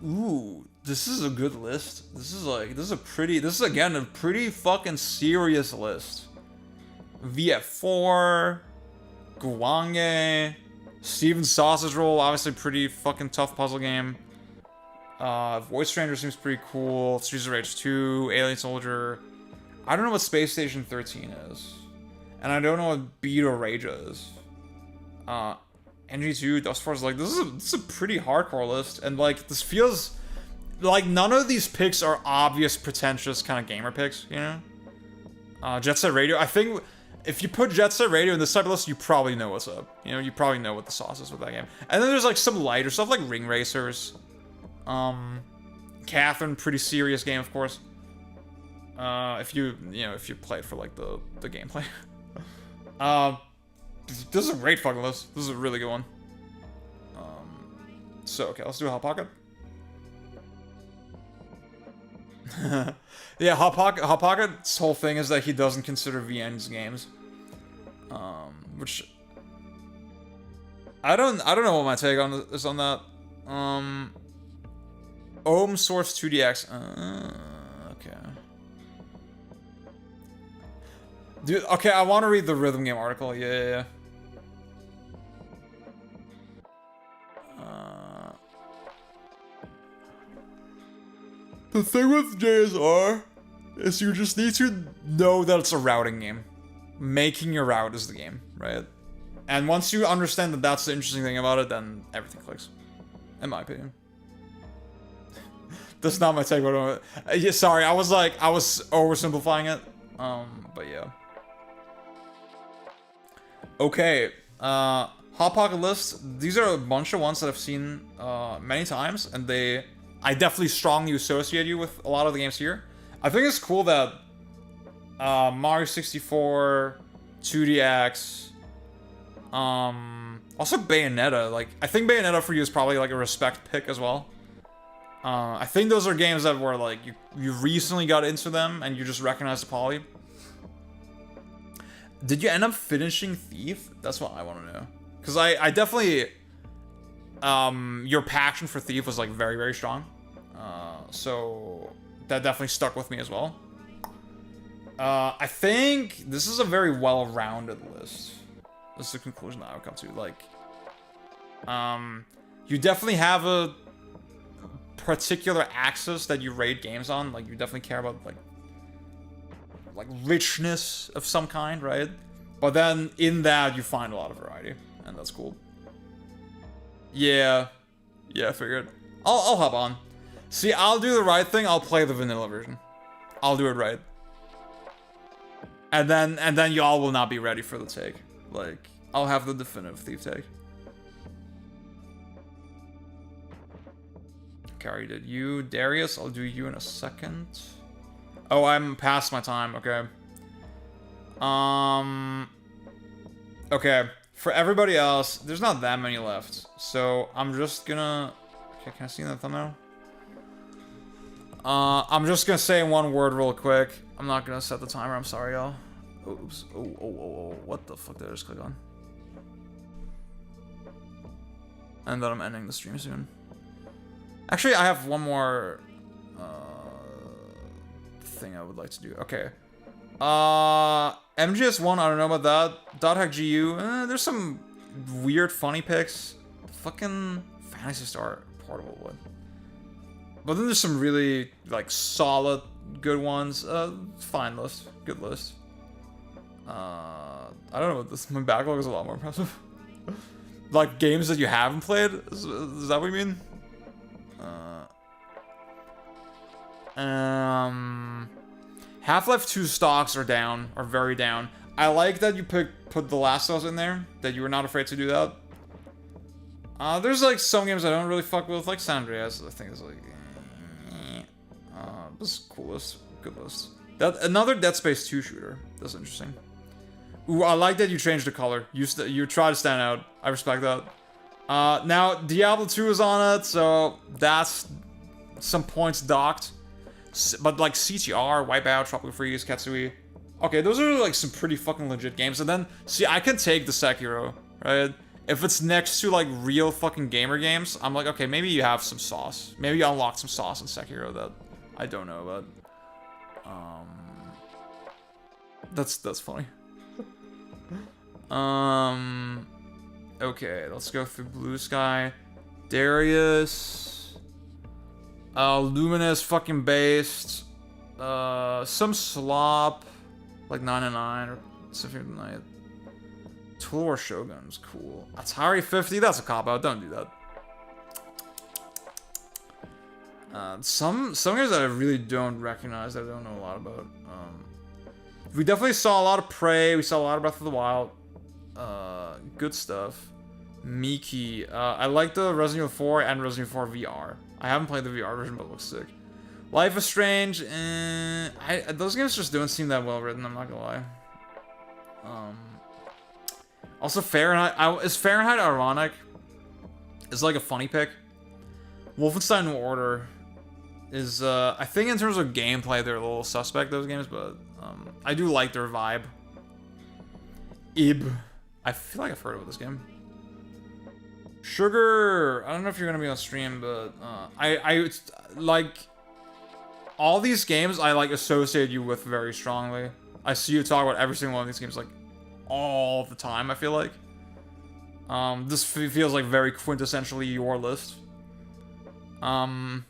ooh, this is a good list. This is again a pretty fucking serious list. VF4, Guange, Steven Sausage Roll, obviously pretty fucking tough puzzle game. Voice Stranger seems pretty cool. Streets of Rage 2, Alien Soldier. I don't know what Space Station 13 is. And I don't know what Beat or Rage is. NG2, Dust Force, like, this is a pretty hardcore list. And, like, this feels... Like, none of these picks are obvious, pretentious kind of gamer picks, you know? Jet Set Radio, I think... If you put Jet Set Radio in this type of list, you probably know what's up. You know, you probably know what the sauce is with that game. And then there's, like, some lighter stuff, like Ring Racers. Catherine, pretty serious game, of course. If you play it for, like, the gameplay. This is a great fucking list. This is a really good one. So, okay, let's do a Hot Pocket. Yeah, Hot Pocket's whole thing is that he doesn't consider VN's games. Which... I don't know what my take on is on that. Ohm Source 2DX. Okay. Dude, okay, I want to read the rhythm game article. Yeah. The thing with JSR is you just need to know that it's a routing game. Making your route is the game, right? And once you understand that that's the interesting thing about it, then everything clicks. In my opinion. That's not my take, but yeah, sorry, I was oversimplifying it. But yeah. Okay, Hot Pocket list. These are a bunch of ones that I've seen many times, and I definitely strongly associate you with a lot of the games here. I think it's cool that Mario 64, 2DX, also Bayonetta. Like, I think Bayonetta for you is probably like a respect pick as well. I think those are games that were like you recently got into them and you just recognize the poly. Did you end up finishing Thief? That's what I want to know. Because I definitely your passion for Thief was like very, very strong. So that definitely stuck with me as well. I think this is a very well-rounded list. This is the conclusion that I would come to. Like, you definitely have a particular axis that you rate games on. Like, you definitely care about like richness of some kind, right? But then in that you find a lot of variety, and that's cool. Yeah, I figured. I'll hop on. See, I'll do the right thing. I'll play the vanilla version. I'll do it right. And then y'all will not be ready for the take. Like, I'll have the definitive Thief take. Okay, I already did you. Darius, I'll do you in a second. Oh, I'm past my time. Okay. Okay. For everybody else, there's not that many left. So, I'm just gonna... Okay, can I see the thumbnail? I'm just gonna say one word real quick. I'm not gonna set the timer. I'm sorry, y'all. Oops. Oh. What the fuck did I just click on? And then I'm ending the stream soon. Actually, I have one more thing I would like to do. Okay. MGS1, I don't know about that. .hack GU, there's some weird funny picks. Fucking Phantasy Star Portable one. But then there's some really, like, solid, good ones. Fine list. Good list. I don't know, my backlog is a lot more impressive. Like, games that you haven't played? Is that what you mean? Half-Life 2 stocks are down, are very down. I like that you put The Last of Us in there, that you were not afraid to do that. There's like some games I don't really fuck with, like San Andreas. I think it's like, this is cool list, good list. Another Dead Space 2 shooter. That's interesting. Ooh, I like that you changed the color. You try to stand out. I respect that. Now Diablo 2 is on it, so that's some points docked. But like CTR, Wipeout, Tropical Freeze, Katsui. Okay, those are like some pretty fucking legit games. And then, see, I can take the Sekiro, right? If it's next to like real fucking gamer games, I'm like, okay, maybe you have some sauce. Maybe you unlocked some sauce in Sekiro that I don't know about. That's funny. Okay, let's go through Blue Sky. Darius. Luminous fucking based. Some slop. Like 999 or Symphony of the Night. Tool War Shogun is cool. Atari 50, that's a cop-out. Don't do that. Some games that I really don't recognize, that I don't know a lot about. We definitely saw a lot of Prey. We saw a lot of Breath of the Wild. Good stuff. Miki. I like the Resident Evil 4 and Resident Evil 4 VR. I haven't played the VR version, but it looks sick. Life is Strange. Those games just don't seem that well written, I'm not gonna lie. Also, Fahrenheit. Is Fahrenheit ironic? It's like a funny pick. Wolfenstein New Order is, I think in terms of gameplay, they're a little suspect, those games, but I do like their vibe. Ib. I feel like I've heard of this game. Sugar. I don't know if you're gonna be on stream, but I like all these games. I like associate you with very strongly. I see you talk about every single one of these games like all the time. I feel like this feels like very quintessentially your list. And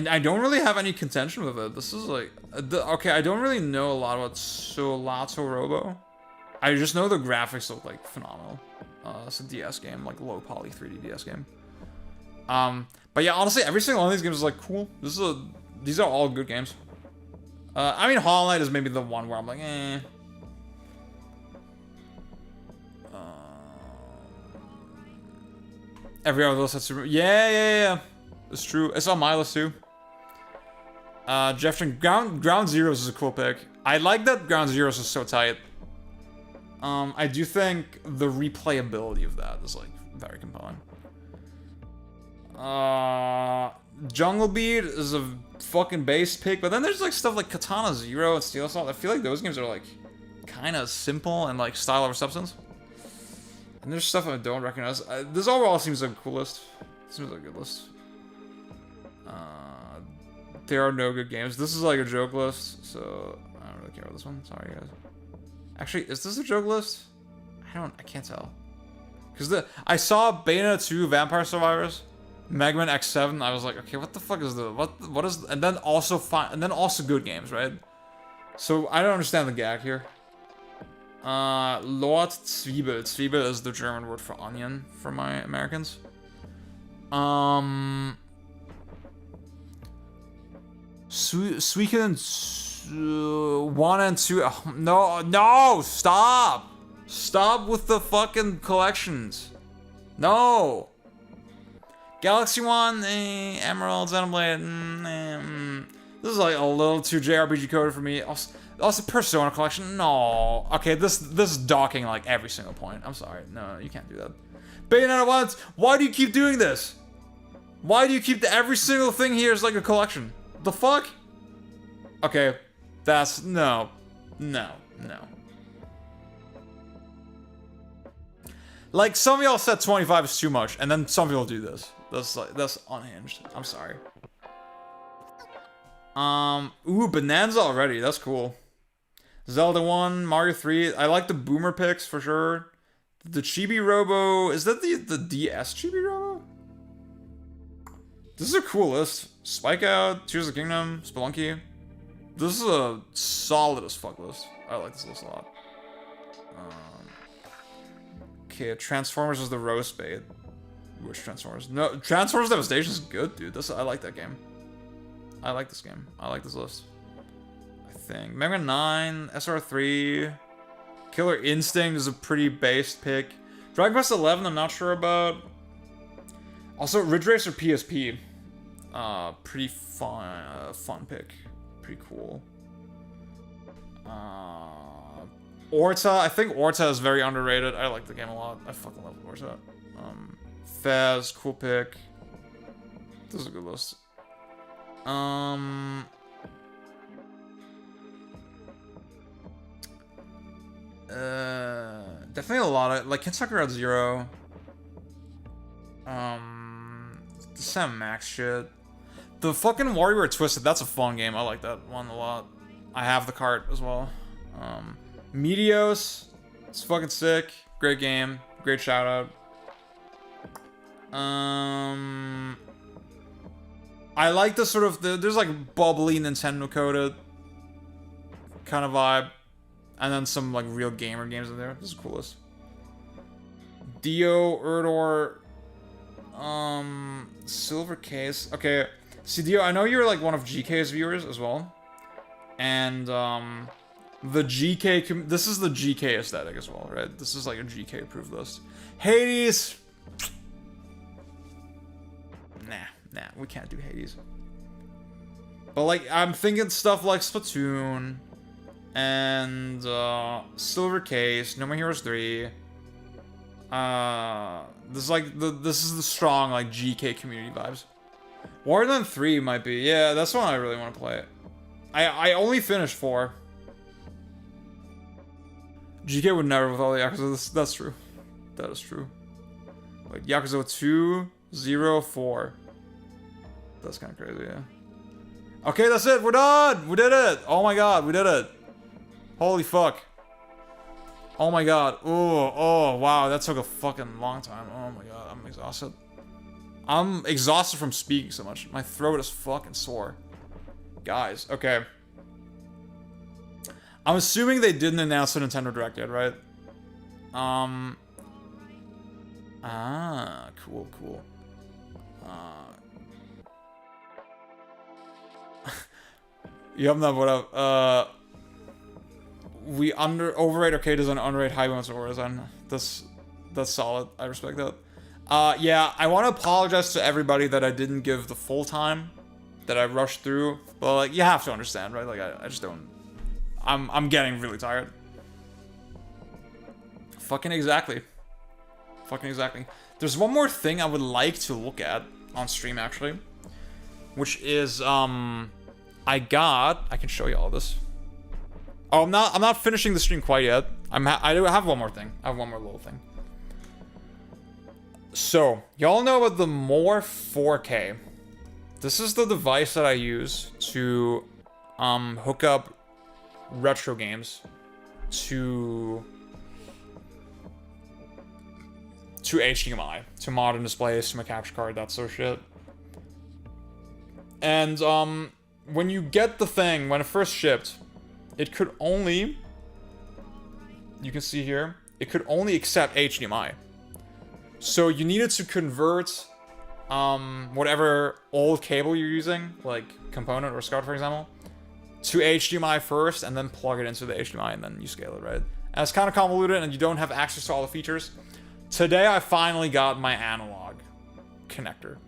I don't really have any contention with it. This is like okay. I don't really know a lot about Solato Robo. I just know the graphics look like phenomenal. It's a DS game, like low poly 3D DS game. But yeah, honestly, every single one of these games is like cool. These are all good games. I mean, Hollow Knight is maybe the one where I'm like, eh. Every other list has Super. Yeah. It's true. It's on my list too. Jefferson, Ground Zeroes is a cool pick. I like that Ground Zeroes is so tight. I do think the replayability of that is like very compelling. Jungle Beat is a fucking base pick, but then there's like stuff like Katana Zero and Steel Assault. I feel like those games are like kind of simple and like style over substance. And there's stuff I don't recognize. This overall seems like a cool list. Seems like a good list. There are no good games. This is like a joke list, so I don't really care about this one. Sorry, guys. Actually, is this a joke list? I can't tell. Because I saw Bayonetta 2 Vampire Survivors, Mega Man X7. I was like, okay, what the fuck is what is, and then also good games, right? So I don't understand the gag here. Lord Zwiebel. Zwiebel is the German word for onion for my Americans. Suikoden 1 and 2. Oh, no, stop! Stop with the fucking collections. No! Galaxy 1, Emerald, Xenoblade, this is like a little too JRPG coded for me. Also, Persona collection, no. Okay, this is docking like every single point. I'm sorry, no, you can't do that. Bayonetta 1, why do you keep doing this? Why do you keep every single thing here is like a collection? The fuck? Okay, that's no. Like some of y'all said 25 is too much, and then some people do this. That's unhinged. I'm sorry. Ooh, Bonanza already. That's cool. Zelda 1, Mario 3. I like the boomer picks for sure. The Chibi Robo. Is that the DS Chibi Robo? This is a cool list. Spike Out, Tears of the Kingdom, Spelunky. This is a solid as fuck list. I like this list a lot. Okay, Transformers is the roast bait. Which Transformers? No, Transformers Devastation is good, dude. I like that game. I like this game. I like this list. I think. Mega Man 9, SR3. Killer Instinct is a pretty based pick. Dragon Quest 11, I'm not sure about. Also, Ridge Racer PSP. Pretty fun pick. Pretty cool. Orta, I think Orta is very underrated. I like the game a lot. I fucking love Orta. Fez, cool pick. This is a good list. Definitely a lot of like Kentucky Route Zero. The Sam Max shit. The fucking WarioWare Twisted, that's a fun game. I like that one a lot. I have the cart as well. Meteos, it's fucking sick. Great game. Great shout out. I like the sort of there's like bubbly Nintendo coded kind of vibe, and then some like real gamer games in there. This is coolest. Dio, Erdor, Silver Case. Okay, see Dio, I know you're like one of GK's viewers as well, and the GK. This is the GK aesthetic as well, right? This is like a GK approved list. Hades. Nah, we can't do Hades. But like, I'm thinking stuff like Splatoon and Silver Case, No More Heroes 3. This is like this is the strong like GK community vibes. Warzone 3 might be, yeah, that's one I really want to play. I only finished 4. GK would never with all the Yakuza. That's true. That is true. Like Yakuza 2, 0, 4. That's kind of crazy, yeah. Okay, that's it. We're done. We did it. Oh my god, we did it. Holy fuck. Oh my god. Oh, wow. That took a fucking long time. Oh my god, I'm exhausted. I'm exhausted from speaking so much. My throat is fucking sore. Guys, okay. I'm assuming they didn't announce the Nintendo Direct yet, right? Cool, cool. Yup, no, what up? We overrate arcades and underrate high moments of Warzone. That's solid. I respect that. Yeah, I want to apologize to everybody that I didn't give the full time, that I rushed through. But like, you have to understand, right? Like, I just don't. I'm getting really tired. Fucking exactly. Fucking exactly. There's one more thing I would like to look at on stream actually, which is I can show you all this. Oh, I'm not finishing the stream quite yet. I do have one more thing. I have one more little thing. So, y'all know about the Morph 4K. This is the device that I use to hook up retro games to HDMI, to modern displays, to my capture card, that sort of shit. And when you get the thing, when it first shipped, it could only, you can see here, it could only accept HDMI. So you needed to convert whatever old cable you're using, like component or SCART for example, to HDMI first and then plug it into the HDMI and then you scale it, right? And it's kind of convoluted and you don't have access to all the features. Today I finally got my analog connector.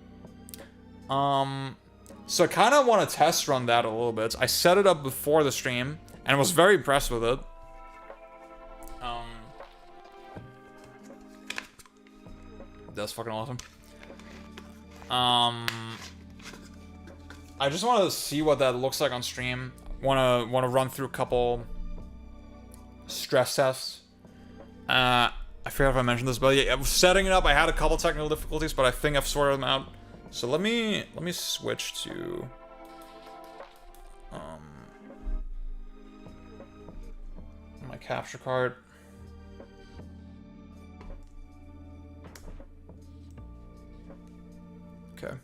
So I kind of want to test run that a little bit. I set it up before the stream and was very impressed with it. That's fucking awesome. I just want to see what that looks like on stream. Want to run through a couple stress tests. I forgot if I mentioned this, but yeah, setting it up, I had a couple technical difficulties, but I think I've sorted them out. So let me switch to my capture card. Okay.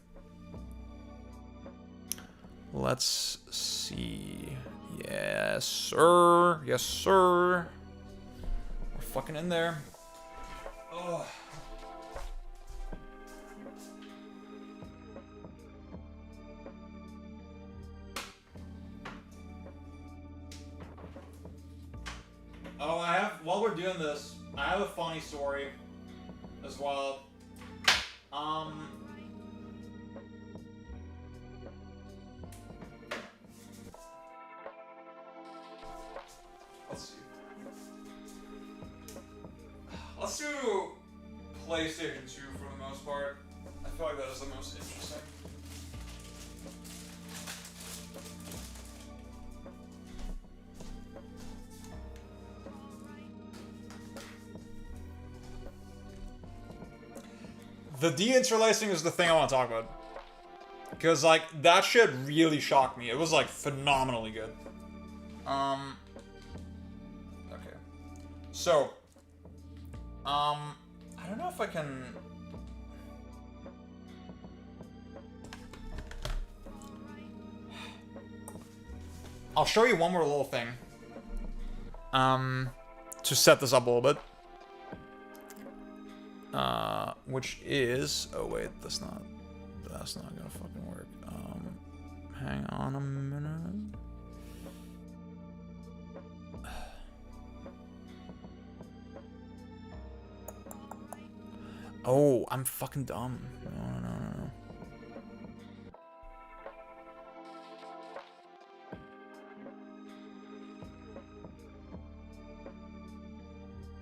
Let's see. Yes, sir. Yes, sir. We're fucking in there. Oh. Oh, while we're doing this, I have a funny story as well. Let's see. Let's do PlayStation 2 for the most part. I feel like that is the most interesting. The deinterlacing is the thing I want to talk about. Because, like, that shit really shocked me. It was, like, phenomenally good. Okay. So, I don't know if I can... I'll show you one more little thing. To set this up a little bit. Which is... Oh, wait, that's not gonna fucking work. Hang on a minute. Oh, I'm fucking dumb. No.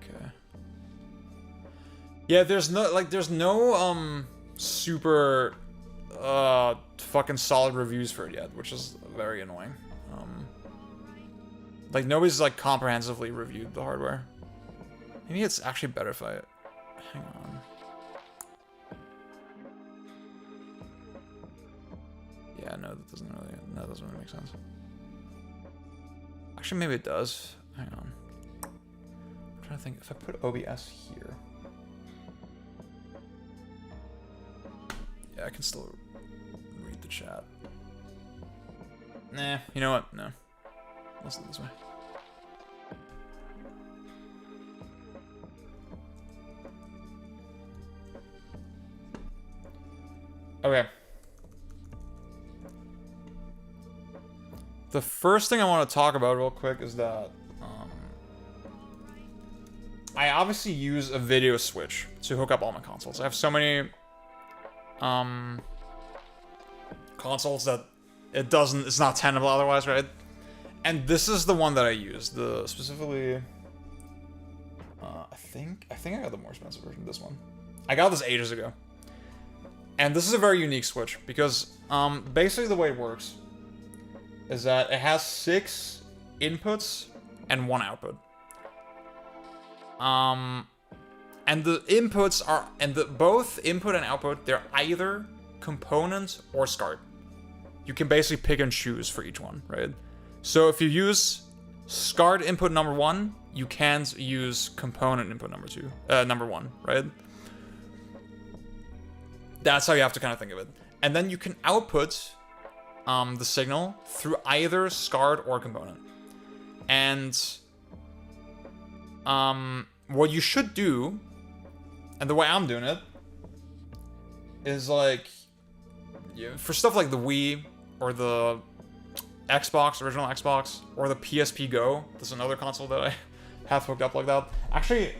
Okay. Yeah, there's no super fucking solid reviews for it yet, which is very annoying. Like nobody's like comprehensively reviewed the hardware. Maybe it's actually better if I hang on. Yeah, no, that doesn't really make sense. Actually, maybe it does. Hang on. I'm trying to think if I put OBS here. Yeah, I can still read the chat. Nah, you know what? No. Let's do it this way. Okay. The first thing I want to talk about real quick is that I obviously use a video switch to hook up all my consoles. I have so many consoles that it's not tenable otherwise, right? And this is the one that I use. Specifically, I think I got the more expensive version. This one, I got this ages ago, and this is a very unique switch because basically the way it works is that it has 6 inputs and 1 output. And the inputs are, both input and output, they're either component or SCART. You can basically pick and choose for each one, right? So if you use SCART input number 1, you can't use component input number 1, right? That's how you have to kind of think of it. And then you can output the signal through either SCART or component. And what you should do, and the way I'm doing it, is like, for stuff like the Wii or the Xbox, original Xbox, or the PSP Go. There's another console that I have hooked up like that. Actually,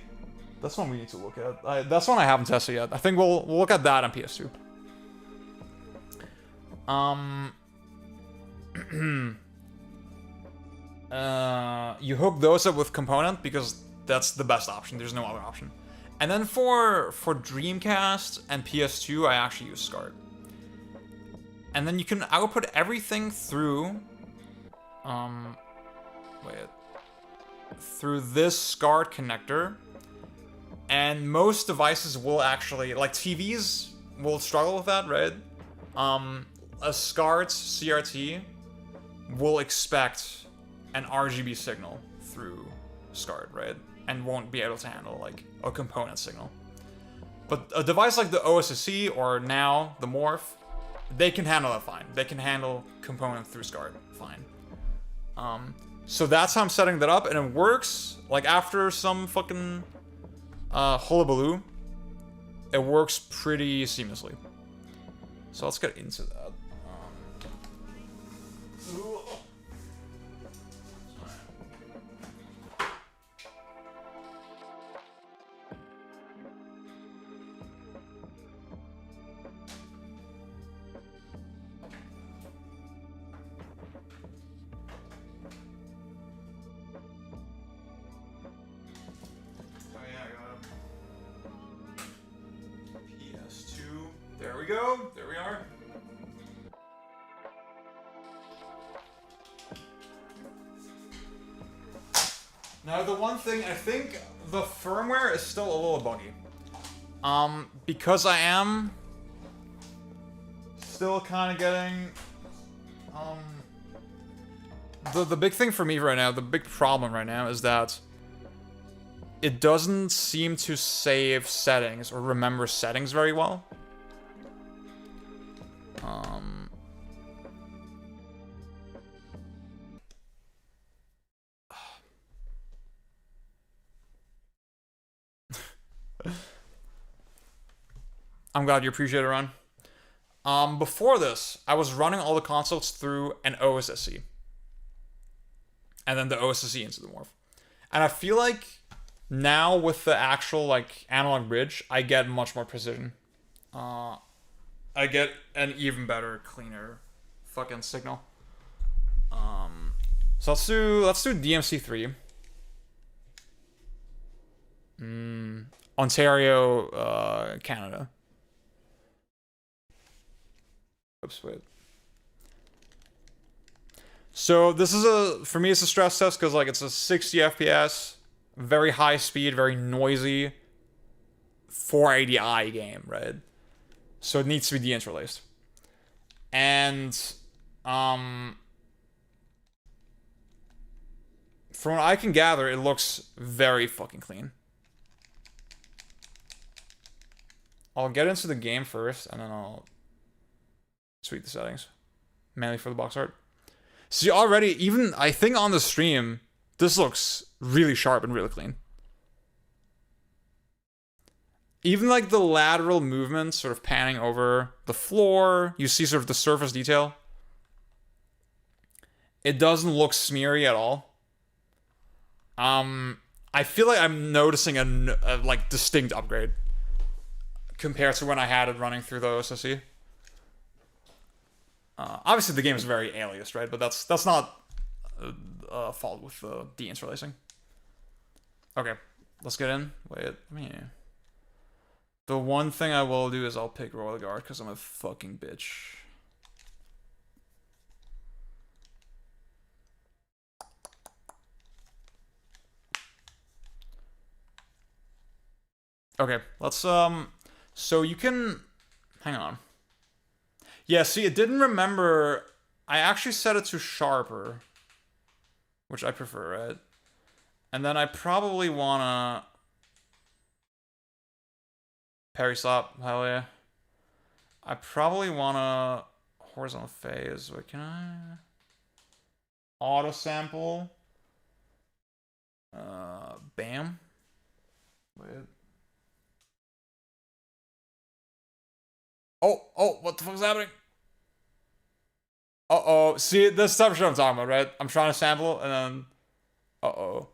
that's one we need to look at. That's one I haven't tested yet. I think we'll look at that on PS2. You hook those up with component because that's the best option. There's no other option. And then for Dreamcast and PS2, I actually use SCART. And then you can output everything through through this SCART connector. And most devices will actually, like TVs will struggle with that, right? A SCART CRT will expect an RGB signal through SCART, right? And won't be able to handle like a component signal. But a device like the OSSC or now the Morph, they can handle that fine. They can handle component through SCART fine. So that's how I'm setting that up, and it works. Like after some fucking hullabaloo, it works pretty seamlessly. So let's get into that. There we go. There we are. Now the one thing, I think the firmware is still a little buggy. Because I am still kind of getting the big thing for me right now, the big problem right now is that it doesn't seem to save settings or remember settings very well. I'm glad you appreciate it, Ron. Before this, I was running all the consoles through an OSSC. And then the OSSC into the Morph. And I feel like now with the actual like analog bridge, I get much more precision. I get an even better, cleaner fucking signal. So let's do DMC3. Ontario, Canada. Oops, wait. So this is for me it's a stress test because like it's a 60 FPS, very high speed, very noisy 480i game, right? So it needs to be deinterlaced. And from what I can gather, it looks very fucking clean. I'll get into the game first, and then I'll tweak the settings. Mainly for the box art. See, already, even, I think on the stream, this looks really sharp and really clean. even like the lateral movement, sort of panning over the floor, you see sort of the surface detail. It doesn't look smeary at all. I feel like I'm noticing a like distinct upgrade compared to when I had it running through the OSSC. Obviously, the game is very aliased, right? But that's not a fault with the deinterlacing. Okay, let's get in. Wait, the one thing I will do is I'll pick Royal Guard because I'm a fucking bitch. Okay, let's so you can hang on. Yeah, see, it didn't remember. I actually set it to sharper, which I prefer, right? And then I probably wanna parry slap, hell yeah. I probably wanna horizontal phase. Wait, can I auto sample? Bam. Wait. Oh, what the fuck's happening? Uh-oh. See, this stuff I'm talking about, right? I'm trying to sample, and then... Uh-oh.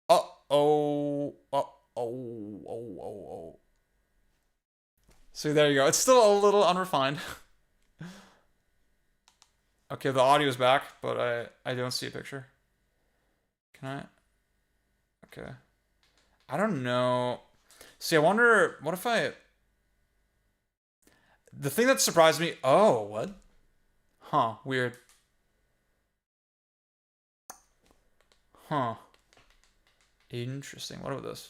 Uh-oh. Oh. See, there you go. It's still a little unrefined. Okay, the audio's back, but I don't see a picture. Can I? Okay. I don't know. See, I wonder... What if I... The thing that surprised me... Oh, what? Huh, weird. Huh. Interesting. What about this?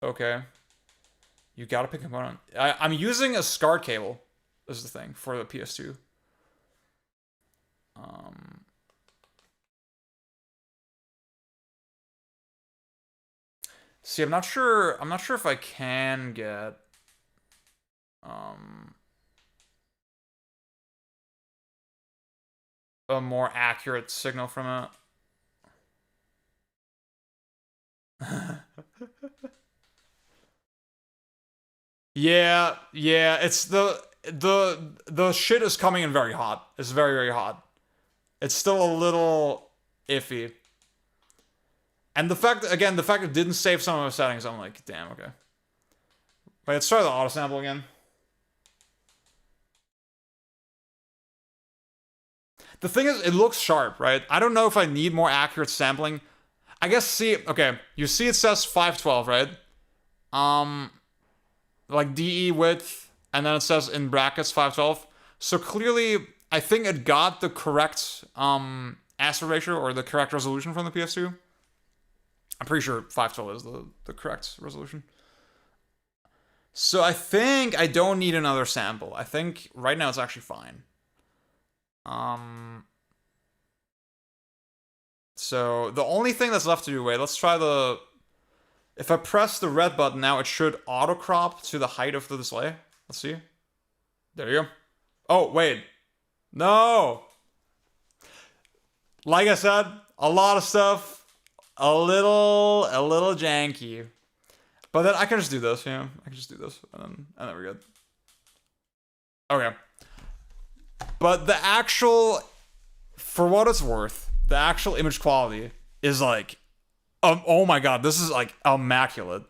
Okay. You gotta pick a component. I'm using a SCART cable. This is the thing for the PS2. See, I'm not sure if I can get a more accurate signal from it. Yeah, it's the shit is coming in very hot. It's very, very hot. It's still a little iffy. And the fact it didn't save some of the settings, I'm like, damn, okay. Wait, let's try the auto sample again. The thing is, it looks sharp, right? I don't know if I need more accurate sampling. I guess, see, okay, you see it says 512, right? Like DE width, and then it says in brackets 512. So clearly, I think it got the correct aspect ratio or the correct resolution from the PS2. I'm pretty sure 512 is the correct resolution. So I think I don't need another sample. I think right now it's actually fine. So the only thing that's left to do, wait, let's try the... If I press the red button now, it should auto crop to the height of the display. Let's see. There you go. Oh, wait. No! Like I said, a lot of stuff... A little janky. But then I can just do this, yeah. I can just do this, and then we're good. Okay. But the actual, for what it's worth, the actual image quality is like, oh my god, this is like immaculate.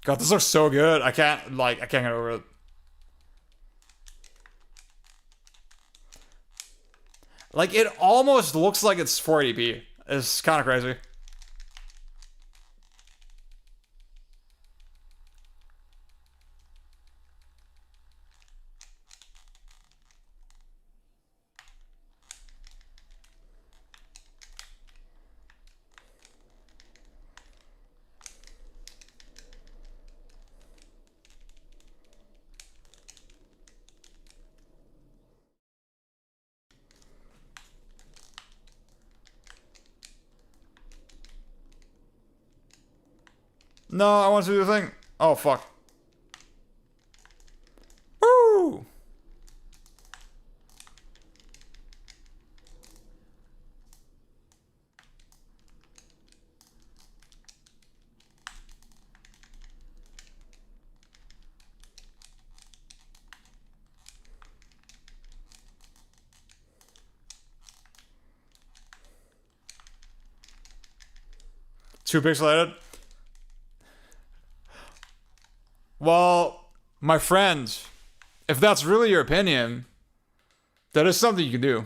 God, this looks so good. I can't get over it. Like, it almost looks like it's 480p. It's kind of crazy. No, I want to do the thing. Oh, fuck. Woo! Too pixelated? Well, my friend, if that's really your opinion, that is something you can do.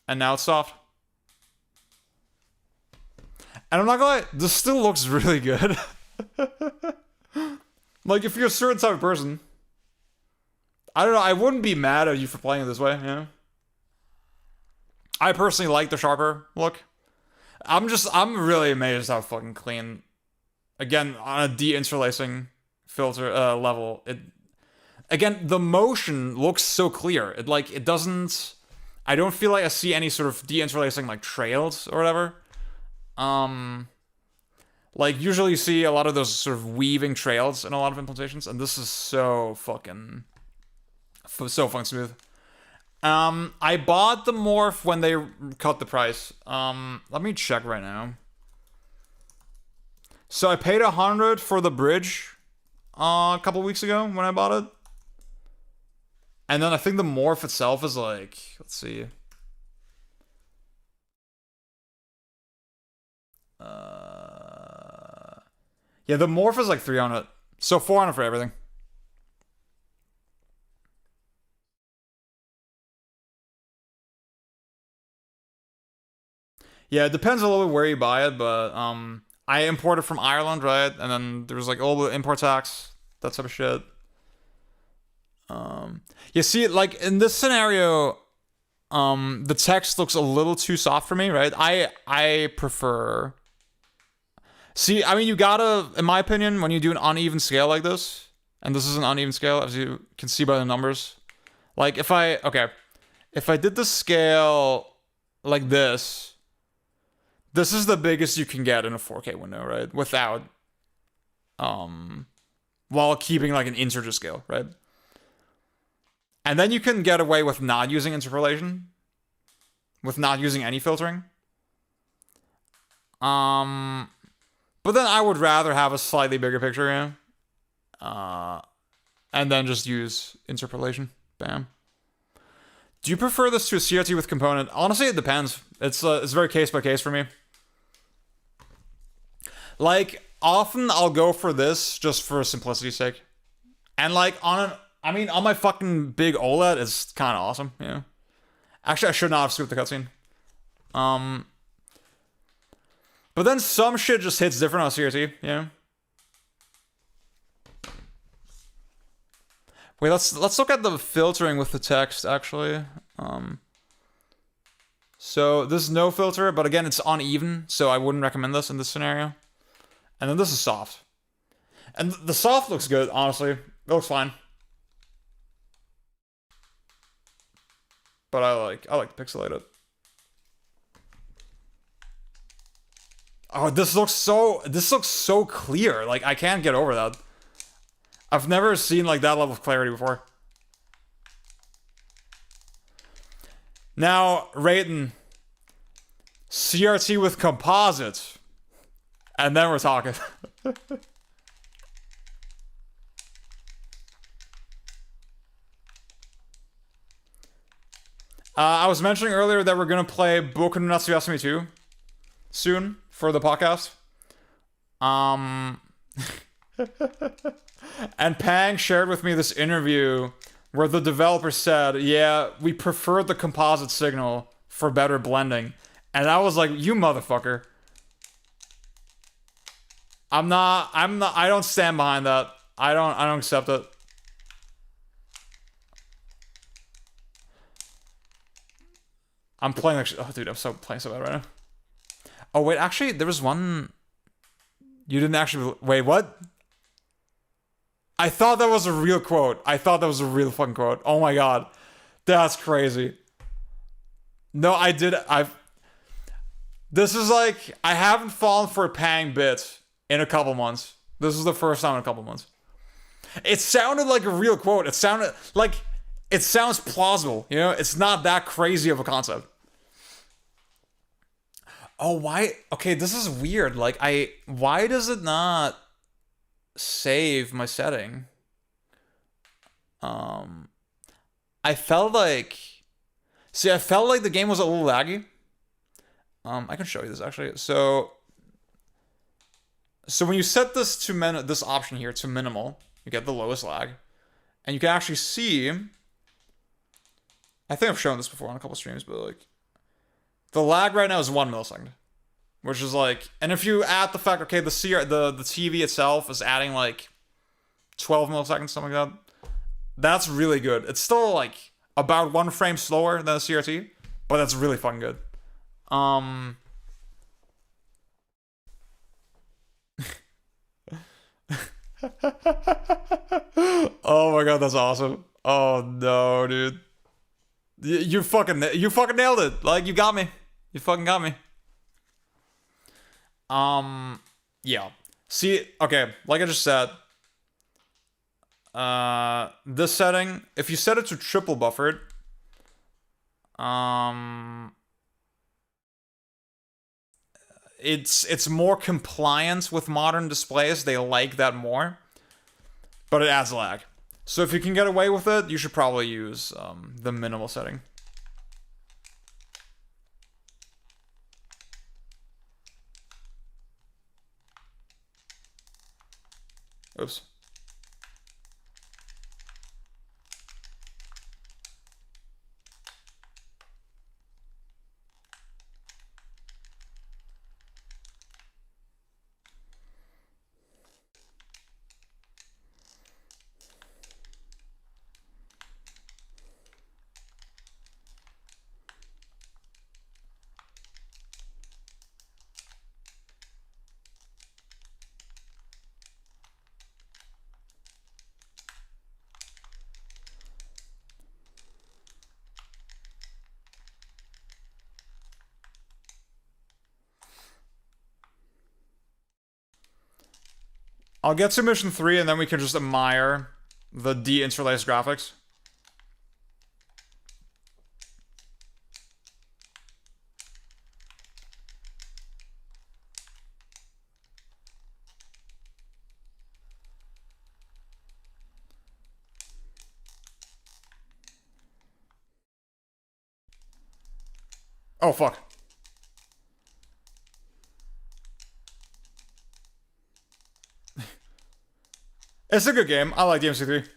And now it's soft. And I'm not gonna lie, this still looks really good. Like, if you're a certain type of person, I don't know, I wouldn't be mad at you for playing it this way, you know? I personally like the sharper look. I'm really amazed how fucking clean. Again, on a de-interlacing filter level, again, the motion looks so clear. It doesn't. I don't feel like I see any sort of de-interlacing like trails or whatever. Like usually you see a lot of those sort of weaving trails in a lot of implementations, and this is so fucking smooth. I bought the Morph when they cut the price. Let me check right now. So I paid $100 for the bridge a couple weeks ago when I bought it. And then I think the Morph itself is like, let's see. Yeah, the Morph is like $300. So $400 for everything. Yeah, it depends a little bit where you buy it, but I imported from Ireland, right? And then there was like all the import tax, that type of shit. You see, like in this scenario, the text looks a little too soft for me, right? I prefer. See, I mean, you gotta, in my opinion, when you do an uneven scale like this, and this is an uneven scale, as you can see by the numbers. Like if I did the scale like this. This is the biggest you can get in a 4K window, right? Without, while keeping like an integer scale, right? And then you can get away with not using interpolation, with not using any filtering. But then I would rather have a slightly bigger picture, yeah. And then just use interpolation. Bam. Do you prefer this to a CRT with component? Honestly, it depends. It's very case by case for me. Like, often I'll go for this just for simplicity's sake. And like, on my fucking big OLED, it's kind of awesome, you know? Actually, I should not have scooped the cutscene. But then some shit just hits different on CRT, you know? Wait, let's look at the filtering with the text, actually. So, this is no filter, but again, it's uneven, so I wouldn't recommend this in this scenario. And then this is soft. And the soft looks good, honestly. It looks fine. But I like to pixelate it. Oh, this looks so clear. Like, I can't get over that. I've never seen like that level of clarity before. Now, Raiden, CRT with composite. And then we're talking. I was mentioning earlier that we're going to play Boku no Natsuyasumi 2 soon for the podcast. And Pang shared with me this interview where the developer said, yeah, we prefer the composite signal for better blending. And I was like, you motherfucker. I don't stand behind that. I don't accept it. I'm playing like, oh dude, playing so bad right now. Oh wait, actually, there was one. You didn't actually, wait, what? I thought that was a real quote. I thought that was a real fucking quote. Oh my god. That's crazy. No, I did, this is like, I haven't fallen for a Pang bit in a couple months. This is the first time in a couple months. It sounded like a real quote. It sounded like, it sounds plausible, you know? It's not that crazy of a concept. Oh, why? Okay, this is weird. Like, why does it not save my setting? I felt like, I felt like the game was a little laggy. I can show you this actually. So when you set this to this option here to minimal, you get the lowest lag, and you can actually see. I think I've shown this before on a couple streams, but like, the lag right now is 1 millisecond, which is like, and if you add the fact, okay, the TV itself is adding like 12 milliseconds, something like that. That's really good. It's still like about 1 frame slower than a CRT, but that's really fucking good. Oh my god, that's awesome. Oh no, dude. You fucking nailed it. Like, you got me. You fucking got me. Yeah. See, okay, like I just said, this setting, if you set it to triple buffered, it's more compliant with modern displays. They like that more, but it adds lag. So if you can get away with it, you should probably use the minimal setting. Oops. I'll get to mission 3 and then we can just admire the de-interlaced graphics. Oh, fuck. It's a good game. I like DMC3.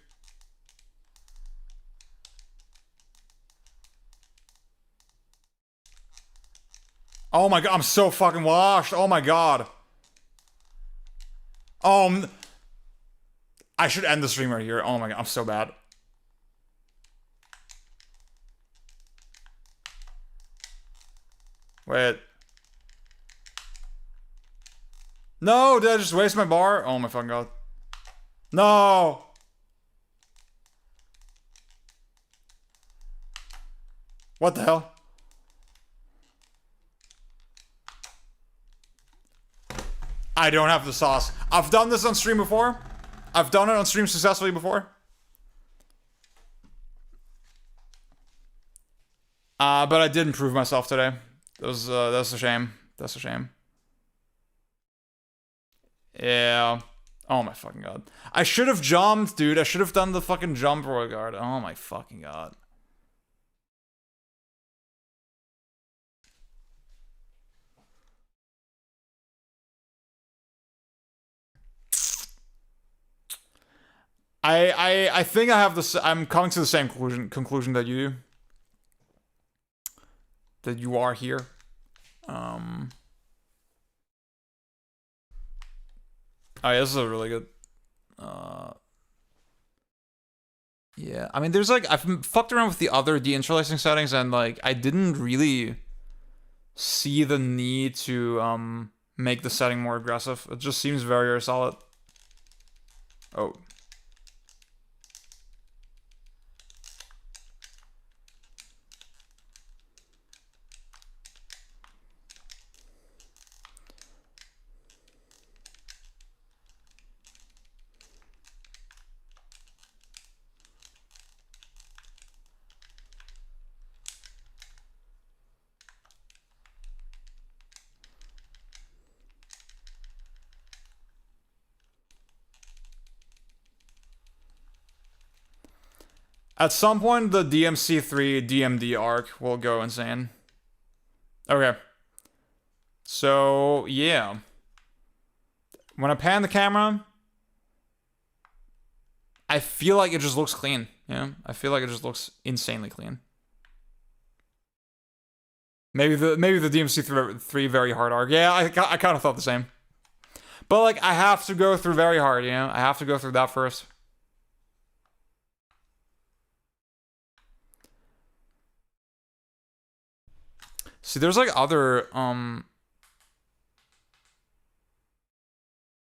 Oh my god, I'm so fucking washed. Oh my god. I should end the stream right here. Oh my god, I'm so bad. Wait. No, did I just waste my bar? Oh my fucking god. No! What the hell? I don't have the sauce. I've done this on stream before. I've done it on stream successfully before. But I didn't prove myself today. That's a shame. That's a shame. Yeah. Oh my fucking god. I should have jumped, dude. I should have done the fucking jump roll guard. Oh my fucking god. I think I have this. I'm coming to the same conclusion that you do. That you are here. Oh, yeah, this is a really good. Yeah, I mean, there's like I've fucked around with the other deinterlacing settings, and like I didn't really see the need to make the setting more aggressive. It just seems very, very solid. Oh. At some point, the DMC3 DMD arc will go insane. Okay. So, yeah. When I pan the camera, I feel like it just looks clean. Yeah, I feel like it just looks insanely clean. Maybe the DMC3 very hard arc. Yeah, I kind of thought the same. But like, I have to go through very hard. You know, I have to go through that first. See, there's like other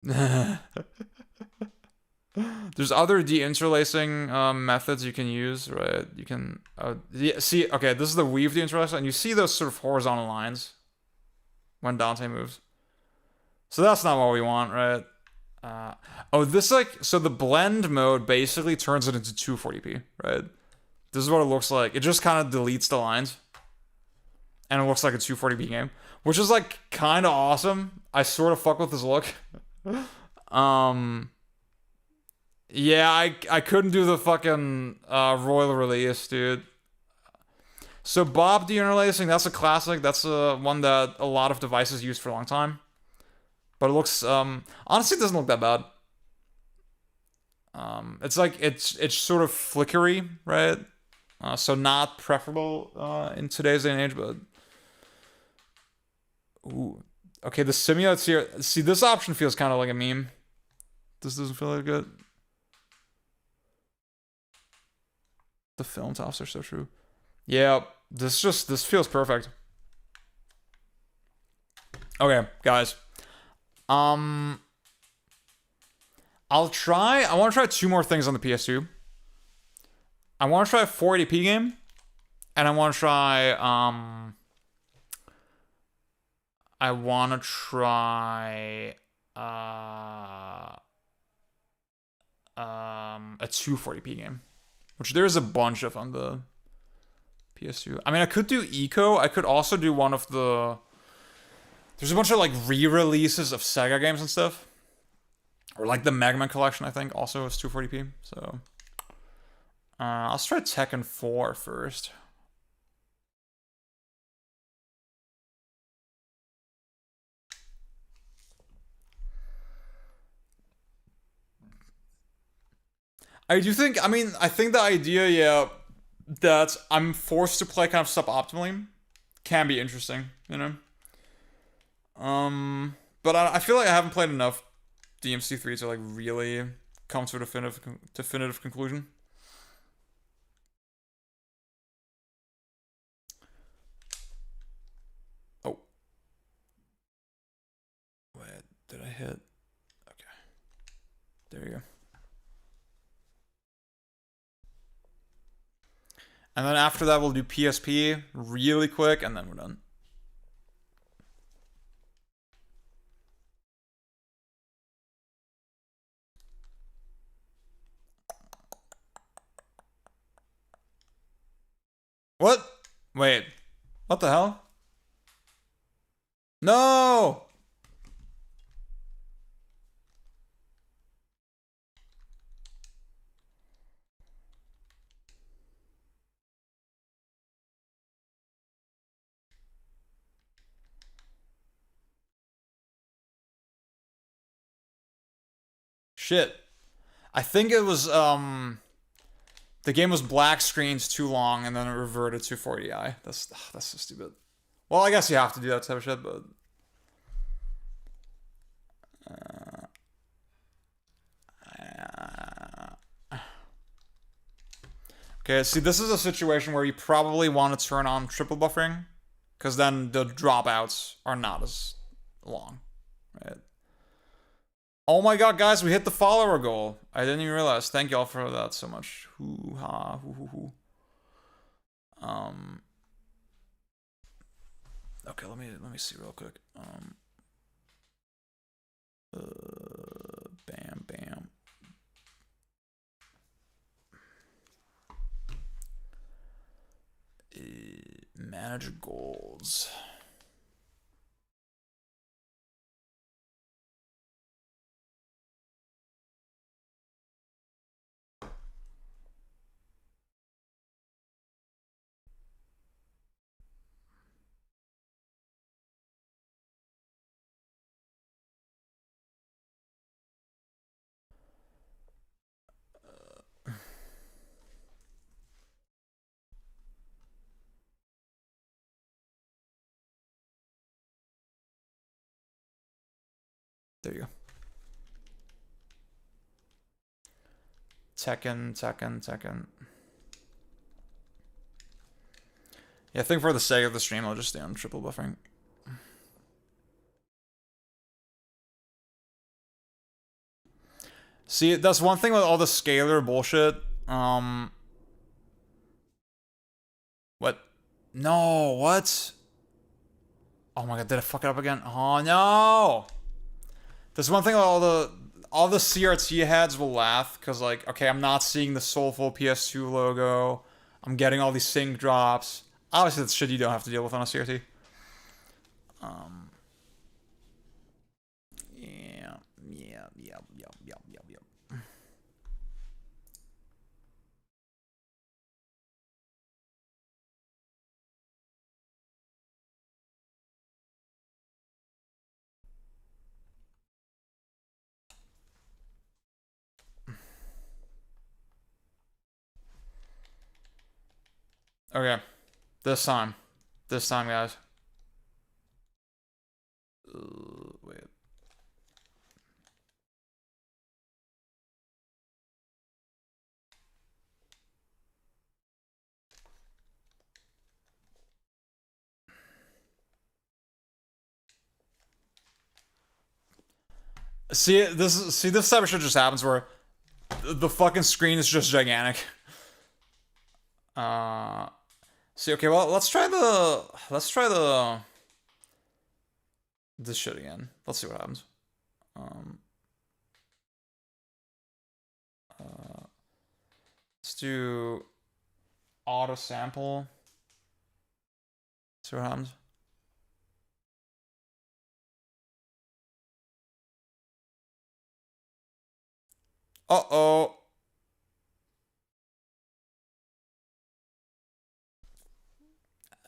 there's other deinterlacing methods you can use, right? You can yeah, see, okay, this is the weave deinterlacing, and you see those sort of horizontal lines when Dante moves. So that's not what we want, right? Oh, this like, so the blend mode basically turns it into 240p, right? This is what it looks like. It just kind of deletes the lines. And it looks like a 240p game, which is like kind of awesome. I sort of fuck with this look. Yeah, I couldn't do the fucking royal release, dude. So Bob deinterlacing, that's a classic. That's one that a lot of devices use for a long time. But it looks honestly, it doesn't look that bad. It's like it's sort of flickery, right? So not preferable in today's day and age, but ooh. Okay, the simulates here. See, this option feels kind of like a meme. This doesn't feel like good. The film tops are so true. Yeah, this feels perfect. Okay, guys. I want to try 2 more things on the PS2. I want to try a 480p game, and I want to try a 240p game, which there's a bunch of on the PS2. I mean, I could do Eco. I could also do one of the. There's a bunch of like re-releases of Sega games and stuff, or like the Mega Man collection. I think also is 240p. So I'll try Tekken 4 first. I do think, I mean, I think the idea, yeah, that I'm forced to play kind of suboptimally can be interesting, you know? But I feel like I haven't played enough DMC3 to like really come to a definitive conclusion. Oh. Wait, did I hit? Okay. There you go. And then after that, we'll do PSP really quick, and then we're done. What? Wait. What the hell? No! Shit. I think it was, the game was black screens too long, and then it reverted to 480i. That's so stupid. Well, I guess you have to do that type of shit, but... Okay, see, this is a situation where you probably want to turn on triple buffering, because then the dropouts are not as long, right? Oh my god, guys, we hit the follower goal. I didn't even realize. Thank y'all for that so much. Hoo-ha, hoo-hoo-hoo. Okay, let me see real quick. Bam, bam. Manage goals. There you go. Tekken. Yeah, I think for the sake of the stream, I'll just stay on triple buffering. See, that's one thing with all the scalar bullshit. What? No, what? Oh my god, did I fuck it up again? Oh no! There's one thing with all the CRT heads will laugh, because like, okay, I'm not seeing the soulful PS2 logo. I'm getting all these sync drops. Obviously, that's shit you don't have to deal with on a CRT. Yep. Okay. This time, guys. Wait. See, this type of shit just happens where the fucking screen is just gigantic. See, okay, well, let's try this shit again. Let's see what happens. Let's do auto sample. See what happens. Uh-oh.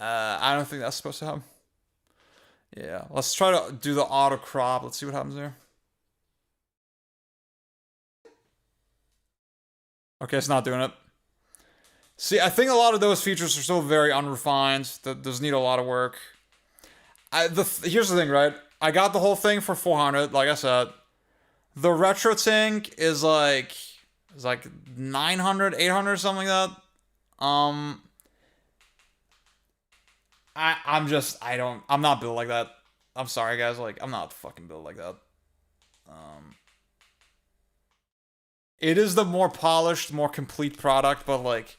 I don't think that's supposed to happen. Yeah, let's try to do the auto crop. Let's see what happens there. Okay, it's not doing it. See, I think a lot of those features are still very unrefined. That does need a lot of work. Here's the thing, right? I got the whole thing for 400, like I said. The retro tank is like 900, 800, something like that. I'm not built like that. I'm sorry, guys. Like, I'm not fucking built like that. It is the more polished, more complete product, but like,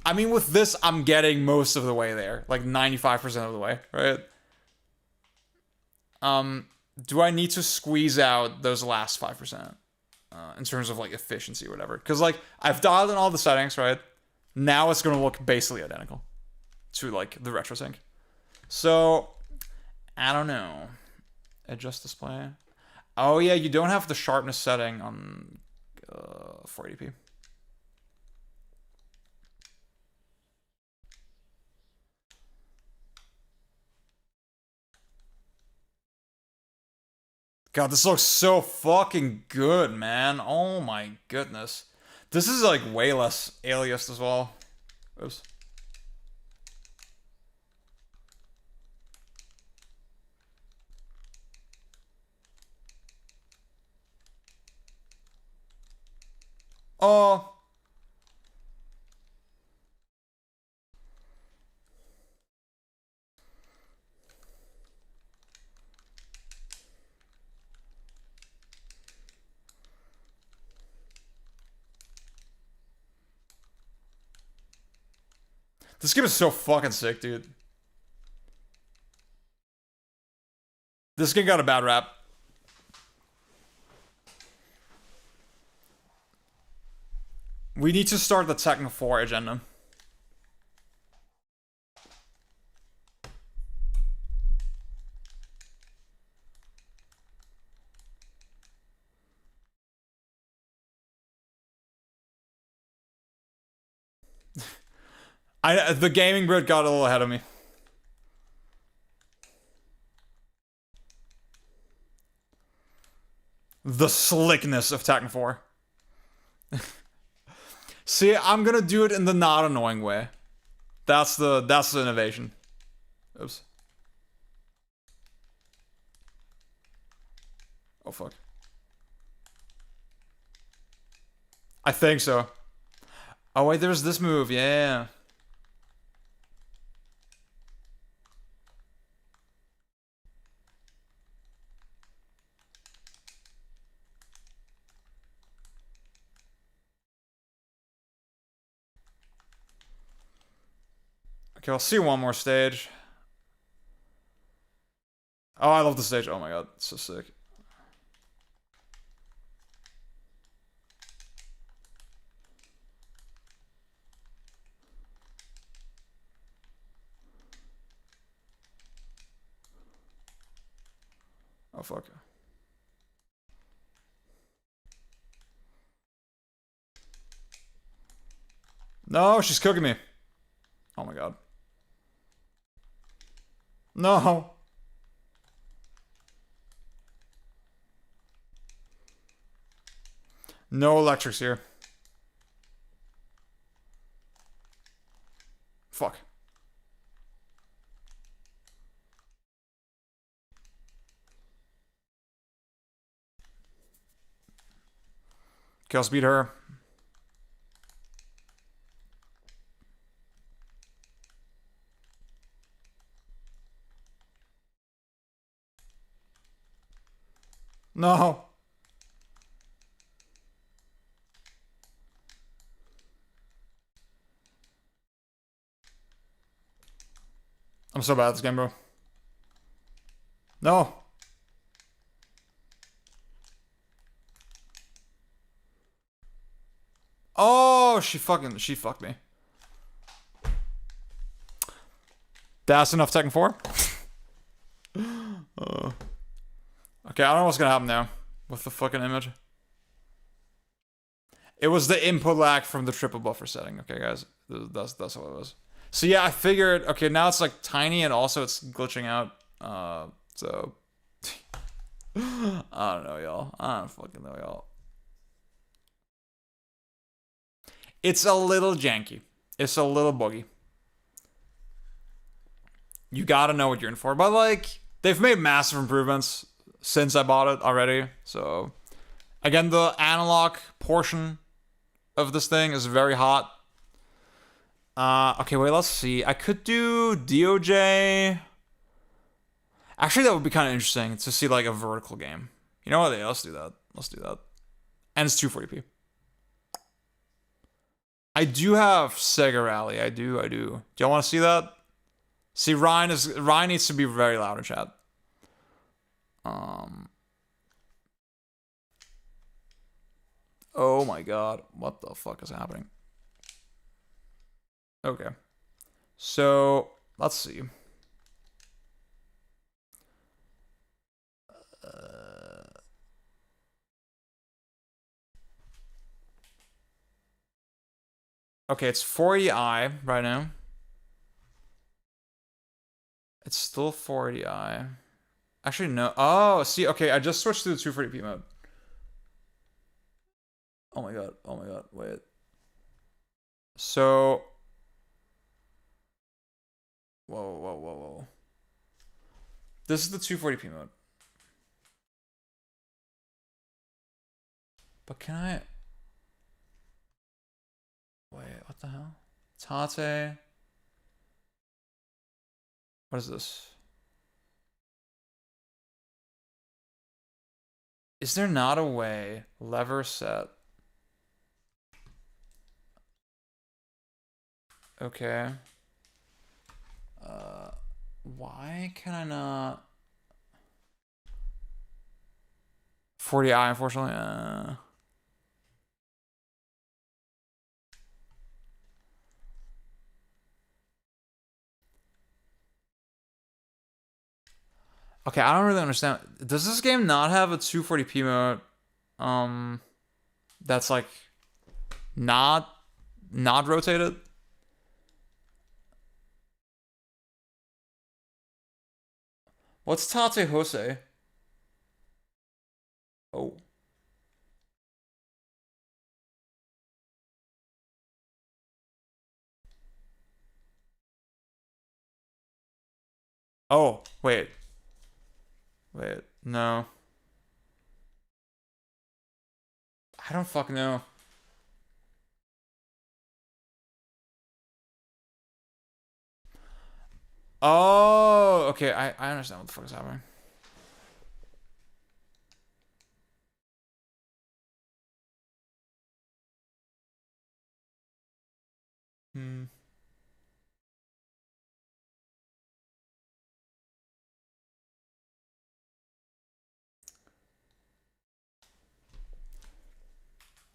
I mean, with this, I'm getting most of the way there, like 95% of the way, right? Do I need to squeeze out those last 5%? In terms of like efficiency or whatever? Because like, I've dialed in all the settings, right? Now it's gonna look basically identical to like the retro sync. So, I don't know. Adjust display. Oh yeah, you don't have the sharpness setting on 480p. God, this looks so fucking good, man. Oh my goodness. This is like way less aliased as well. Oops. Oh. This game is so fucking sick, dude. This game got a bad rap. We need to start the Tekken 4 agenda. The gaming Brit got a little ahead of me. The slickness of Tekken 4. See, I'm gonna do it in the not annoying way. That's the innovation. Oops. Oh fuck. I think so. Oh wait, there's this move, yeah. Okay, I'll see one more stage. Oh, I love the stage. Oh my god, it's so sick. Oh fuck. No, she's cooking me. Oh my god. No. No electrics here. Fuck. Okay, I'll speed her. No. I'm so bad at this game, bro. No. Oh, she fucked me. That's enough Tekken 4? Okay, I don't know what's gonna happen now with the fucking image. It was the input lag from the triple buffer setting. Okay, guys, that's what it was. So yeah, I figured. Okay, now it's like tiny and also it's glitching out. So I don't know, y'all. I don't fucking know, y'all. It's a little janky. It's a little buggy. You gotta know what you're in for. But like, they've made massive improvements since I bought it already. So again, the analog portion of this thing is very hot. Okay, wait, let's see. I could do DOJ. Actually, that would be kind of interesting to see like a vertical game. You know what? Yeah, let's do that. Let's do that. And it's 240p. I do have Sega Rally. I do. Do y'all want to see that? See, Ryan needs to be very loud in chat. Oh my god, what the fuck is happening? Okay, so let's see. Okay, it's 40i right now. It's still 40i. Actually, no. Oh, see, okay, I just switched to the 240p mode. Oh my god, wait. So... Whoa. This is the 240p mode. But can I... Wait, what the hell? Tate... What is this? Is there not a way? Lever set. Okay. Why can I not? 40i, unfortunately. Okay, I don't really understand. Does this game not have a 240p mode? That's like not rotated? What's Tate Jose? Oh. Oh, wait. Wait, no. I don't fucking know. Oh, okay, I understand what the fuck is happening.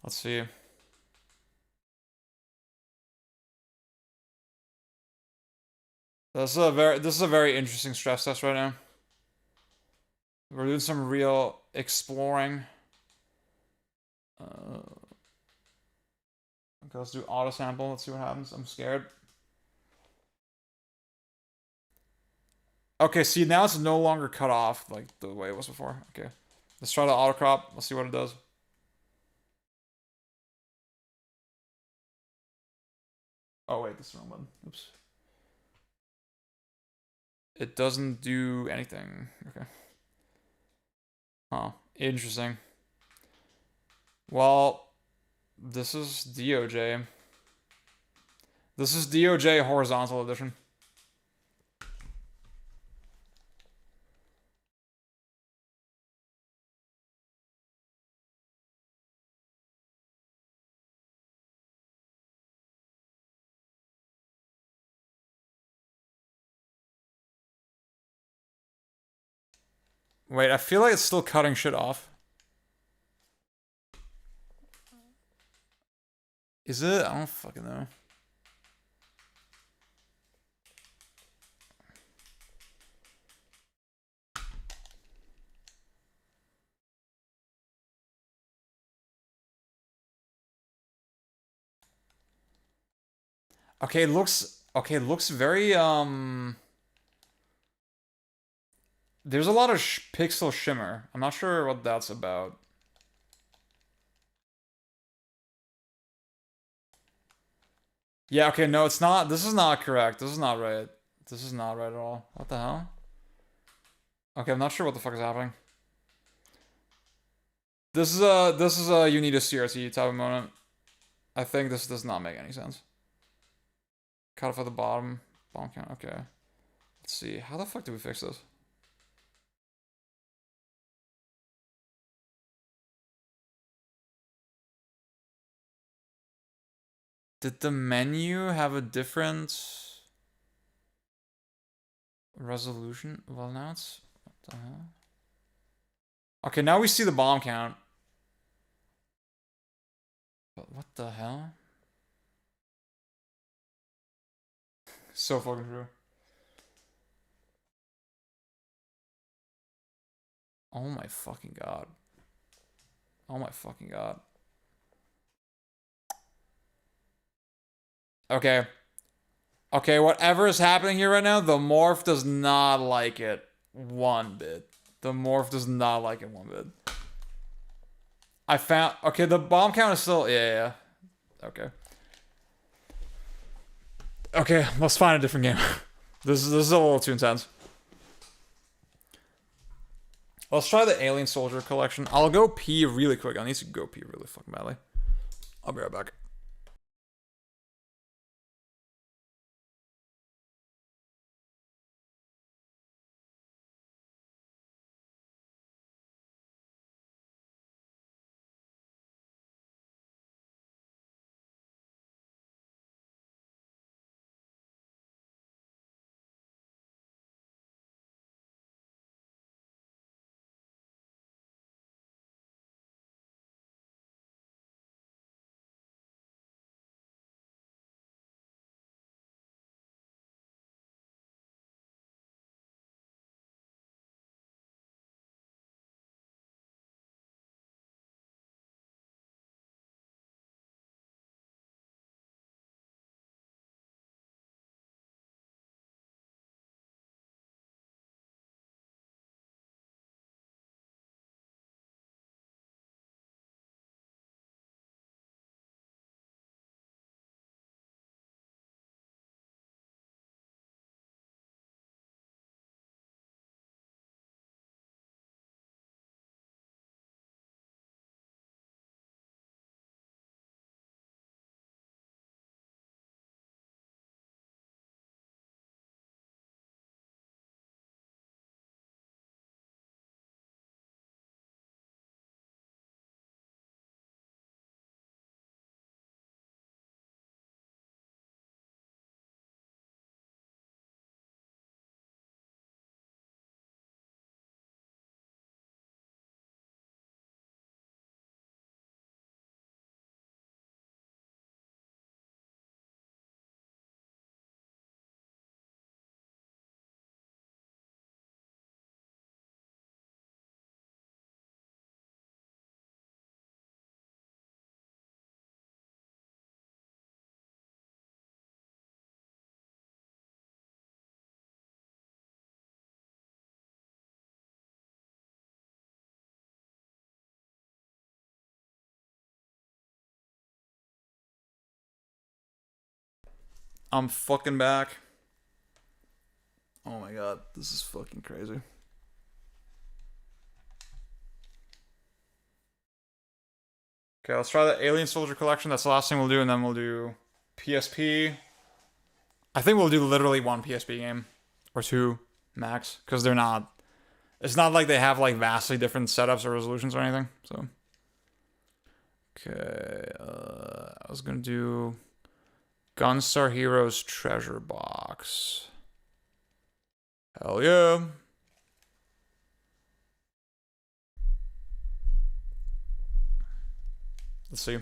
Let's see. This is a very interesting stress test right now. We're doing some real exploring. Okay, let's do auto sample. Let's see what happens. I'm scared. Okay, see, now it's no longer cut off like the way it was before. Okay. Let's try the auto crop. Let's see what it does. Oh, wait, this is the wrong button. Oops. It doesn't do anything. Okay. Huh. Interesting. Well, this is DOJ. This is DOJ Horizontal Edition. Wait, I feel like it's still cutting shit off. Is it? I don't fucking know. Okay, it looks very there's a lot of pixel shimmer. I'm not sure what that's about. Yeah, okay, no, it's not. This is not correct. This is not right. This is not right at all. What the hell? Okay, I'm not sure what the fuck is happening. This is a you need a CRT type of moment. I think this does not make any sense. Cut off at the bottom. Bomb count. Okay. Let's see. How the fuck do we fix this? Did the menu have a different resolution? Well, now it's... What the hell? Okay, now we see the bomb count. But what the hell? So fucking true. Oh my fucking god. Oh my fucking god. Okay. Okay, whatever is happening here right now, the morph does not like it one bit. The Morph does not like it one bit. I found... Okay, the bomb count is still... Yeah. Okay. Okay, let's find a different game. This is a little too intense. Let's try the Alien Soldier collection. I'll go pee really quick. I need to go pee really fucking badly. I'll be right back. I'm fucking back. Oh my god, this is fucking crazy. Okay, let's try the Alien Soldier collection. That's the last thing we'll do, and then we'll do PSP. I think we'll do literally one PSP game. Or two, max. Because they're not... It's not like they have like vastly different setups or resolutions or anything, so... Okay, I was gonna do... Gunstar Heroes Treasure Box. Hell yeah. Let's see.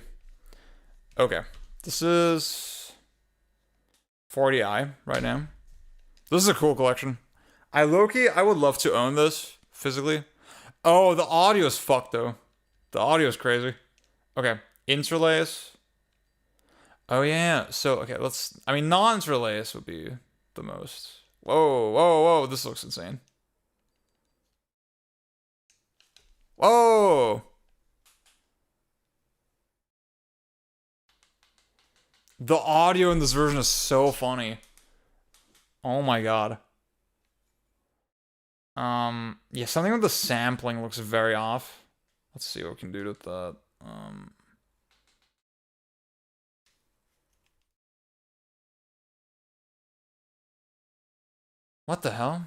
Okay. This is 40i right now. This is a cool collection. I would love to own this physically. Oh, the audio is fucked though. The audio is crazy. Okay. Interlace. Oh yeah. So, okay, non-interlace would be the most. Whoa. This looks insane. Whoa. The audio in this version is so funny. Oh my god. Yeah, something with the sampling looks very off. Let's see what we can do with that. What the hell?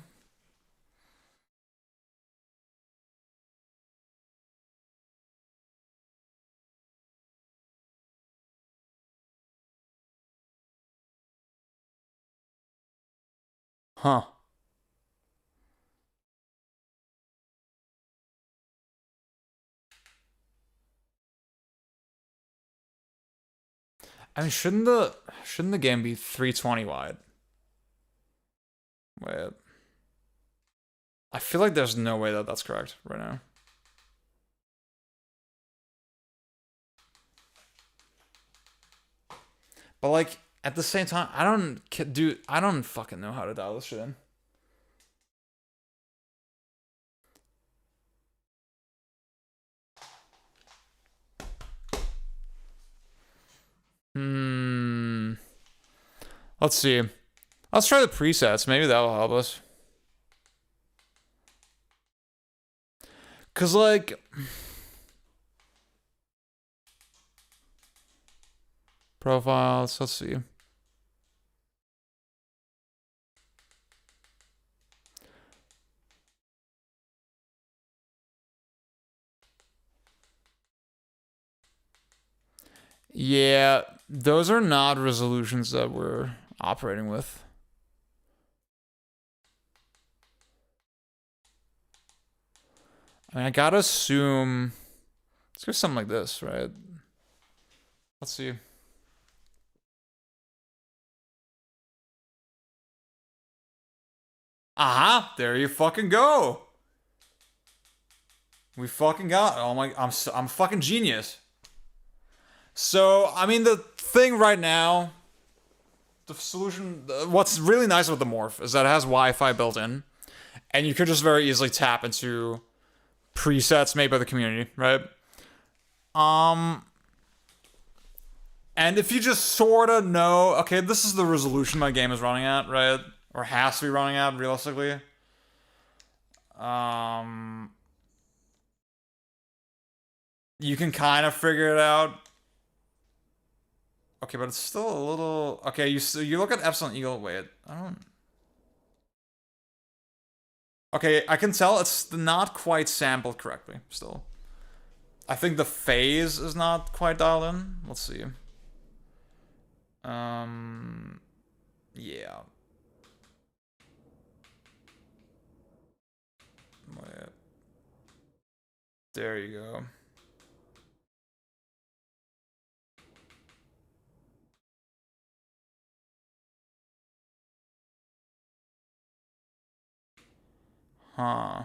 Huh. I mean, shouldn't the game be 320 wide? Wait. I feel like there's no way that that's correct right now. But like at the same time, I don't fucking know how to dial this shit in. Let's see. Let's try the presets. Maybe that'll help us. Cause like, profiles, let's see. Yeah, those are not resolutions that we're operating with. I mean, I gotta assume, let's go something like this, right? Let's see. Aha, there you fucking go. We fucking got it. Oh my, I'm fucking genius. So, I mean, the thing right now, the solution, what's really nice with the Morph is that it has Wi-Fi built in, and you could just very easily tap into presets made by the community, right? And if you just sort of know, okay, this is the resolution my game is running at, right? Or has to be running at, realistically. You can kind of figure it out. Okay, but it's still a little... Okay, you look at Epsilon Eagle. Wait, I don't... Okay, I can tell it's not quite sampled correctly, still. I think the phase is not quite dialed in. Let's see. Yeah. Wait. There you go. Huh.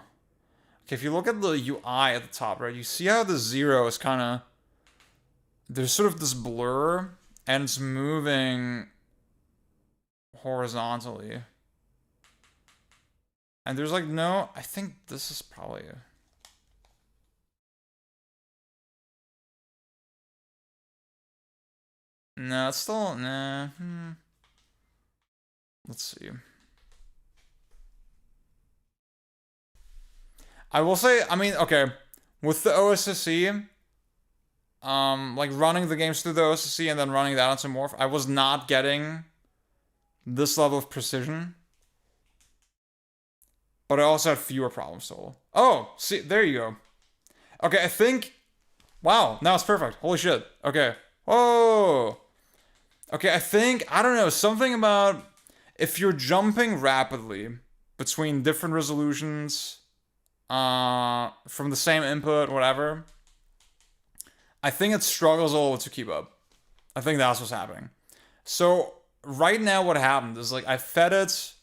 Okay, if you look at the UI at the top, right, you see how the 0 is kind of... There's sort of this blur, and it's moving horizontally. And there's like no... I think this is probably... No, it's still... Nah. Let's see. I will say, I mean, okay, with the OSSC, like running the games through the OSSC and then running that onto Morph, I was not getting this level of precision. But I also had fewer problems solved. Oh, see, there you go. Okay, I think... Wow, now it's perfect. Holy shit. Okay. Whoa. Okay, I think, I don't know, something about if you're jumping rapidly between different resolutions... from the same input, whatever, I think it struggles a little to keep up. I think that's what's happening. So right now what happened is like I fed it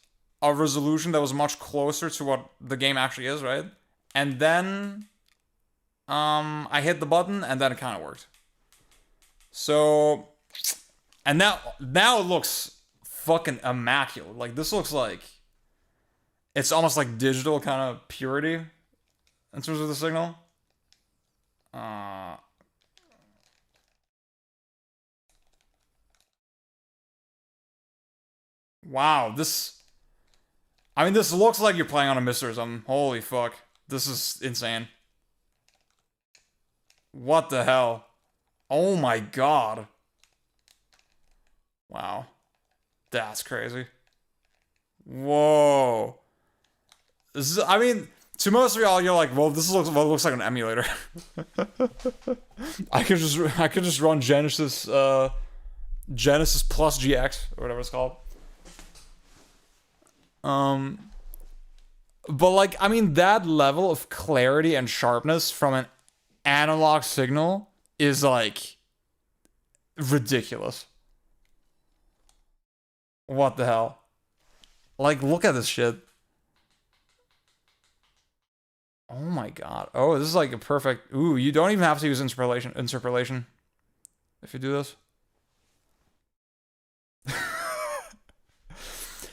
a resolution that was much closer to what the game actually is, right? And then I hit the button and then it kind of worked. So, and now it looks fucking immaculate. Like this looks like it's almost like digital kind of purity in terms of the signal. Wow, this... I mean, this looks like you're playing on a Mister or something. Holy fuck. This is insane. What the hell? Oh my god. Wow. That's crazy. Whoa. This is, I mean, to most of y'all, you're like, well, this looks like an emulator. I could just run Genesis Genesis plus GX or whatever it's called. But like, I mean, that level of clarity and sharpness from an analog signal is like ridiculous. What the hell? Like, look at this shit. Oh my god. Oh, this is like a perfect... Ooh, you don't even have to use interpolation if you do this.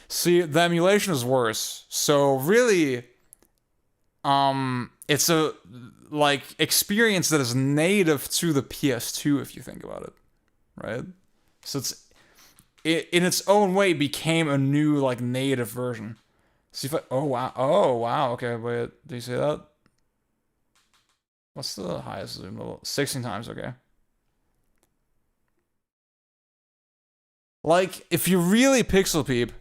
See, the emulation is worse. So really, it's a like experience that is native to the PS2 if you think about it, right? So it in its own way became a new like native version. See if I, oh wow, okay, wait, did you say that? What's the highest zoom level? 16 times, okay. Like, if you really pixel peep,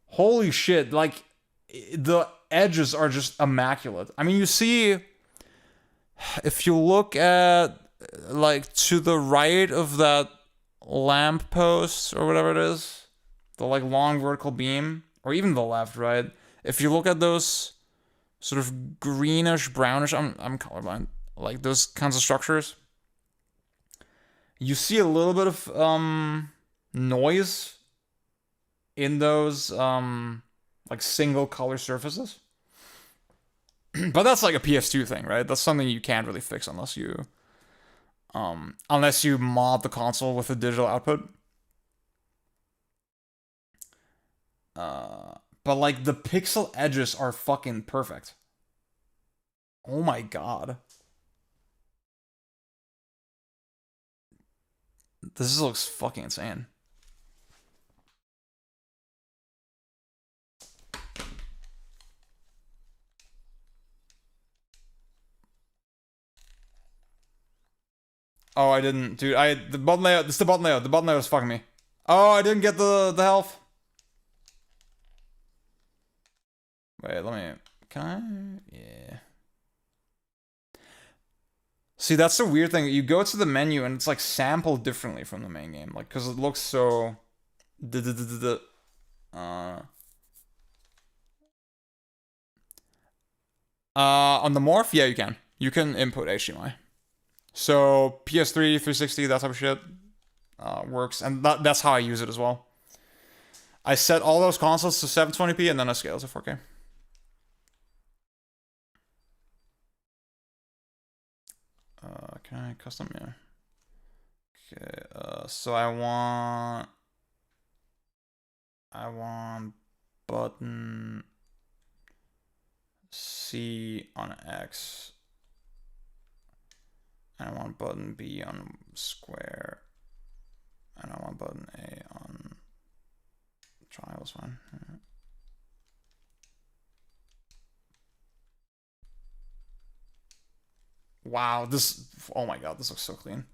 holy shit, like, the edges are just immaculate. I mean, you see, if you look at, like, to the right of that lamp post, or whatever it is, the, like, long vertical beam, or even the left, right? If you look at those sort of greenish, brownish, I'm colorblind, like, those kinds of structures, you see a little bit of, noise in those like single color surfaces. But that's like a PS2 thing, right? That's something you can't really fix unless you mod the console with a digital output. But like the pixel edges are fucking perfect. Oh my god. This looks fucking insane. Oh, I didn't, dude. The button layout. This is the button layout. The button layout was fucking me. Oh, I didn't get the health. Wait, let me. Can I? Yeah. See, that's the weird thing. You go to the menu and it's like sampled differently from the main game, like because it looks so. On the Morph, yeah, you can. You can input HDMI. So PS3, 360, that type of shit works, and that's how I use it as well. I set all those consoles to 720p and then I scale to 4K. Can I custom? Yeah. Okay. So I want button C on X. And I want button B on square. And I want button A on triangle is fine. Yeah. Wow, this, oh my god, this looks so clean.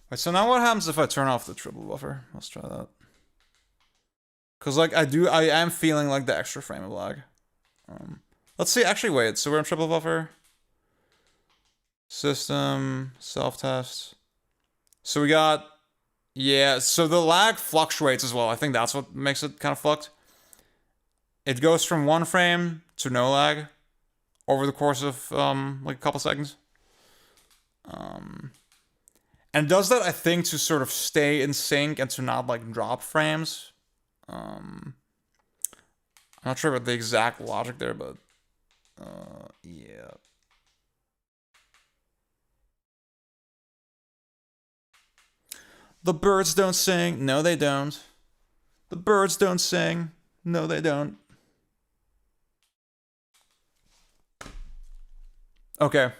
Wait, so now what happens if I turn off the triple buffer? Let's try that. Cause like I am feeling like the extra frame of lag. Let's see, actually wait, so we're in triple buffer. System, self-test. So we got, yeah, so the lag fluctuates as well. I think that's what makes it kind of fucked. It goes from 1 frame to no lag over the course of like a couple seconds. And does that, I think, to sort of stay in sync and to not like drop frames. I'm not sure about the exact logic there, but yeah. The birds don't sing. No, they don't. The birds don't sing. No, they don't. Okay.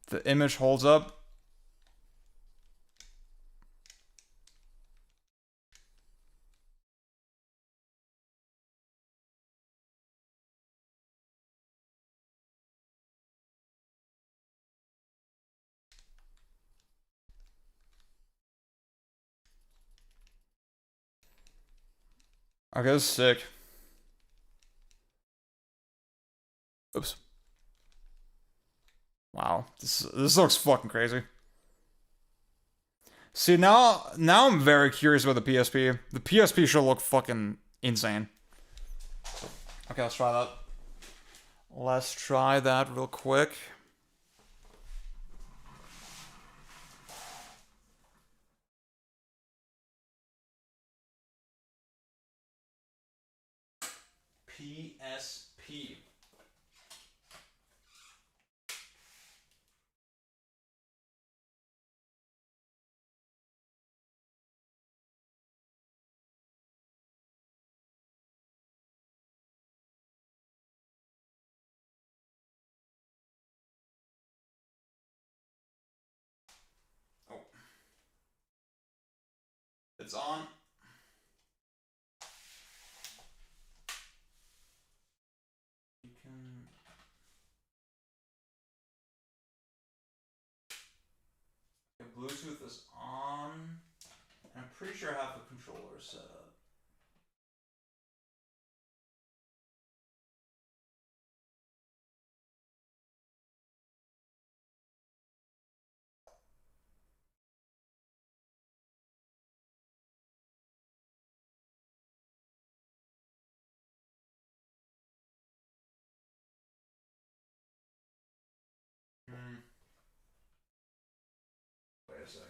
The image holds up. Okay, this is sick. Oops. Wow, this looks fucking crazy. See, now I'm very curious about the PSP. The PSP should look fucking insane. Okay, let's try that. Let's try that real quick. PSP. It's on. You can... Okay, Bluetooth is on. I'm pretty sure I have the controller set up. Wait a second.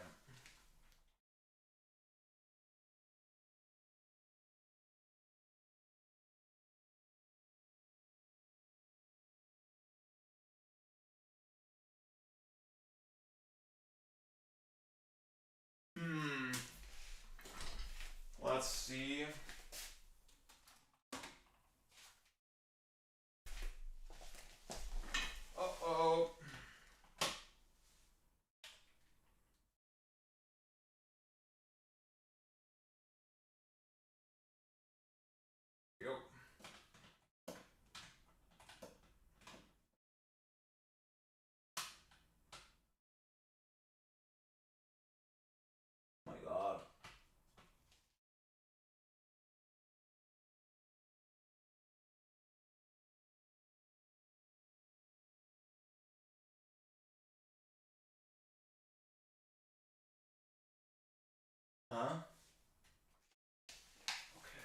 Let's see. Uh-oh. Go. Oh my god. Huh? Okay.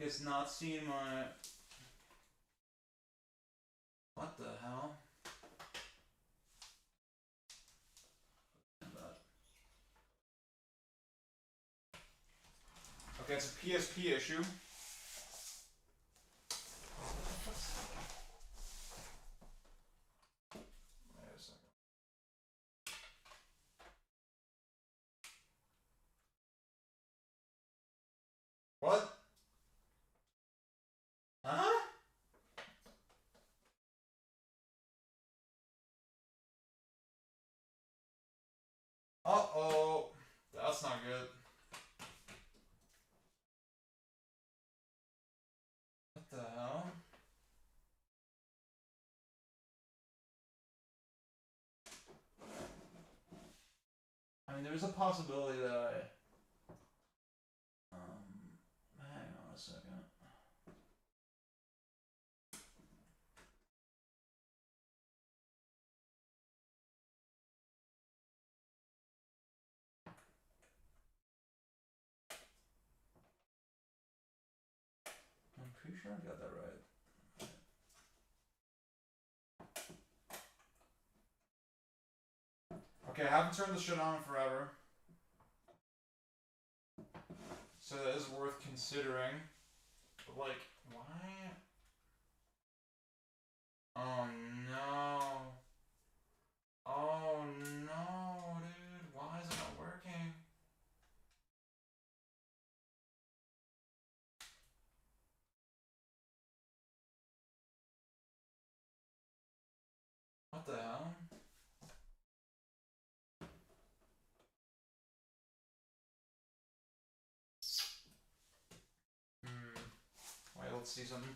It's not seeing my... What the hell? Okay, it's a PSP issue. Wait a second. What? Huh? Uh-oh. That's not good. What the hell? I mean, there's a possibility that hang on a second. I'm pretty sure I got that right. Okay, I haven't turned this shit on forever. So that is worth considering. But like, why? Oh no. Oh no, dude. Why is it not working? What the hell? Wait, let's see something.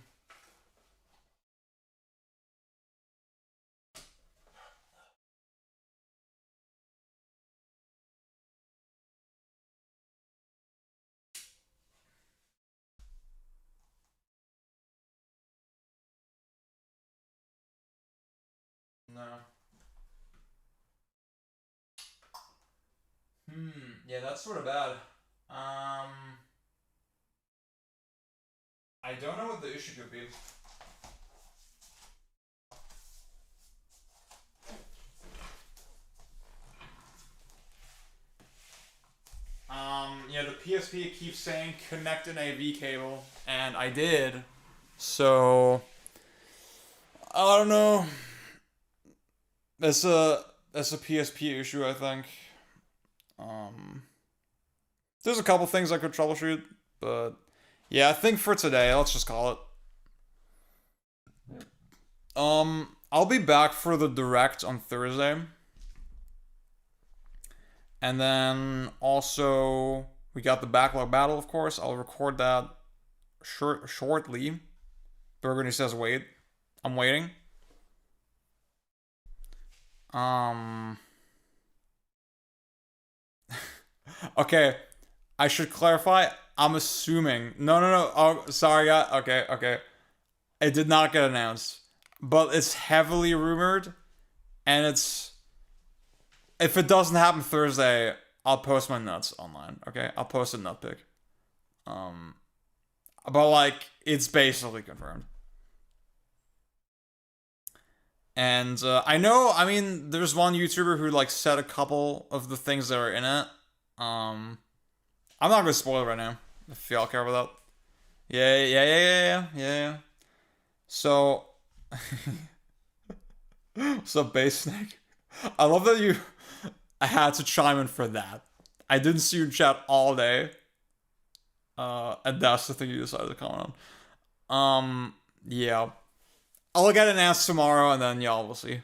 No. Yeah, that's sort of bad. I don't know what the issue could be. Yeah, the PSP keeps saying connect an AV cable, and I did. So I don't know. That's a PSP issue, I think. There's a couple things I could troubleshoot. But yeah, I think for today, let's just call it. I'll be back for the direct on Thursday. And then also, we got the backlog battle, of course. I'll record that shortly. Burgundy says wait. I'm waiting. Okay, I should clarify. I'm assuming. No. Oh, sorry, guys. Okay. It did not get announced. But it's heavily rumored. And it's... If it doesn't happen Thursday, I'll post my nuts online, okay? I'll post a nut pic. But, like, it's basically confirmed. And I know, I mean, there's one YouTuber who, like, said a couple of the things that are in it. I'm not gonna spoil it right now, if y'all care about that. Yeah. So... What's up, Base Snake? I love that you... I had to chime in for that. I didn't see you chat all day. And that's the thing you decided to comment on. Yeah. I'll get an answer tomorrow and then y'all will see.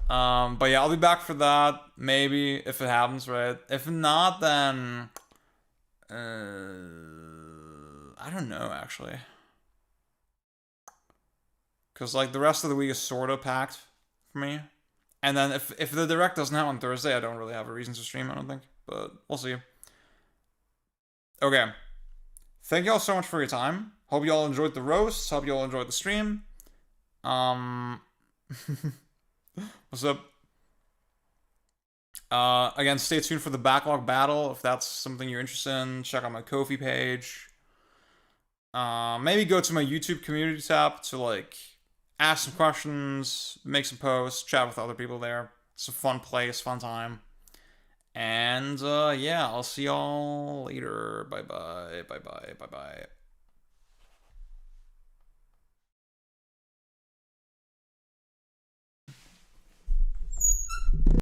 But yeah, I'll be back for that. Maybe, if it happens, right? If not, then... I don't know, actually. Because, like, the rest of the week is sort of packed for me. And then if the direct doesn't happen on Thursday, I don't really have a reason to stream, I don't think. But we'll see. Okay. Thank y'all so much for your time. Hope y'all enjoyed the roast. Hope y'all enjoyed the stream. What's up? Again, stay tuned for the backlog battle. If that's something you're interested in, check out my Ko-fi page. Maybe go to my YouTube community tab to, like... ask some questions, make some posts, chat with other people there. It's a fun place, fun time. And, yeah, I'll see y'all later. Bye-bye.